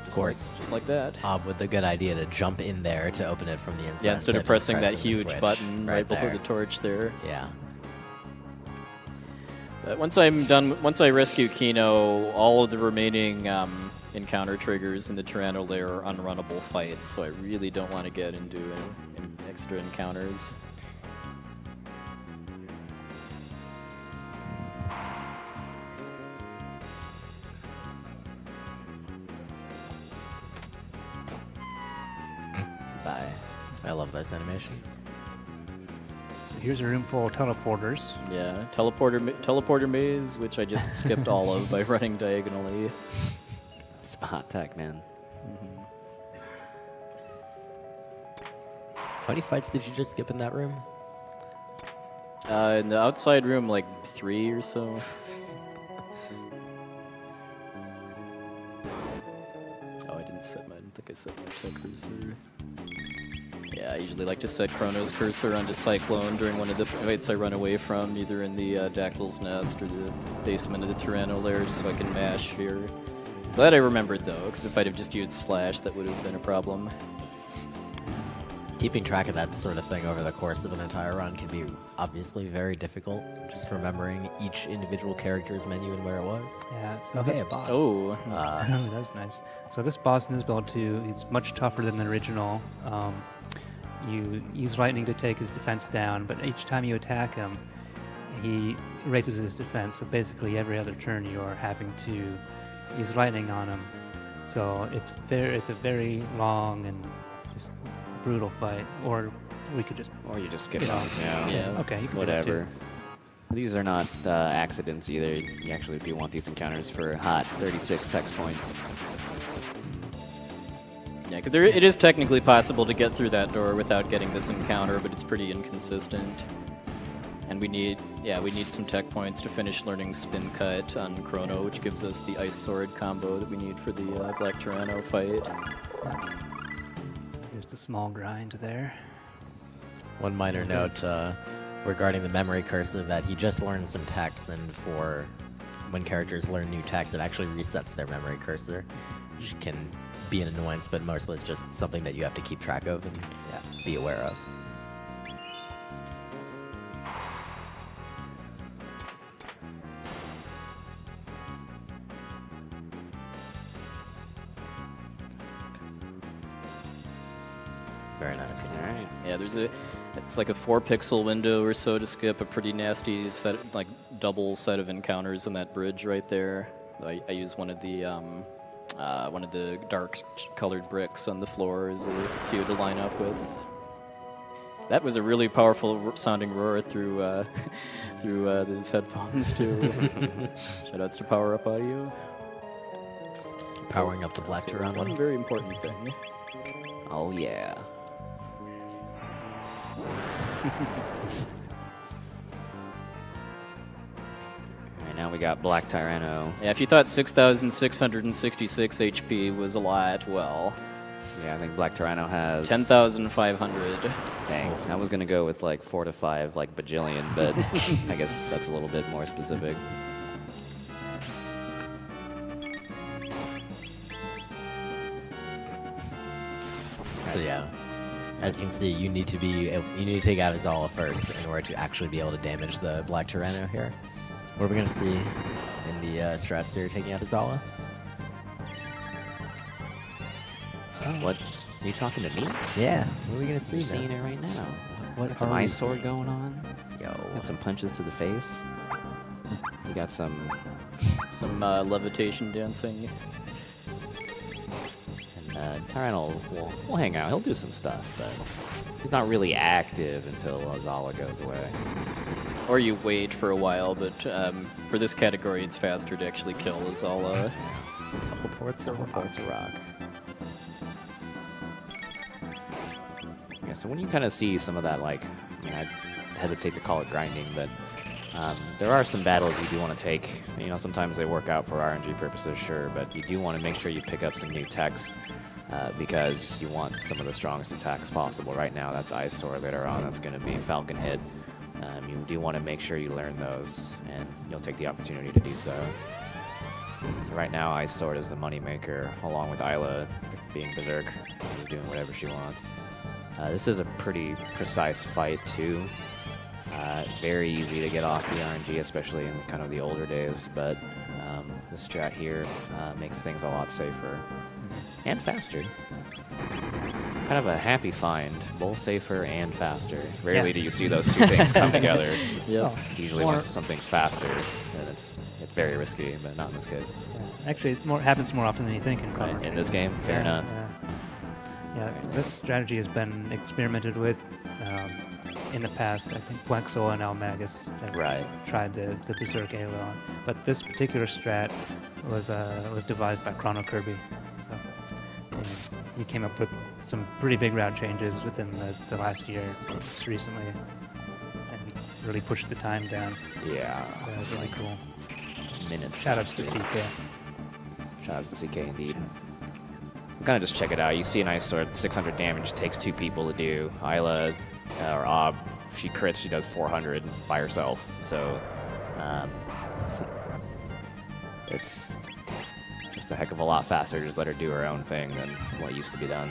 Of course. Just like that. With the good idea to jump in there to open it from the inside. Yeah, instead of pressing that huge switch button right before there. the torch there. Yeah. But once I rescue Kino, all of the remaining encounter triggers in the Tyranno layer are unrunnable fights, so I really don't want to get into extra encounters. Bye. I love those animations. So here's a room full of teleporters. Yeah, teleporter maze, which I just skipped all of by running diagonally. It's hot tech, man. How many fights did you just skip in that room? In the outside room, like 3 or so. Oh, I didn't think I set my tech cursor. Yeah, I usually like to set Chrono's cursor onto Cyclone during one of the fights I run away from, either in the Dactyl's Nest or the basement of the Tyranno lair, just so I can mash here. Glad I remembered, though, because if I'd have just used Slash, that would have been a problem. Keeping track of that sort of thing over the course of an entire run can be obviously very difficult, just remembering each individual character's menu and where it was. Yeah, so this boss. Oh, That's nice. So this boss in this build too, it's much tougher than the original. You use lightning to take his defense down, but each time you attack him, he raises his defense. So basically, every other turn you are having to use lightning on him. So it's a very long and just brutal fight. Or we could just. Or you just skip it off. yeah. Okay. You can do that Whatever. too. These are not accidents either. You actually do want these encounters for hot 36 text points. Yeah, because it is technically possible to get through that door without getting this encounter, but it's pretty inconsistent. And we need some tech points to finish learning Spin Cut on Chrono, which gives us the Ice Sword combo that we need for the Black Tyranno fight. Just a small grind there. One minor note regarding the memory cursor, that he just learned some techs, and for when characters learn new techs, it actually resets their memory cursor, which can be an annoyance, but mostly it's just something that you have to keep track of and be aware of. Very nice. All right. Yeah, it's like a 4-pixel window or so to skip a pretty nasty set, like double set of encounters on that bridge right there. I use one of the dark colored bricks on the floor as a cue to line up with. That was a really powerful sounding roar through these headphones too. Shoutouts to Power Up Audio. Powering up the Black So Tyranno. one very important thing. Oh, yeah. Alright, now we got Black Tyranno. Yeah, if you thought 6,666 HP was a lot, well, Yeah, I think Black Tyranno has 10,500. Dang, I was gonna go with like 4 to 5, like bajillion, but I guess that's a little bit more specific. So yeah, as you can see, you need to take out Azala first in order to actually be able to damage the Black Tyranno here. What are we gonna see in the strats here taking out Azala? What? Are you talking to me? Yeah, what are we gonna see? You're now? seeing it right now. What Got some are we ice sword seeing? going on. Yo, Got some punches to the face. You got some. Some levitation dancing. And Tyranno will hang out. He'll do some stuff, but he's not really active until Azala goes away. Or you wait for a while, but for this category, it's faster to actually kill Azala. teleports or Parts of rock. Yeah, so when you kind of see some of that, like, I mean, I hesitate to call it grinding, but there are some battles you do want to take. You know, sometimes they work out for RNG purposes, sure, but you do want to make sure you pick up some new techs because you want some of the strongest attacks possible. Right now, that's Ice Sword. Later on, that's going to be Falcon Hit. You do want to make sure you learn those, and you'll take the opportunity to do so. So right now, Ice Sword is the moneymaker, along with Isla being Berserk, doing whatever she wants. This is a pretty precise fight, too. Very easy to get off the RNG, especially in kind of the older days, but the strat here makes things a lot safer and faster. Kind of a happy find, both safer and faster. Rarely do you see those two things come together. Yep. Usually once something's faster, then it's very risky, but not in this case. Yeah. Actually, it happens more often than you think in Chrono In Trigger. this game, fair enough. Yeah, this strategy has been experimented with in the past. I think Plexo and Almagus have tried the Berserk Ayla on. But this particular strat was devised by Chrono Kirby. So he came up with some pretty big route changes within the last year, just recently, and really pushed the time down. Yeah. So that was really cool. Minutes. Shoutouts to CK. Shoutouts to CK indeed. kind of just check it out. You see an Ice Sword, 600 damage, takes 2 people to do. Isla or Ob, she crits, she does 400 by herself. So it's just a heck of a lot faster. Just let her do her own thing than what used to be done.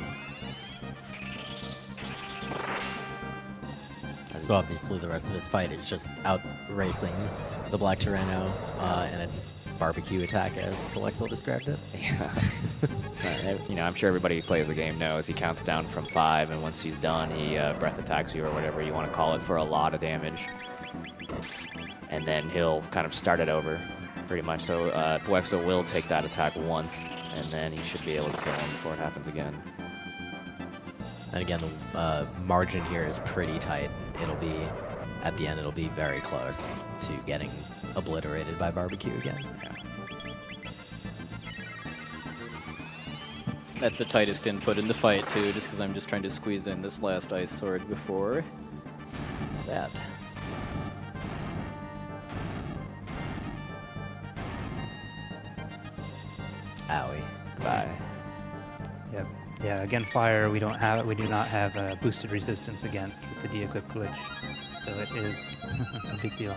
So obviously the rest of this fight is just out racing the Black Tyranno and its barbecue attack, as Alexel described it. Yeah. You know, I'm sure everybody who plays the game knows he counts down from 5, and once he's done, he breath attacks you or whatever you want to call it for a lot of damage. And then he'll kind of start it over, pretty much. So Puexo will take that attack once, and then he should be able to kill him before it happens again. And again, the margin here is pretty tight. It'll be, at the end, it'll be very close to getting obliterated by barbecue again. Yeah. That's the tightest input in the fight, too, just because I'm just trying to squeeze in this last Ice Sword before that. Owie. Bye. Yep. Yeah, again, fire we do not have boosted resistance against with the de-equip glitch, so it is a big deal.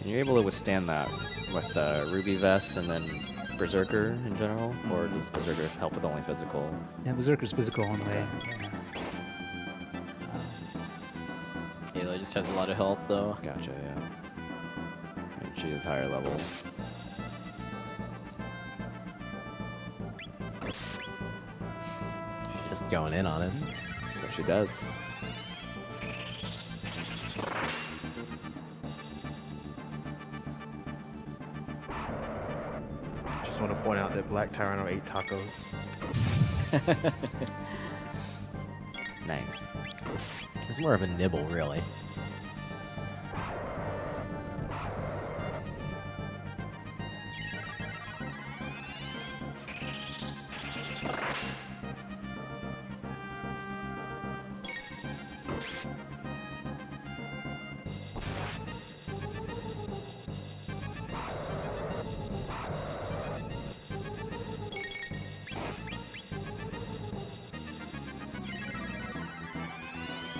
And you're able to withstand that with Ruby Vest and then Berserker in general, or does Berserker help with only physical? Yeah, Berserker's physical only. Ayla just has a lot of health, though. Gotcha, yeah. And she is higher level. Just going in on him. That's what she does. Just want to point out that Black Tyranno ate tacos. Nice. It's more of a nibble, really.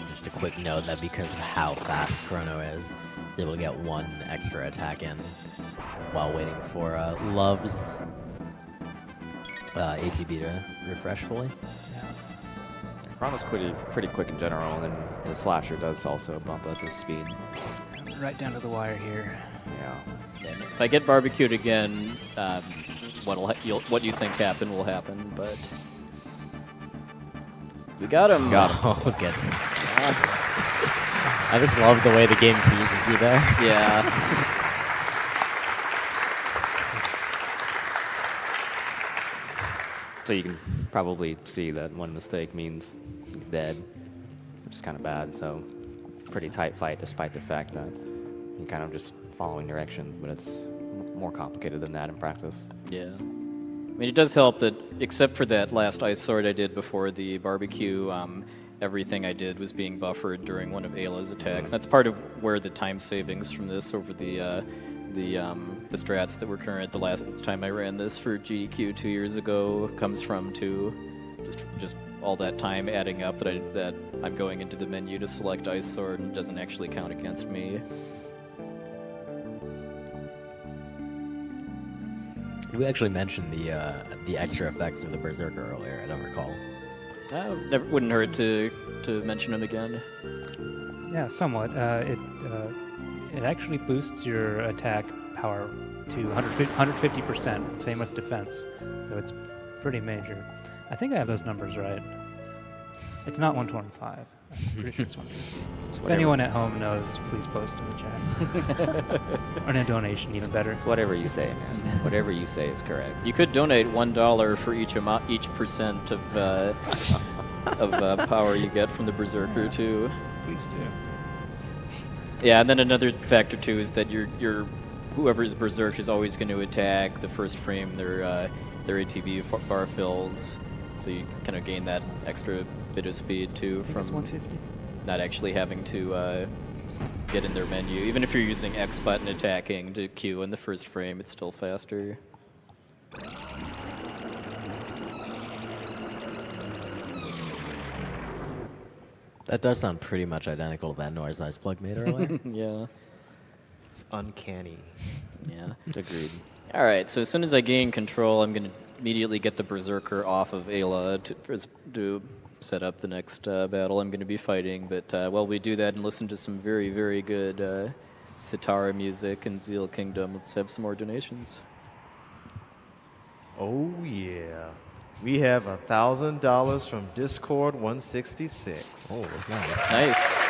Just a quick note that because of how fast Chrono is, he's able to get 1 extra attack in while waiting for Love's ATB to refresh fully. Chrono's pretty quick in general, and then the slasher does also bump up his speed. Right down to the wire here. Yeah. If I get barbecued again, what you think happened will happen, but we got him. Got him. Oh, goodness. I just love the way the game teases you there. Yeah. So you can probably see that one mistake means he's dead, which is kind of bad. So pretty tight fight, despite the fact that you're kind of just following directions, but it's more complicated than that in practice. Yeah. I mean, it does help that, except for that last Ice Sword I did before the barbecue, everything I did was being buffered during one of Ayla's attacks. That's part of where the time savings from this over the strats that were current the last time I ran this for GDQ 2 years ago comes from, too. Just all that time adding up that I'm going into the menu to select Ice Sword and it doesn't actually count against me. We actually mentioned the extra effects of the Berserker earlier. I don't recall. Wouldn't hurt to mention them again. Yeah, somewhat. It actually boosts your attack power to 150%, same with defense. So it's pretty major. I think I have those numbers right. It's not 125. I'm pretty sure it's 125. If anyone at home knows, please post in the chat. Or in a donation, even better. It's whatever you say, man. Whatever you say is correct. You could donate $1 for each percent of power you get from the Berserker too. Please do. Yeah, and then another factor too is that your whoever's Berserk is always going to attack the first frame their ATB bar fills. So you kind of gain that extra bit of speed too from It's 150. not actually having to get in their menu. Even if you're using X button attacking to queue in the first frame, it's still faster. That does sound pretty much identical to that noise Iceplug made earlier. Yeah. It's uncanny. Yeah. Agreed. All right, so as soon as I gain control, I'm going to immediately get the Berserker off of Ayla to set up the next battle I'm going to be fighting. But while we do that and listen to some very, very good sitar music in Zeal Kingdom, let's have some more donations. Oh, yeah. We have $1,000 from Discord 166. Oh, nice. Nice.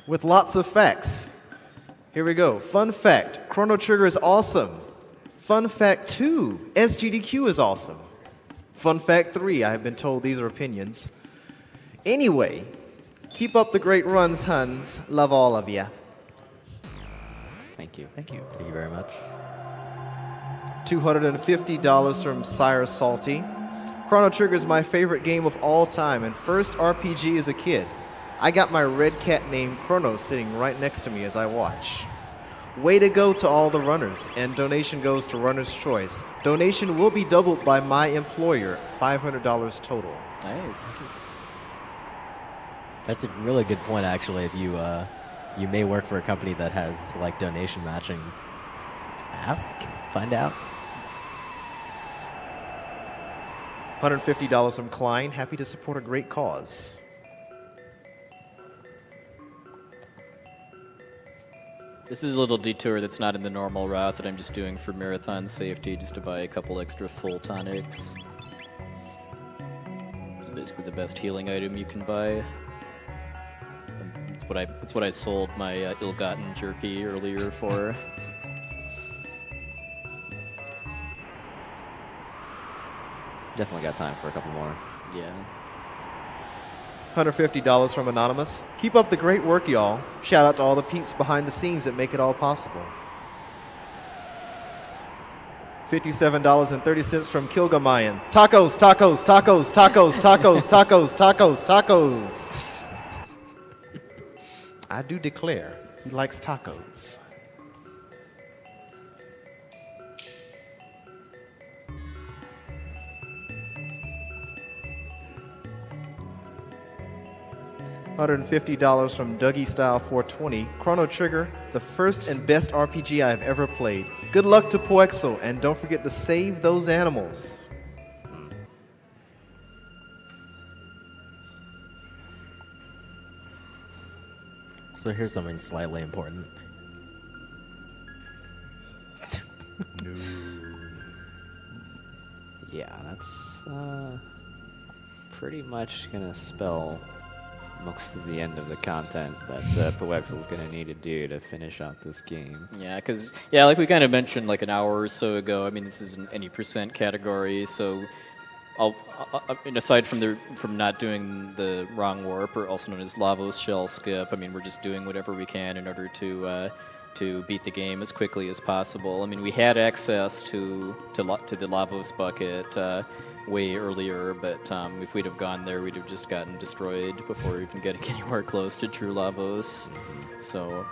With lots of facts. Here we go. Fun fact, Chrono Trigger is awesome. Fun fact 2, SGDQ is awesome. Fun fact 3, I have been told these are opinions. Anyway, keep up the great runs, Huns. Love all of ya. Thank you. Thank you. Thank you very much. $250 from Sire Salty. Chrono Trigger is my favorite game of all time and first RPG as a kid. I got my red cat named Chrono sitting right next to me as I watch. Way to go to all the runners, and donation goes to Runner's Choice. Donation will be doubled by my employer, $500 total. Nice. That's a really good point, actually. If you may work for a company that has like donation matching, ask, find out. $150 from Klein. Happy to support a great cause. This is a little detour that's not in the normal route that I'm just doing for marathon safety, just to buy a couple extra full tonics. It's basically the best healing item you can buy. It's what I sold my ill-gotten jerky earlier for. Definitely got time for a couple more. Yeah. $150 from Anonymous. Keep up the great work, y'all. Shout out to all the peeps behind the scenes that make it all possible. $57.30 from Kilgamayan. Tacos, tacos, tacos, tacos, tacos, tacos, tacos, tacos. I do declare, he likes tacos. $150 from Dougie Style 420. Chrono Trigger, the first and best RPG I have ever played. Good luck to Poexo, and don't forget to save those animals. So here's something slightly important. Yeah, that's pretty much gonna spell most of the end of the content that Poexel's going to need to do to finish out this game. Yeah, because, like we kind of mentioned like an hour or so ago, I mean, this is an any percent category, so aside from not doing the wrong warp, or also known as Lavos shell skip, I mean, we're just doing whatever we can in order to beat the game as quickly as possible. I mean, we had access to the Lavos bucket way earlier, but if we'd have gone there, we'd have just gotten destroyed before even getting anywhere close to true Lavos. So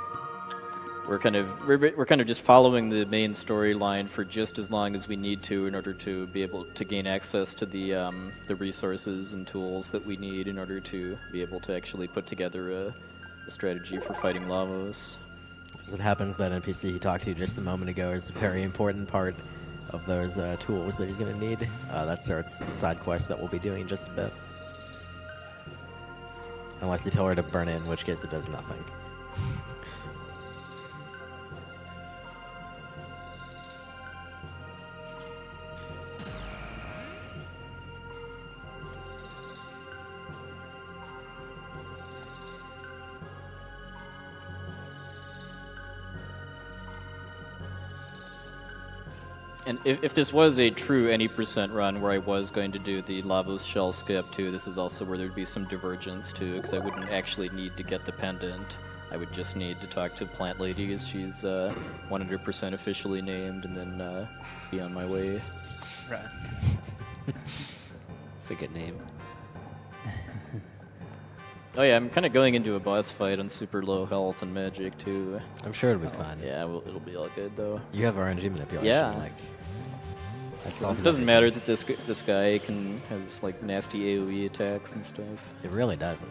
we're kind of just following the main storyline for just as long as we need to in order to be able to gain access to the resources and tools that we need in order to be able to actually put together a strategy for fighting Lavos. As it happens, that NPC he talked to just a moment ago is a very important part of those tools that he's going to need. That starts a side quest that we'll be doing in just a bit. Unless you tell her to burn it, in which case it does nothing. And if this was a true any percent run where I was going to do the Lavos shell skip too, this is also where there'd be some divergence too, because I wouldn't actually need to get the pendant I would just need to talk to Plant Lady as she's 100% officially named, and then be on my way. Right. It's a good name. Oh yeah, I'm kind of going into a boss fight on super low health and magic too. I'm sure it'll be fun. Yeah, well, it'll be all good though. You have RNG manipulation. Yeah. Like, that's It doesn't matter that this guy has like nasty AoE attacks and stuff. It really doesn't.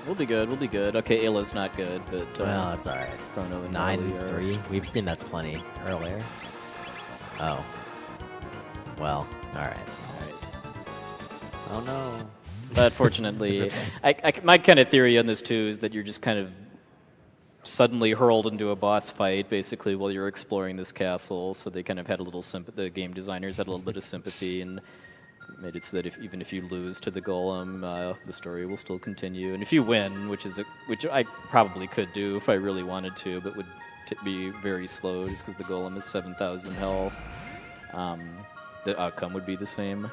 We'll be good. We'll be good. Okay, Ayla's not good, but Well, it's all right. Chrono and Harley are- 9-3. We've seen that's plenty earlier. Oh. Well, all right. Oh no. But fortunately, my kind of theory on this too is that you're just kind of suddenly hurled into a boss fight basically while you're exploring this castle. So they kind of had a little sympathy. The game designers had a little bit of sympathy and made it so that even if you lose to the golem, the story will still continue. And if you win, which I probably could do if I really wanted to, but would be very slow just because the golem is 7,000 health, the outcome would be the same.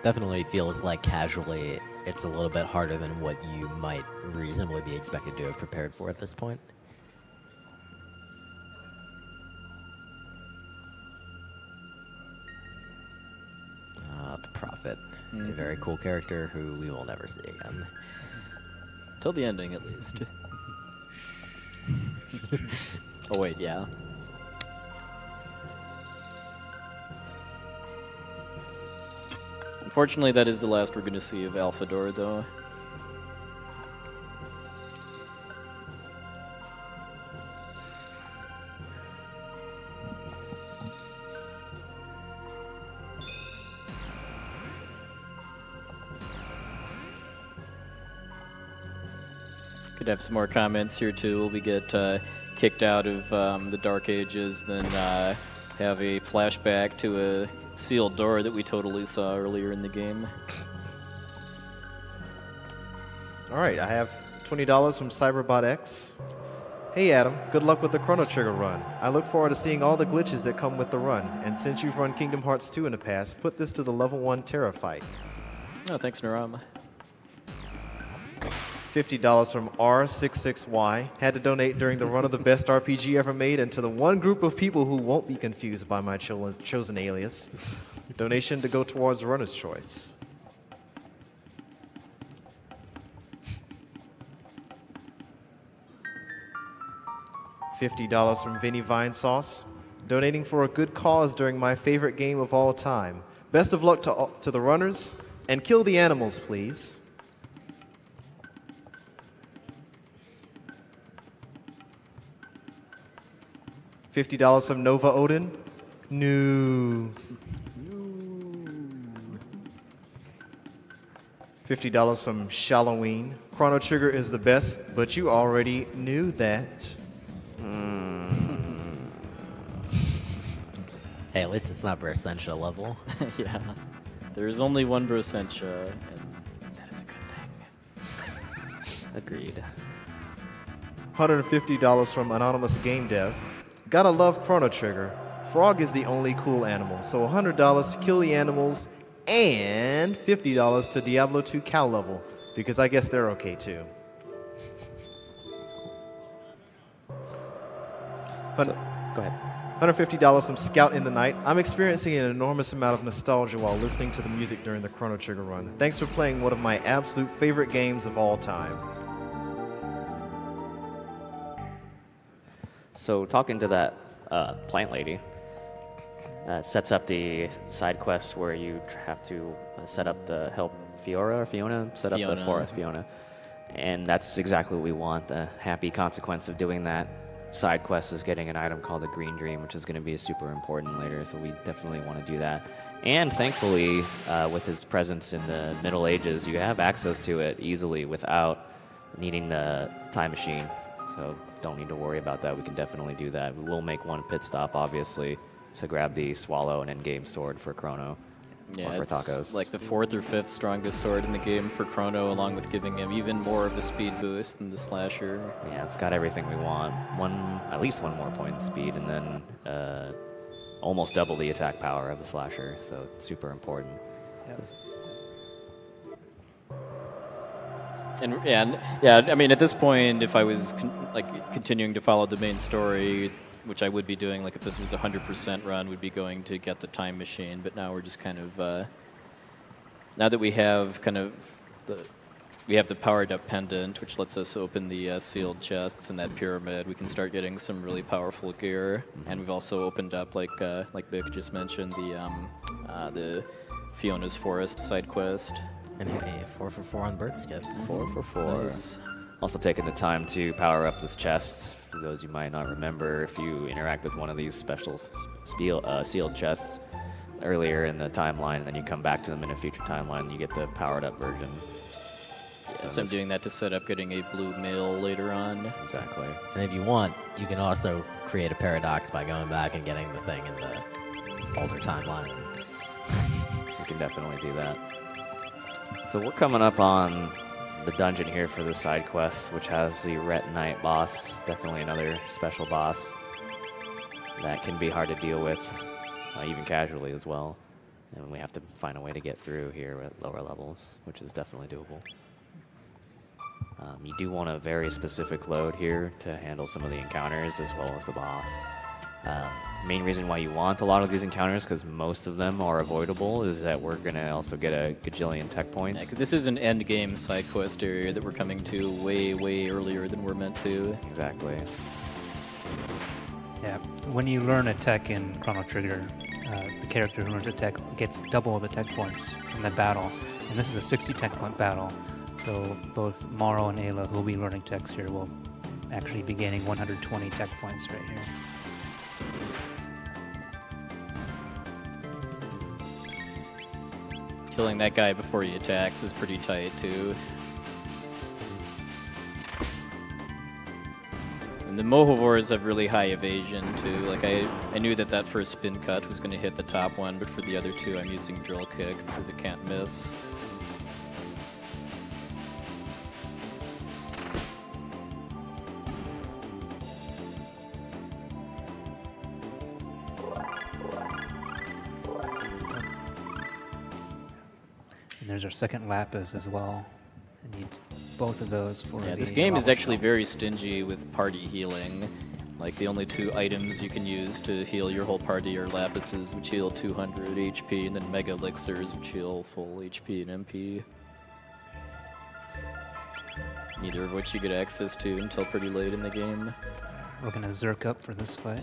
Definitely feels like casually it's a little bit harder than what you might reasonably be expected to have prepared for at this point. The Prophet. A very cool character who we will never see again. Till the ending, at least. Oh, wait, yeah. Unfortunately, that is the last we're going to see of Alphador, though. Could have some more comments here, too. We get kicked out of the Dark Ages, then have a flashback to a sealed door that we totally saw earlier in the game. All right, I have $20 from Cyberbot X. Hey Adam, good luck with the Chrono Trigger run. I look forward to seeing all the glitches that come with the run, and since you've run Kingdom Hearts 2 in the past, put this to the level 1 Terra fight. Oh, thanks, Narama. $50 from R66Y. Had to donate during the run of the best RPG ever made, and to the one group of people who won't be confused by my chosen alias. Donation to go towards Runner's Choice. $50 from Vinny Vine Sauce. Donating for a good cause during my favorite game of all time. Best of luck to the runners, and kill the animals, please. $50 from Nova Odin. No. $50 from Shalloween. Chrono Trigger is the best, but you already knew that. Hey, at least it's not Bersentia level. Yeah. There's only one Bersentia, and that is a good thing. Agreed. $150 from Anonymous Game Dev. Gotta love Chrono Trigger. Frog is the only cool animal, so $100 to kill the animals and $50 to Diablo 2 cow level, because I guess they're okay too. So, go ahead. $150 from Scout in the Night. I'm experiencing an enormous amount of nostalgia while listening to the music during the Chrono Trigger run. Thanks for playing one of my absolute favorite games of all time. So talking to that plant lady sets up the side quests where you have to set up the help Fiona set up the forest Fiona, and that's exactly what we want. The happy consequence of doing that side quest is getting an item called the Green Dream, which is going to be super important later. So we definitely want to do that. And thankfully, with its presence in the Middle Ages, you have access to it easily without needing the time machine. So don't need to worry about that. We can definitely do that. We will make one pit stop, obviously, to grab the Swallow and Endgame Sword for Chrono. Yeah, for it's Tacos. like the 4th or 5th strongest sword in the game for Chrono, along with giving him even more of a speed boost than the Slasher. Yeah, it's got everything we want. At least one more point in speed, and then almost double the attack power of the Slasher. So it's super important. And yeah, I mean, at this point, if I was continuing to follow the main story, which I would be doing, like if this was a 100% run, we'd be going to get the time machine. But now we're just kind of now that we have the powered up pendant, which lets us open the sealed chests in that pyramid, we can start getting some really powerful gear. And we've also opened up, like Vic just mentioned, the Fiona's Forest side quest. And hey, 4 for 4 on Bird Skip. 4 for 4. Nice. Also taking the time to power up this chest. For those you might not remember, if you interact with one of these special sealed chests earlier in the timeline, and then you come back to them in a future timeline, you get the powered up version. So I'm doing that to set up getting a blue mail later on. Exactly. And if you want, you can also create a paradox by going back and getting the thing in the older timeline. You can definitely do that. So we're coming up on the dungeon here for the side quest, which has the Ret Knight boss. Definitely another special boss that can be hard to deal with, even casually as well. And we have to find a way to get through here at lower levels, which is definitely doable. You do want a very specific load here to handle some of the encounters as well as the boss. Main reason why you want a lot of these encounters, because most of them are avoidable, is that we're going to also get a gajillion tech points. Yeah, 'cause this is an end game side quest area that we're coming to way, way earlier than we're meant to. Exactly. Yeah, when you learn a tech in Chrono Trigger, the character who learns a tech gets double the tech points from the battle. And this is a 60 tech point battle. So both Morrow and Ayla, who will be learning techs here, will actually be gaining 120 tech points right here. Killing that guy before he attacks is pretty tight, too. And the Mohovors have really high evasion, too. Like, I knew that first spin cut was going to hit the top one, but for the other two, I'm using Drill Kick because it can't miss. And there's our second Lapis as well. I need both of those for Yeah, the this game is lava actually shell. very stingy with party healing. Like, the only two items you can use to heal your whole party are Lapises, which heal 200 HP, and then Mega Elixirs, which heal full HP and MP. Neither of which you get access to until pretty late in the game. We're going to Zerk up for this fight.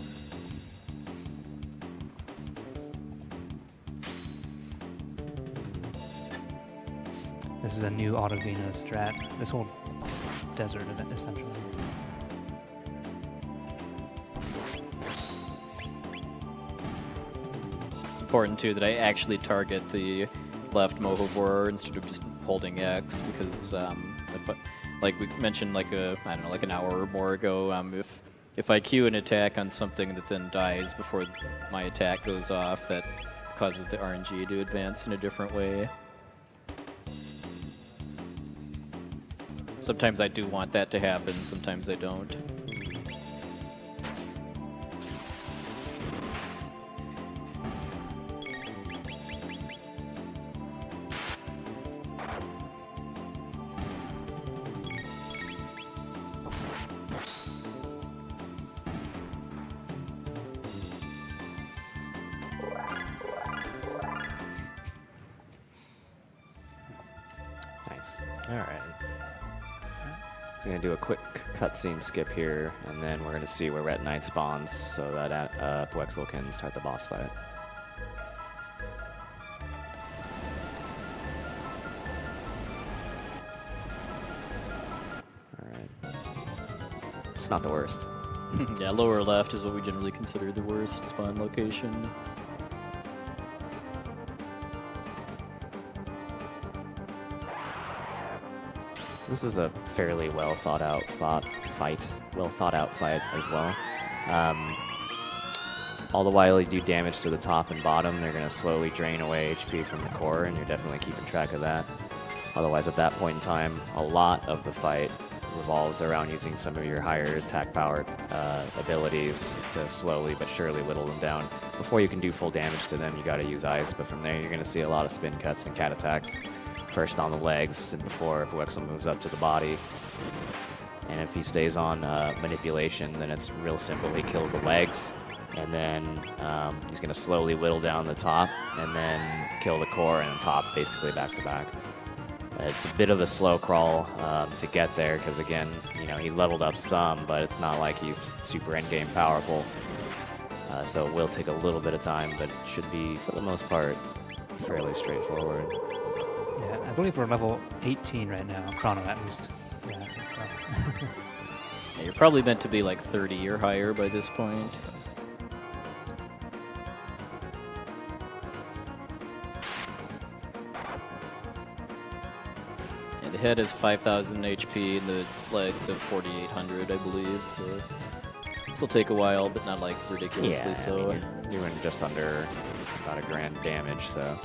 This is a new Autovino strat. This whole desert, essentially. It's important, too, that I actually target the left Mohovor instead of just holding X, because like we mentioned like an hour or more ago, if I queue an attack on something that then dies before my attack goes off, that causes the RNG to advance in a different way. Sometimes I do want that to happen, sometimes I don't. Nice. All right. I'm going to do a quick cutscene skip here, and then we're going to see where Ret Knight spawns so that Puexel can start the boss fight. Alright. It's not the worst. Yeah, lower left is what we generally consider the worst spawn location. This is a fairly well thought out fight as well. All the while you do damage to the top and bottom, they're going to slowly drain away HP from the core, and you're definitely keeping track of that. Otherwise, at that point in time, a lot of the fight revolves around using some of your higher attack power abilities to slowly but surely whittle them down. Before you can do full damage to them, you got to use ice, but from there you're going to see a lot of spin cuts and cat attacks. First on the legs, and before Puexel moves up to the body. And if he stays on manipulation, then it's real simple. He kills the legs, and then he's going to slowly whittle down the top, and then kill the core and the top, basically back to back. It's a bit of a slow crawl to get there, because again, you know, he leveled up some, but it's not like he's super endgame powerful. So it will take a little bit of time, but it should be, for the most part, fairly straightforward. Yeah, I believe we're level 18 right now, Chrono at least. Yeah, so. Yeah, you're probably meant to be like 30 or higher by this point. Yeah, the head is 5,000 HP and the legs have 4,800, I believe. So this will take a while, but not like ridiculously so. I mean, you're doing just under about a grand damage, so.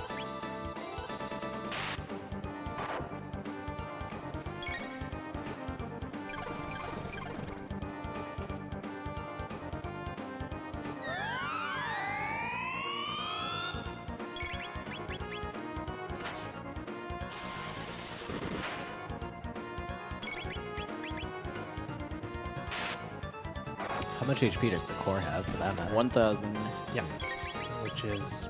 How much HP does the core have for that matter? 1,000. Yeah, which is.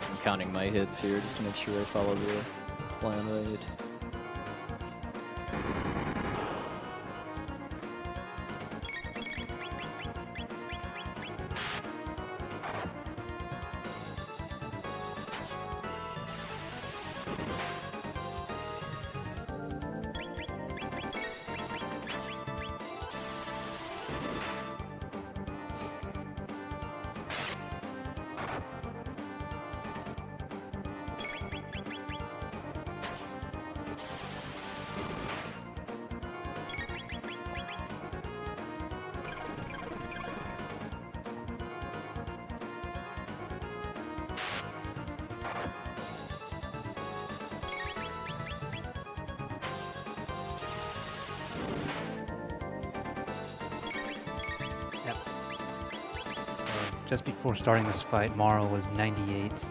I'm counting my hits here just to make sure I follow the plan right. So just before starting this fight, Morrow was 98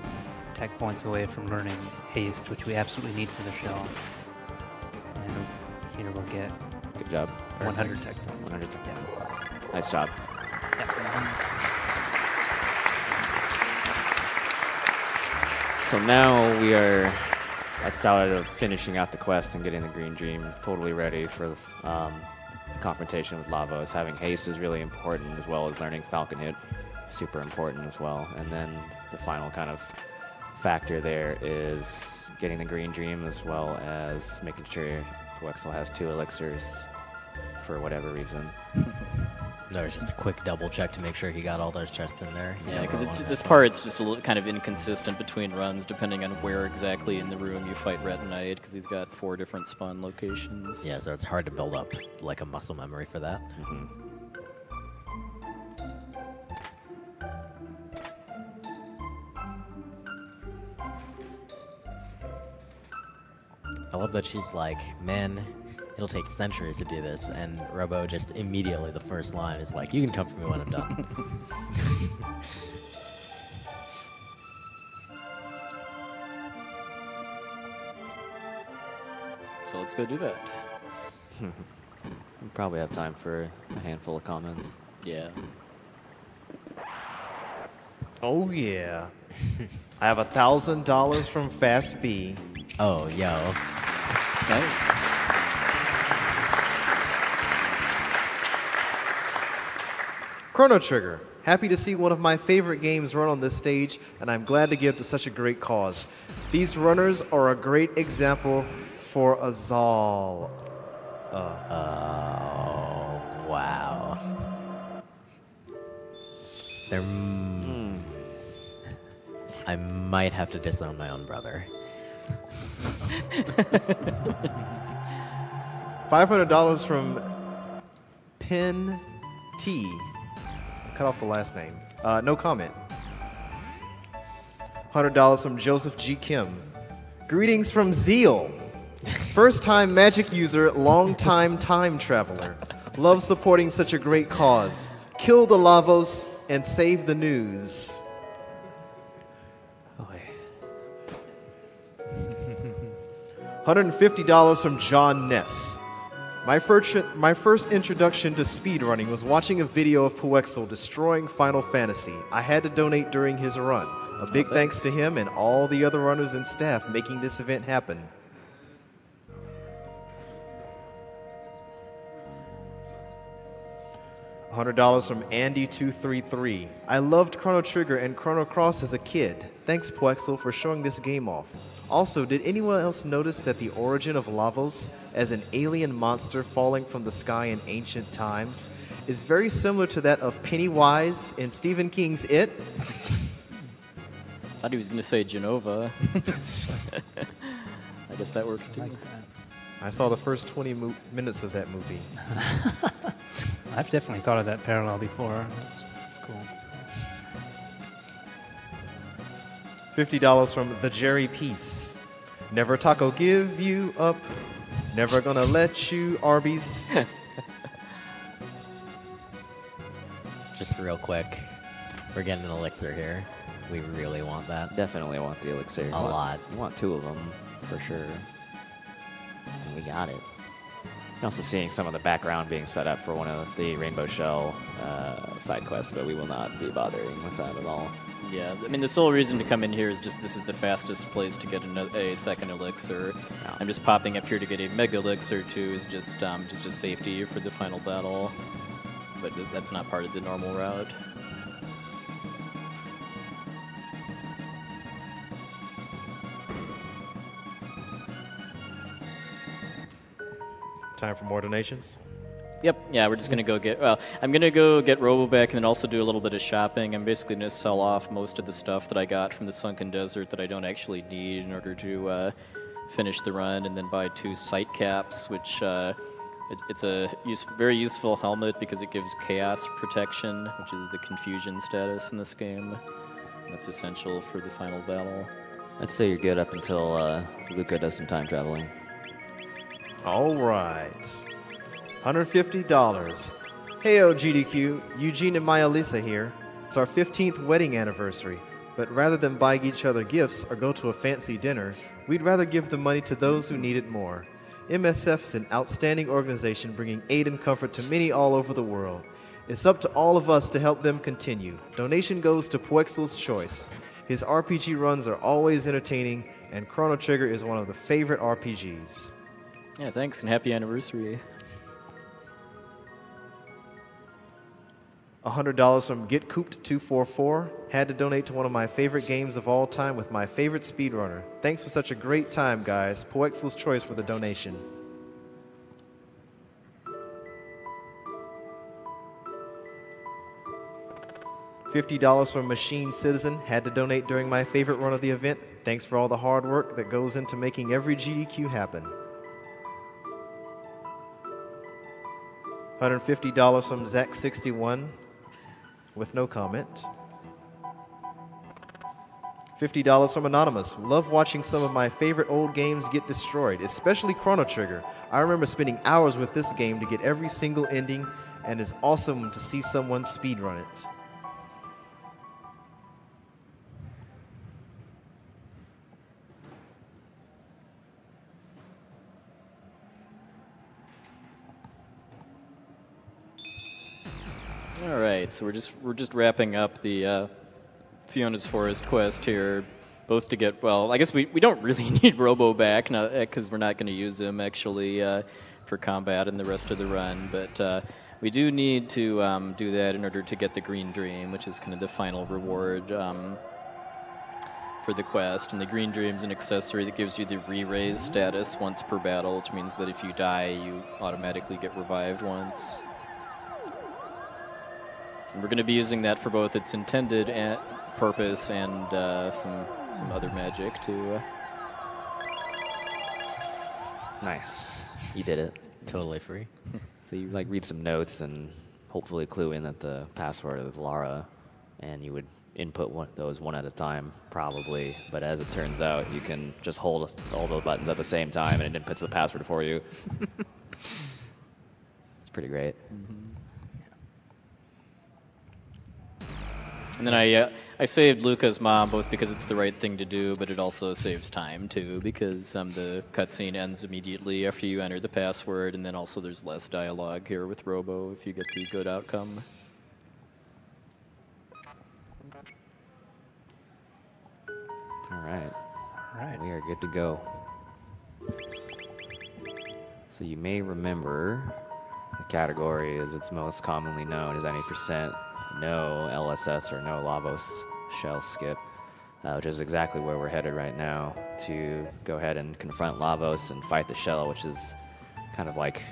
tech points away from learning haste, which we absolutely need for the shell. And here we'll get Good job. 100 tech points. 100 tech. Yeah. Nice job. So now we are outside of finishing out the quest and getting the Green Dream totally ready for the confrontation with Lavos. Having haste is really important, as well as learning Falcon Hit, super important as well. And then the final kind of factor there is getting the Green Dream, as well as making sure Puexel has 2 elixirs for whatever reason. There's just a quick double check to make sure he got all those chests in there. Yeah, because this part's just a little kind of inconsistent between runs, depending on where exactly in the room you fight Ret Knight, because he's got 4 different spawn locations. Yeah, so it's hard to build up like a muscle memory for that. Mm-hmm. I love that she's like, man, it'll take centuries to do this, and Robo just immediately, the first line is like, you can come for me when I'm done. So let's go do that. We probably have time for a handful of comments. Yeah. Oh yeah. I have $1,000 from Fast B. Oh, yo. Nice. Chrono Trigger. Happy to see one of my favorite games run on this stage, and I'm glad to give to such a great cause. These runners are a great example for us all. Oh, wow. They're... I might have to disown my own brother. $500 from Pin T. Cut off the last name. No comment. $100 from Joseph G. Kim. Greetings from Zeal. First-time Magic user, long-time time traveler. Love supporting such a great cause. Kill the Lavos and save the news. $150 from John Ness. My first introduction to speedrunning was watching a video of Puexel destroying Final Fantasy. I had to donate during his run. A big thanks to him and all the other runners and staff making this event happen. $100 from Andy233. I loved Chrono Trigger and Chrono Cross as a kid. Thanks, Puexel, for showing this game off. Also, did anyone else notice that the origin of Lavos as an alien monster falling from the sky in ancient times is very similar to that of Pennywise in Stephen King's It? Thought he was going to say Genova. I guess that works too. I saw the first 20 minutes of that movie. I've definitely thought of that parallel before. That's cool. $50 from the Jerry Peace. Never taco give you up. Never gonna let you Arby's. Just real quick, we're getting an elixir here. We really want that. Definitely want the elixir. A lot. You want 2 of them, for sure. And we got it. You're also seeing some of the background being set up for one of the Rainbow Shell side quests, but we will not be bothering with that at all. Yeah, I mean, the sole reason to come in here is just this is the fastest place to get a second elixir. Yeah. I'm just popping up here to get a mega elixir too, is just a safety for the final battle. But that's not part of the normal route. Time for more donations. Yep, yeah, we're just going to go get, well, I'm going to go get Roboback and then also do a little bit of shopping. I'm basically going to sell off most of the stuff that I got from the Sunken Desert that I don't actually need in order to finish the run, and then buy 2 sight caps, which it's a very useful helmet because it gives chaos protection, which is the confusion status in this game. That's essential for the final battle. I'd say you're good up until Luca does some time traveling. All right. $150. Heyo, GDQ. Eugene and Maya Lisa here. It's our 15th wedding anniversary. But rather than buy each other gifts or go to a fancy dinner, we'd rather give the money to those who need it more. MSF is an outstanding organization bringing aid and comfort to many all over the world. It's up to all of us to help them continue. Donation goes to Puexel's Choice. His RPG runs are always entertaining, and Chrono Trigger is one of the favorite RPGs. Yeah, thanks, and happy anniversary. $100 from GetCooped244. Had to donate to one of my favorite games of all time with my favorite speedrunner. Thanks for such a great time, guys. Puexel's Choice for the donation. $50 from Machine Citizen. Had to donate during my favorite run of the event. Thanks for all the hard work that goes into making every GDQ happen. $150 from Zach61 with no comment. $50 from Anonymous. Love watching some of my favorite old games get destroyed, especially Chrono Trigger. I remember spending hours with this game to get every single ending, and it's awesome to see someone speedrun it. All right, so we're just wrapping up the Fiona's Forest quest here, both to get, well, I guess we don't really need Robo back because we're not going to use him actually for combat in the rest of the run, but we do need to do that in order to get the Green Dream, which is kind of the final reward for the quest. And the Green Dream's an accessory that gives you the re-raise status once per battle, which means that if you die, you automatically get revived once. And we're going to be using that for both its intended purpose and some other magic to. Nice. You did it. Totally free. So you like read some notes and hopefully clue in that the password is Lara, and you would input those one at a time, probably. But as it turns out, you can just hold all those buttons at the same time, and it inputs the password for you. It's pretty great. And then I saved Luca's mom both because it's the right thing to do, but it also saves time too because the cutscene ends immediately after you enter the password, and then also there's less dialogue here with Robo if you get the good outcome. All right. All right. We are good to go. So you may remember the category as it's most commonly known as any percent no LSS or no Lavos shell skip, which is exactly where we're headed right now to go ahead and confront Lavos and fight the shell, which is kind of like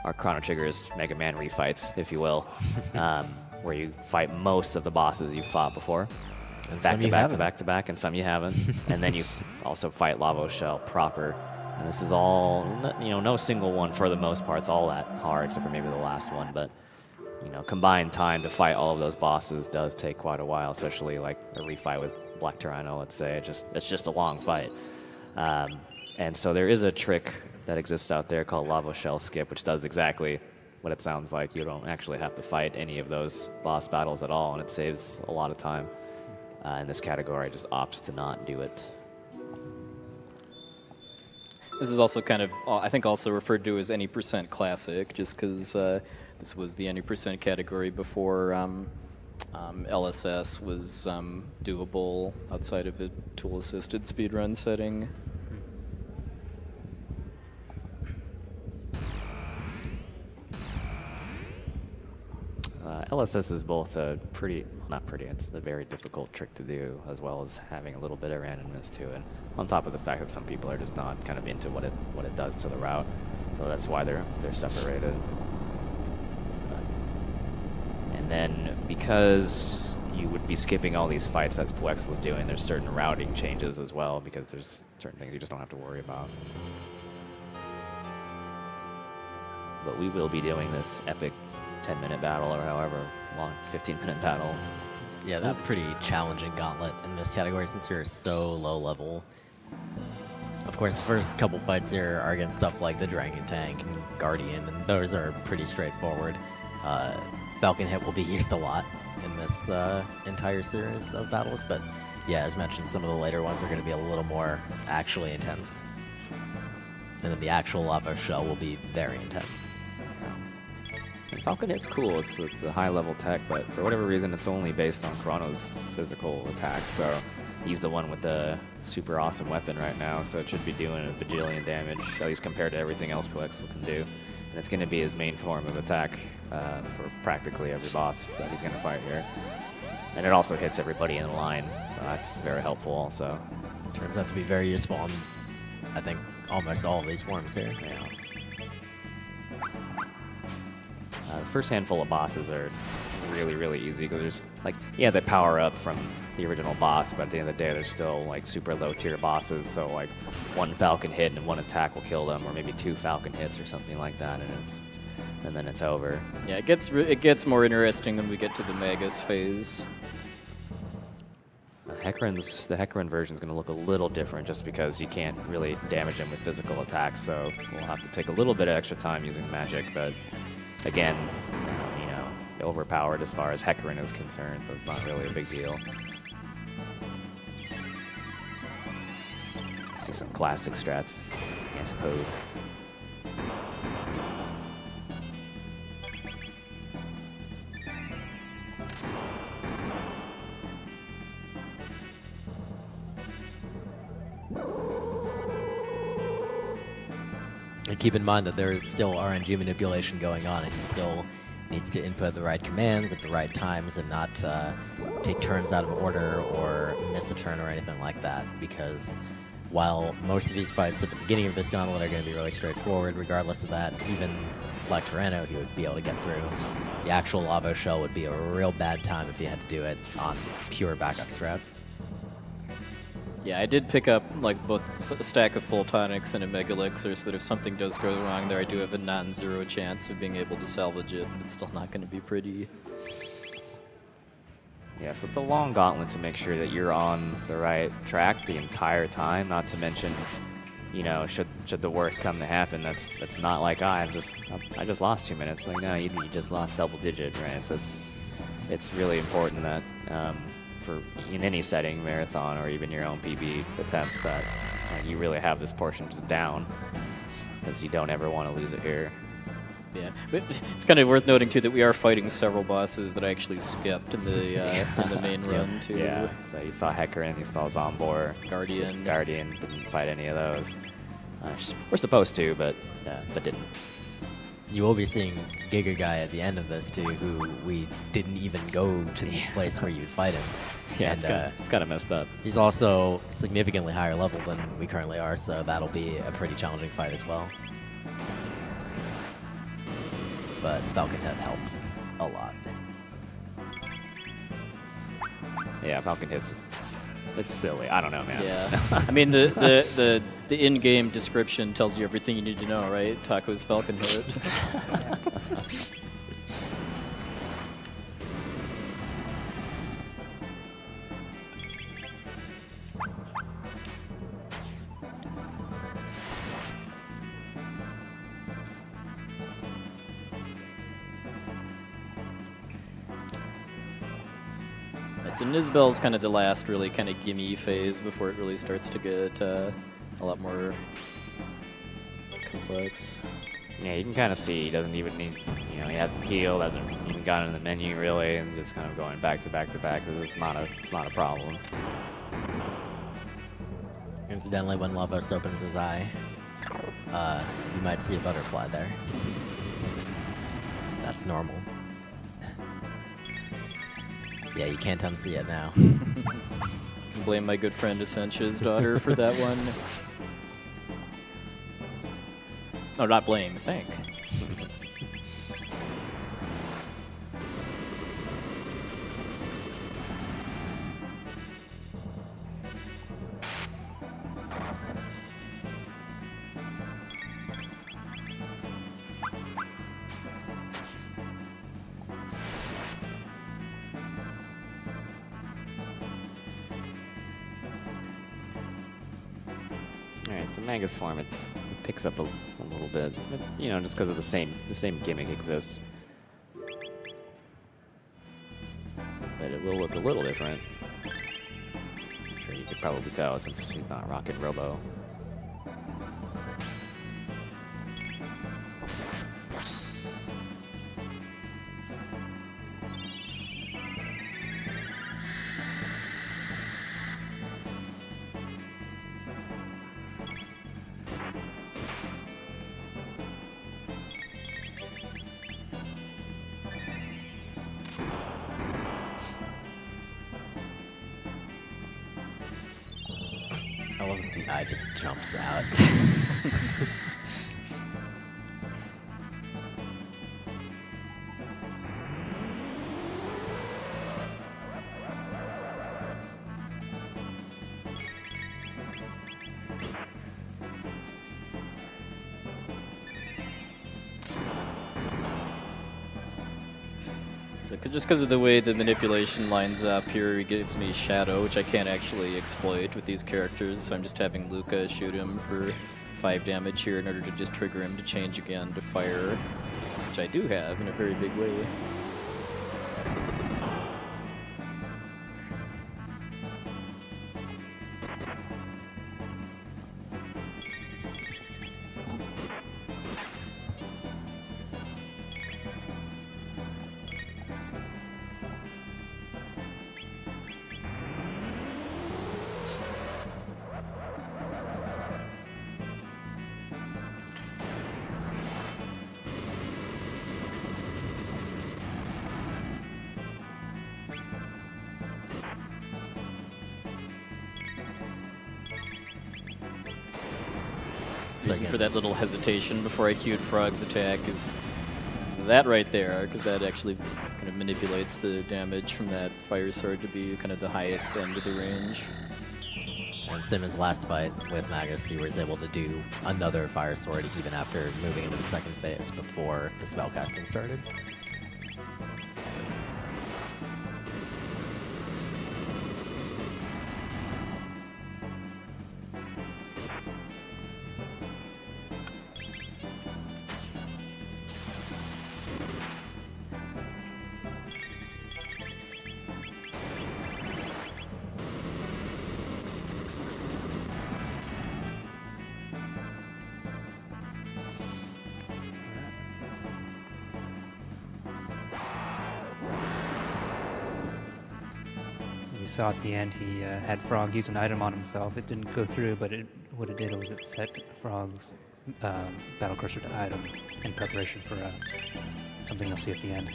our Chrono Trigger's Mega Man refights, if you will, where you fight most of the bosses you've fought before. And Back some to you back haven't. to back to back, and some you haven't. And then you also fight Lavos Shell proper. And this is all, no single one for the most part. It's all that hard, except for maybe the last one. But, combined time to fight all of those bosses does take quite a while, especially like a refight with Black Tyranno, let's say. It's just a long fight. And so there is a trick that exists out there called Lavos Shell Skip, which does exactly what it sounds like. You don't actually have to fight any of those boss battles at all, and it saves a lot of time. In this category, just opts to not do it. This is also kind of, I think, also referred to as any percent classic, just because this was the any percent category before LSS was doable outside of a tool-assisted speedrun setting. LSS is both a it's a very difficult trick to do, as well as having a little bit of randomness to it. On top of the fact that some people are just not kind of into what it does to the route, so that's why they're separated. And then because you would be skipping all these fights that Puexel is doing, there's certain routing changes as well, because there's certain things you just don't have to worry about. But we will be doing this epic 10-minute battle, or however long, 15-minute battle. Yeah, this is a pretty challenging gauntlet in this category since you're so low level. Of course, the first couple fights here are against stuff like the Dragon Tank and Guardian, and those are pretty straightforward. Falcon Hit will be used a lot in this entire series of battles, but yeah, as mentioned, some of the later ones are going to be a little more actually intense. And then the actual Lava Shell will be very intense. And Falcon Hit's cool. It's a high-level tech, but for whatever reason, it's only based on Chrono's physical attack. So he's the one with the super awesome weapon right now, so it should be doing a bajillion damage, at least compared to everything else Puexel can do. And it's going to be his main form of attack for practically every boss that he's going to fight here. And it also hits everybody in the line. So that's very helpful also. Turns out to be very useful on, I think, almost all of these forms here. Yeah. The first handful of bosses are really, really easy because there's they power up from the original boss, but at the end of the day, they're still like super low tier bosses. So like one Falcon hit and one attack will kill them, or maybe two Falcon hits or something like that, and then it's over. Yeah, it gets more interesting when we get to the Magus phase. The Hecarim version is going to look a little different just because you can't really damage him with physical attacks, so we'll have to take a little bit of extra time using magic, but again, overpowered as far as Hecarim is concerned, so it's not really a big deal. See some classic strats, Antipode. And keep in mind that there is still RNG manipulation going on, and he still needs to input the right commands at the right times and not take turns out of order or miss a turn or anything like that, because while most of these fights at the beginning of this gauntlet are going to be really straightforward, regardless of that, even Black Tyranno, he would be able to get through. The actual Lavo Shell would be a real bad time if he had to do it on pure backup strats. Yeah, I did pick up like both a stack of full tonics and a Mega Elixir, so that if something does go wrong there, I do have a non-zero chance of being able to salvage it. But it's still not going to be pretty. Yeah, so it's a long gauntlet to make sure that you're on the right track the entire time. Not to mention, you know, should the worst come to happen, that's not like I just lost 2 minutes. Like, no, you just lost double digit, right? So it's really important that for in any setting, marathon or even your own PB attempts, that you really have this portion just down, because you don't ever want to lose it here. Yeah, but it's kind of worth noting too that we are fighting several bosses that I actually skipped in the main run too. Yeah, so you saw Hecarim, you saw Zombor, Guardian. Didn't fight any of those. We're supposed to, but didn't. You will be seeing Giga Guy at the end of this too, who we didn't even go to the place where you'd fight him. Yeah, and, it's kind of messed up. He's also significantly higher level than we currently are, so that'll be a pretty challenging fight as well. But Falcon Head helps a lot. Yeah, Falcon hits. It's silly. I don't know, man. Yeah, I mean the in-game description tells you everything you need to know, right? Taco's Falcon Hit. So Nizbel's kind of the last really kind of gimme phase before it really starts to get a lot more complex. Yeah, you can kind of see he doesn't even need, you know, he hasn't healed, hasn't even gotten in the menu really, and just kind of going back to back to back. It's not a problem. Incidentally, when Lavos opens his eye, you might see a butterfly there. That's normal. Yeah, you can't unsee it now. Blame my good friend Essentia's daughter for that one. Oh, not blame, thank. Alright, so Magus form, it picks up a little bit, but, you know, just because of the same gimmick exists. But it will look a little different. I'm sure you could probably tell since he's not rocking Robo. I love that the guy just jumps out. So just because of the way the manipulation lines up here, it gives me Shadow, which I can't actually exploit with these characters, so I'm just having Luca shoot him for 5 damage here in order to just trigger him to change again to fire, which I do have in a very big way. Reason for that little hesitation before I queued Frog's attack is that right there, because that actually kind of manipulates the damage from that fire sword to be kind of the highest end of the range. And Sim's last fight with Magus, he was able to do another fire sword even after moving into the second phase before the spellcasting started. You saw at the end he had Frog use an item on himself. It didn't go through, but what it did was it set Frog's battle cursor to item in preparation for something you'll see at the end.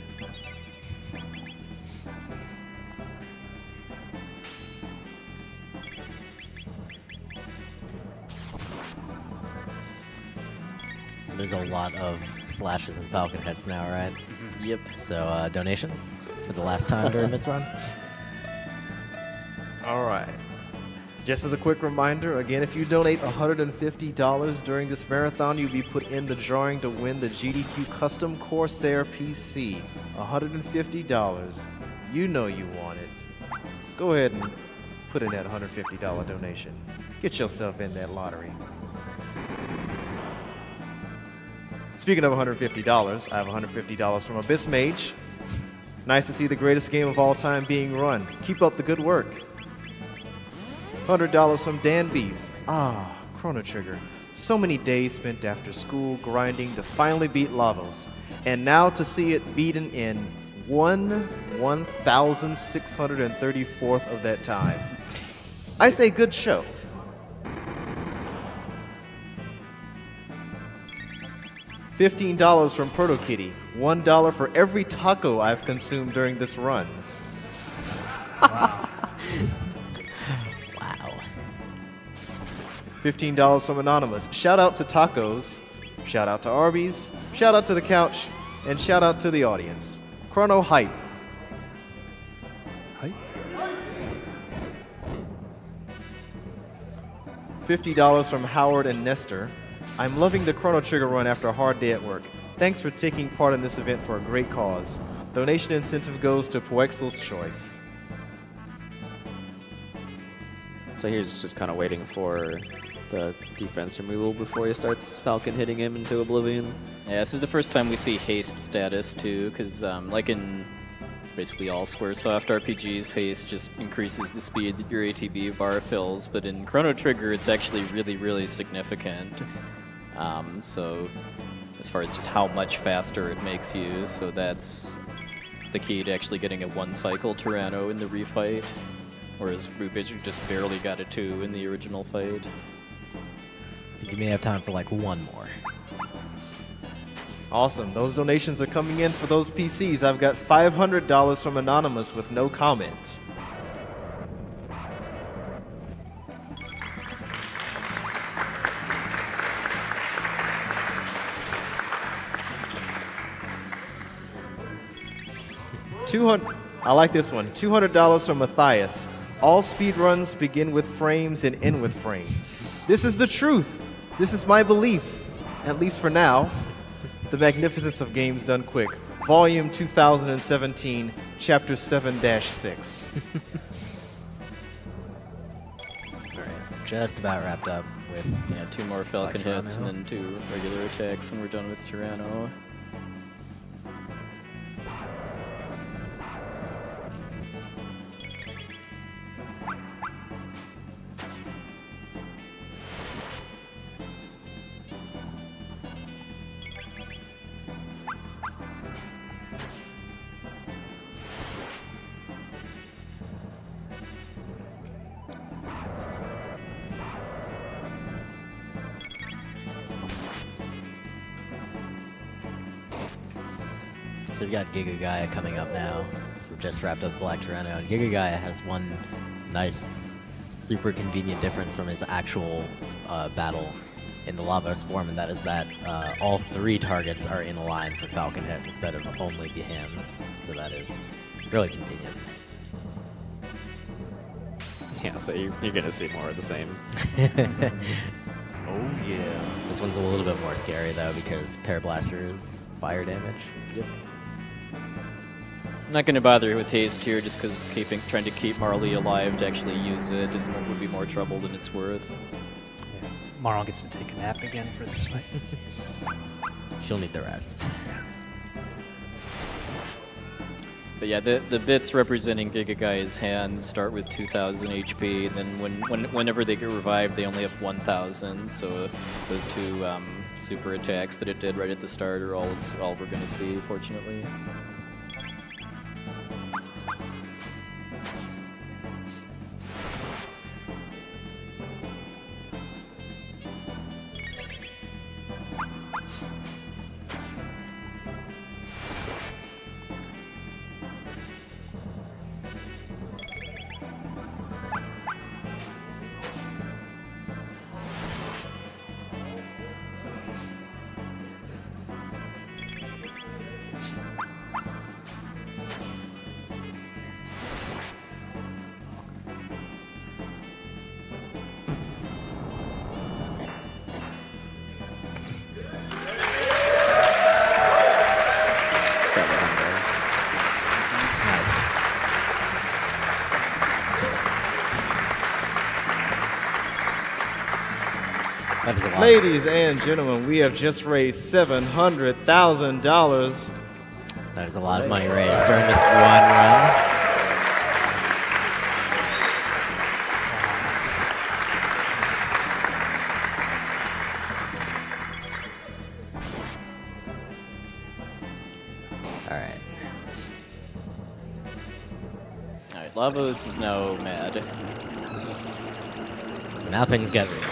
So there's a lot of slashes and falcon heads now, right? Yep. So donations for the last time during this run? All right. Just as a quick reminder, again, if you donate $150 during this marathon, you'll be put in the drawing to win the GDQ Custom Corsair PC. $150. You know you want it. Go ahead and put in that $150 donation. Get yourself in that lottery. Speaking of $150, I have $150 from Abyss Mage. Nice to see the greatest game of all time being run. Keep up the good work. $100 from Dan Beef. Ah, Chrono Trigger. So many days spent after school grinding to finally beat Lavos. And now to see it beaten in 1/1634th of that time. I say good show. $15 from ProtoKitty. $1 for every taco I've consumed during this run. Wow. $15 from Anonymous. Shout out to tacos, shout out to Arby's, shout out to the couch, and shout out to the audience. Chrono Hype. $50 from Howard and Nestor. I'm loving the Chrono Trigger run after a hard day at work. Thanks for taking part in this event for a great cause. Donation incentive goes to Poexel's Choice. So he's just kind of waiting for the defense removal before he starts Falcon hitting him into oblivion. Yeah, this is the first time we see haste status too, because like in basically all Squaresoft RPGs, haste just increases the speed that your ATB bar fills, but in Chrono Trigger it's actually really, really significant. So as far as just how much faster it makes you, so that's the key to actually getting a one-cycle Tyranno in the refight, whereas Rubich just barely got a 2 in the original fight. I think you may have time for like one more. Awesome. Those donations are coming in for those PCs. I've got $500 from Anonymous with no comment. I like this one. $200 from Matthias. All speedruns begin with frames and end with frames. This is the truth. This is my belief, at least for now. The Magnificence of Games Done Quick, Volume 2017, Chapter 7-6. All right, just about wrapped up with 2 more Falcon Tyranno. hits and then 2 regular attacks, and we're done with Tyranno. So we've got Giga Gaia coming up now. So we've just wrapped up Black Tyranno, and Giga Gaia has one nice, super convenient difference from his actual battle in the Lavos form, and that is that all 3 targets are in a line for Falcon hit instead of only the hands. So that is really convenient. Yeah, so you're going to see more of the same. Oh, yeah. This one's a little bit more scary, though, because Pair Blaster is fire damage. Yep. I'm not going to bother with haste here just because trying to keep Marley alive to actually use it would be more trouble than it's worth. Marl gets to take a nap again for this fight. She'll need the rest. But yeah, the bits representing Giga Guy's hands start with 2,000 HP, and then whenever they get revived, they only have 1,000. So those 2 super attacks that it did right at the start are all we're going to see, fortunately. That is a lot. Ladies and gentlemen, we have just raised $700,000. That is a lot of money raised during this one run. Alright. Alright, Lavos is now mad. So now things get real.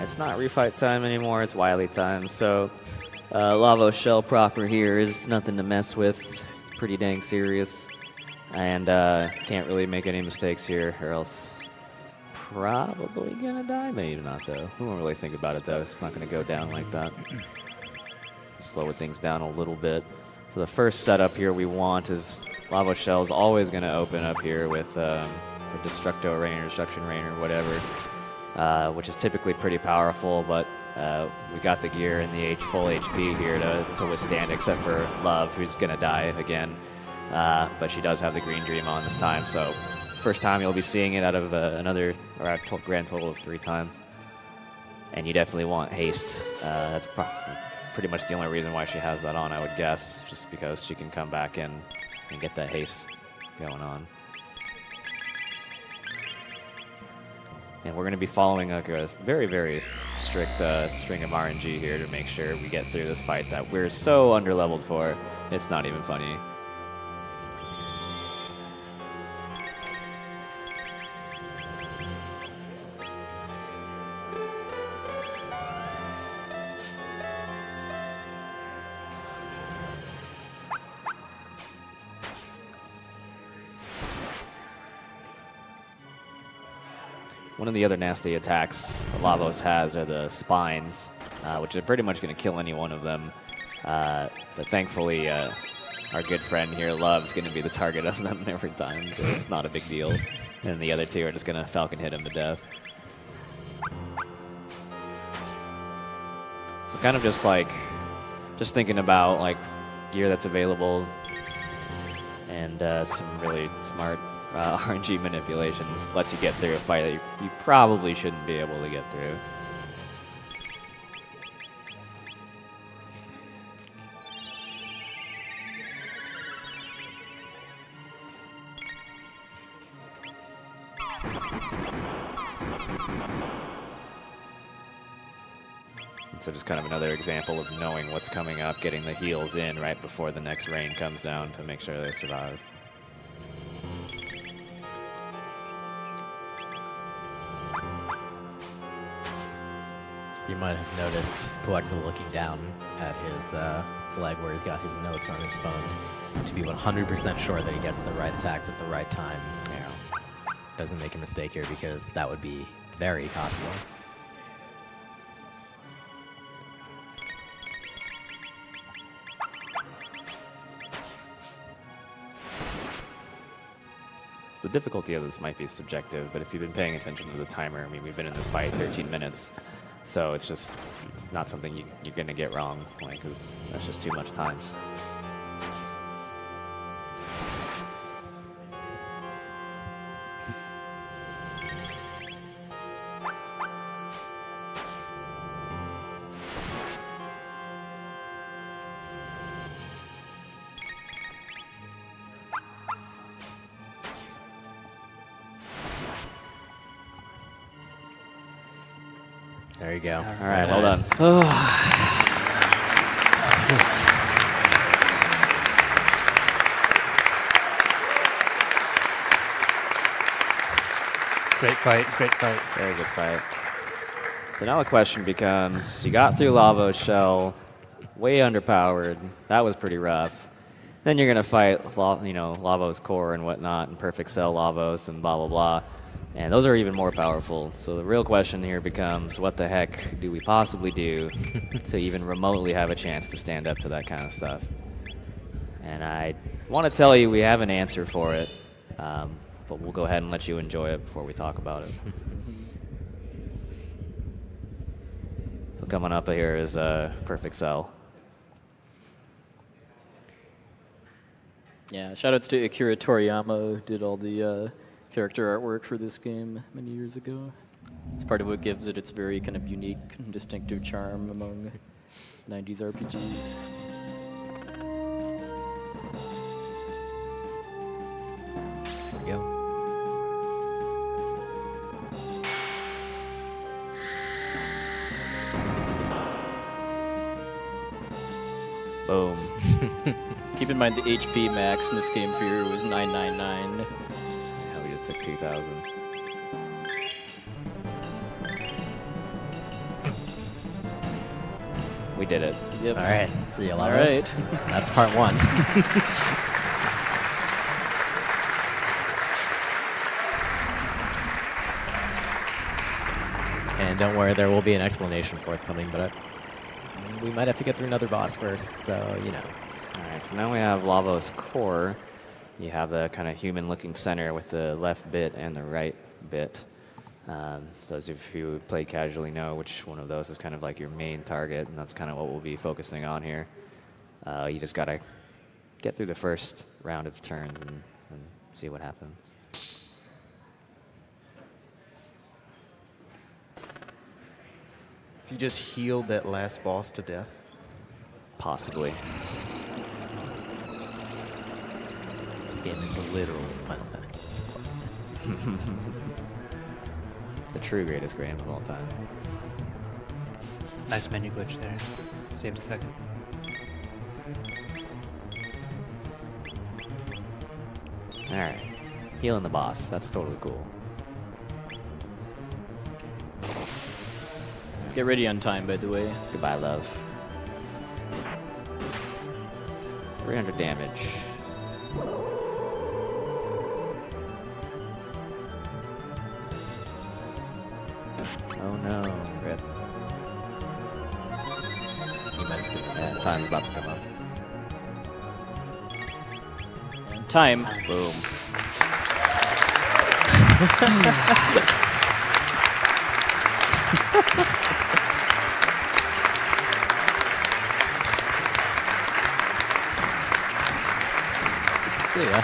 It's not refight time anymore, it's Wily time. So Lavos Shell proper here is nothing to mess with. It's pretty dang serious. And can't really make any mistakes here or else probably gonna die. Maybe not though. We won't really think about it though. It's not gonna go down like that. Slow things down a little bit. So the first setup here we want is Lavos Shell is always gonna open up here with for Destructo Rain or Destruction Rain or whatever. Which is typically pretty powerful, but we got the gear and the full HP here to withstand, except for Love, who's going to die again. But she does have the Green Dream on this time, so first time you'll be seeing it out of another, or a grand total of 3 times. And you definitely want haste. That's pretty much the only reason why she has that on, I would guess, just because she can come back in and get that haste going on. And we're going to be following like a very, very strict string of RNG here to make sure we get through this fight that we're so underleveled for. It's not even funny. One of the other nasty attacks Lavos has are the spines, which are pretty much going to kill any one of them. But thankfully, our good friend here, Love's going to be the target of them every time, so it's not a big deal. And the other 2 are just going to Falcon hit him to death. So kind of just thinking about like gear that's available and some really smart RNG manipulation lets you get through a fight that you probably shouldn't be able to get through. And so just kind of another example of knowing what's coming up, getting the heals in right before the next rain comes down to make sure they survive. You might have noticed Poexel looking down at his leg where he's got his notes on his phone to be 100% sure that he gets the right attacks at the right time. Doesn't make a mistake here because that would be very costly. The difficulty of this might be subjective, but if you've been paying attention to the timer, I mean, we've been in this fight 13 minutes, so it's not something you're going to get wrong, like, 'cause that's just too much time. There you go. All right, hold on. Great fight, great fight. Very good fight. So now the question becomes, you got through Lavo's shell, way underpowered. That was pretty rough. Then you're going to fight, Lavo's core and whatnot, and Perfect Cell Lavos and blah, blah, blah. And those are even more powerful. So the real question here becomes, what the heck do we possibly do to even remotely have a chance to stand up to that kind of stuff? And I want to tell you we have an answer for it, but we'll go ahead and let you enjoy it before we talk about it. So coming up here is Perfect Cell. Yeah, shoutouts to Akira Toriyama, who did all the character artwork for this game many years ago. It's part of what gives it its very kind of unique and distinctive charm among 90s RPGs. There we go. Boom. Keep in mind the HP max in this game for you was 999. Yeah, we just took 2,000. We did it. Yep. All right. See you, All Lavos. right. That's part one. And don't worry, there will be an explanation forthcoming, but we might have to get through another boss first, so, you know. All right, so now we have Lavos core. You have the kind of human-looking center with the left bit and the right bit. Those of you who play casually know which one of those is kind of like your main target, and that's kind of what we'll be focusing on here. You just got to get through the first round of turns and see what happens. So you just healed that last boss to death? Possibly. This game is literally Final Fantasy's worst. The true greatest game of all time. Nice menu glitch there. Saved a second. All right, healing the boss. That's totally cool. Get ready on time, by the way. Goodbye, love. 300 damage. Oh no, rip. You might have seen this Yeah, before. time's about to come up. Time. Boom. See ya.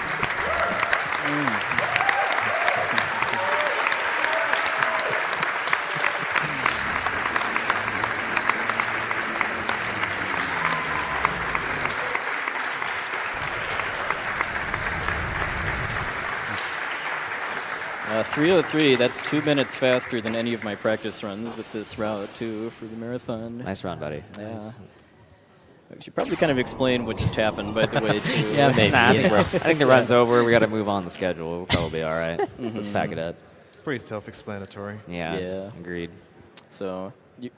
3:03. That's 2 minutes faster than any of my practice runs with this route, too, for the marathon. Nice run, buddy. Yeah. We should probably kind of explain what just happened, by the way, too. Yeah, maybe. Nah, I think the run's over. We got to move on the schedule. We'll probably be all right. So let's pack it up. Pretty self-explanatory. Yeah, Yeah. agreed. So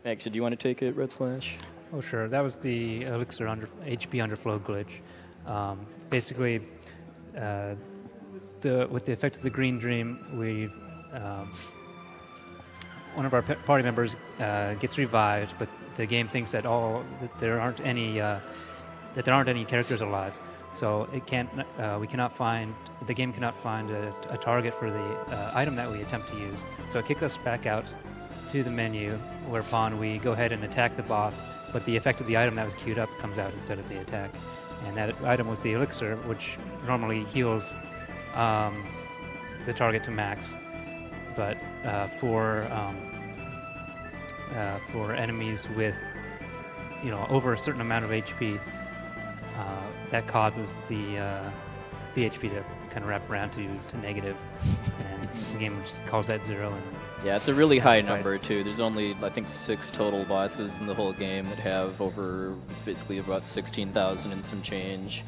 Actually, do you want to take it, Red Slash? Oh, sure. That was the elixir HP underflow glitch. Basically, with the effect of the Green Dream, one of our party members gets revived, but the game thinks that there aren't any characters alive. So the game cannot find a target for the item that we attempt to use. So it kicks us back out to the menu, whereupon we go ahead and attack the boss, but the effect of the item that was queued up comes out instead of the attack. And that item was the elixir, which normally heals the target to max. But for enemies with over a certain amount of HP, that causes the HP to kind of wrap around to negative, and the game just calls that 0. And yeah, it's a really high number too. There's only, I think, 6 total bosses in the whole game that have it's basically about 16,000 and some change.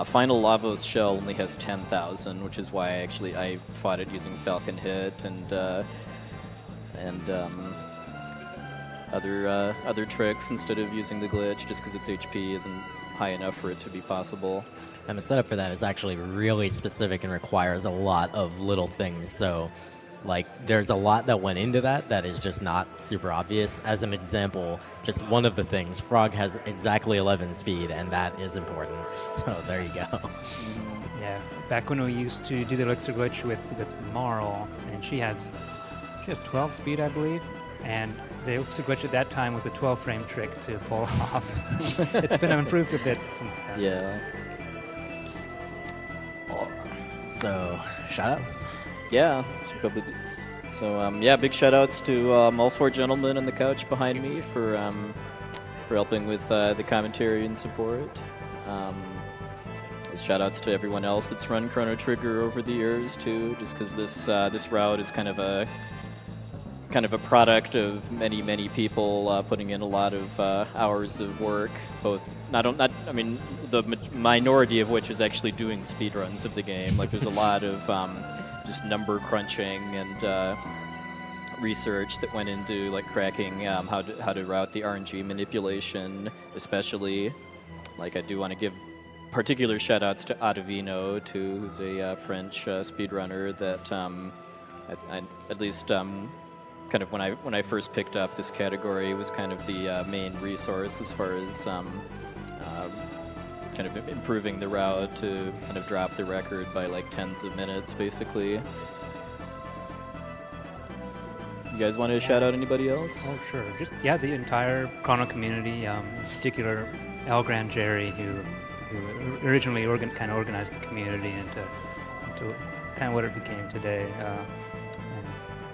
Final Lavos Shell only has 10,000, which is why I fought it using Falcon Hit and other tricks instead of using the glitch, just because its HP isn't high enough for it to be possible. And the setup for that is actually really specific and requires a lot of little things. So, like, there's a lot that went into that is just not super obvious. As an example, just one of the things, Frog has exactly 11 speed, and that is important. So there you go. Yeah, back when we used to do the elixir glitch with Marl, and she has 12 speed, I believe, and the elixir glitch at that time was a 12-frame trick to pull off. It's been improved a bit since then. Yeah. So, shoutouts? Yeah. So, big shoutouts to all 4 gentlemen on the couch behind me for helping with the commentary and support. Shoutouts to everyone else that's run Chrono Trigger over the years too, just because this route is kind of a product of many people putting in a lot of hours of work, the minority of which is actually doing speedruns of the game. Like, there's a lot of just number crunching and research that went into like cracking how to route the RNG manipulation, especially. Like, I do want to give particular shout outs to Adovino too, who's a French speedrunner that I at least kind of when I first picked up this category was kind of the main resource as far as kind of improving the route to kind of drop the record by like tens of minutes, basically. You guys want to shout out anybody else? Oh, sure. Just the entire Chrono community, in particular El Gran Jerry, who originally kind of organized the community into kind of what it became today.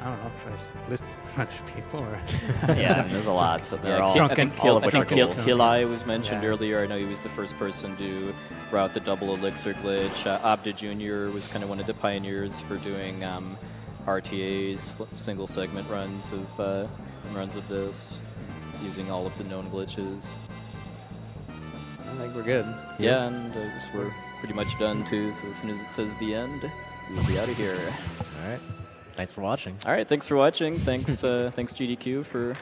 I don't know, should I just list other people? Or yeah, there's a lot, so they're all, I think all of which are cool. Kilai was mentioned earlier. I know he was the first person to route the double elixir glitch. Abda Jr. was kind of one of the pioneers for doing RTAs, single segment runs of this, using all of the known glitches. I think we're good. Yeah, and I guess we're pretty much done too, so as soon as it says the end, we'll be out of here. All right. Thanks for watching. All right, thanks for watching. Thanks GDQ for...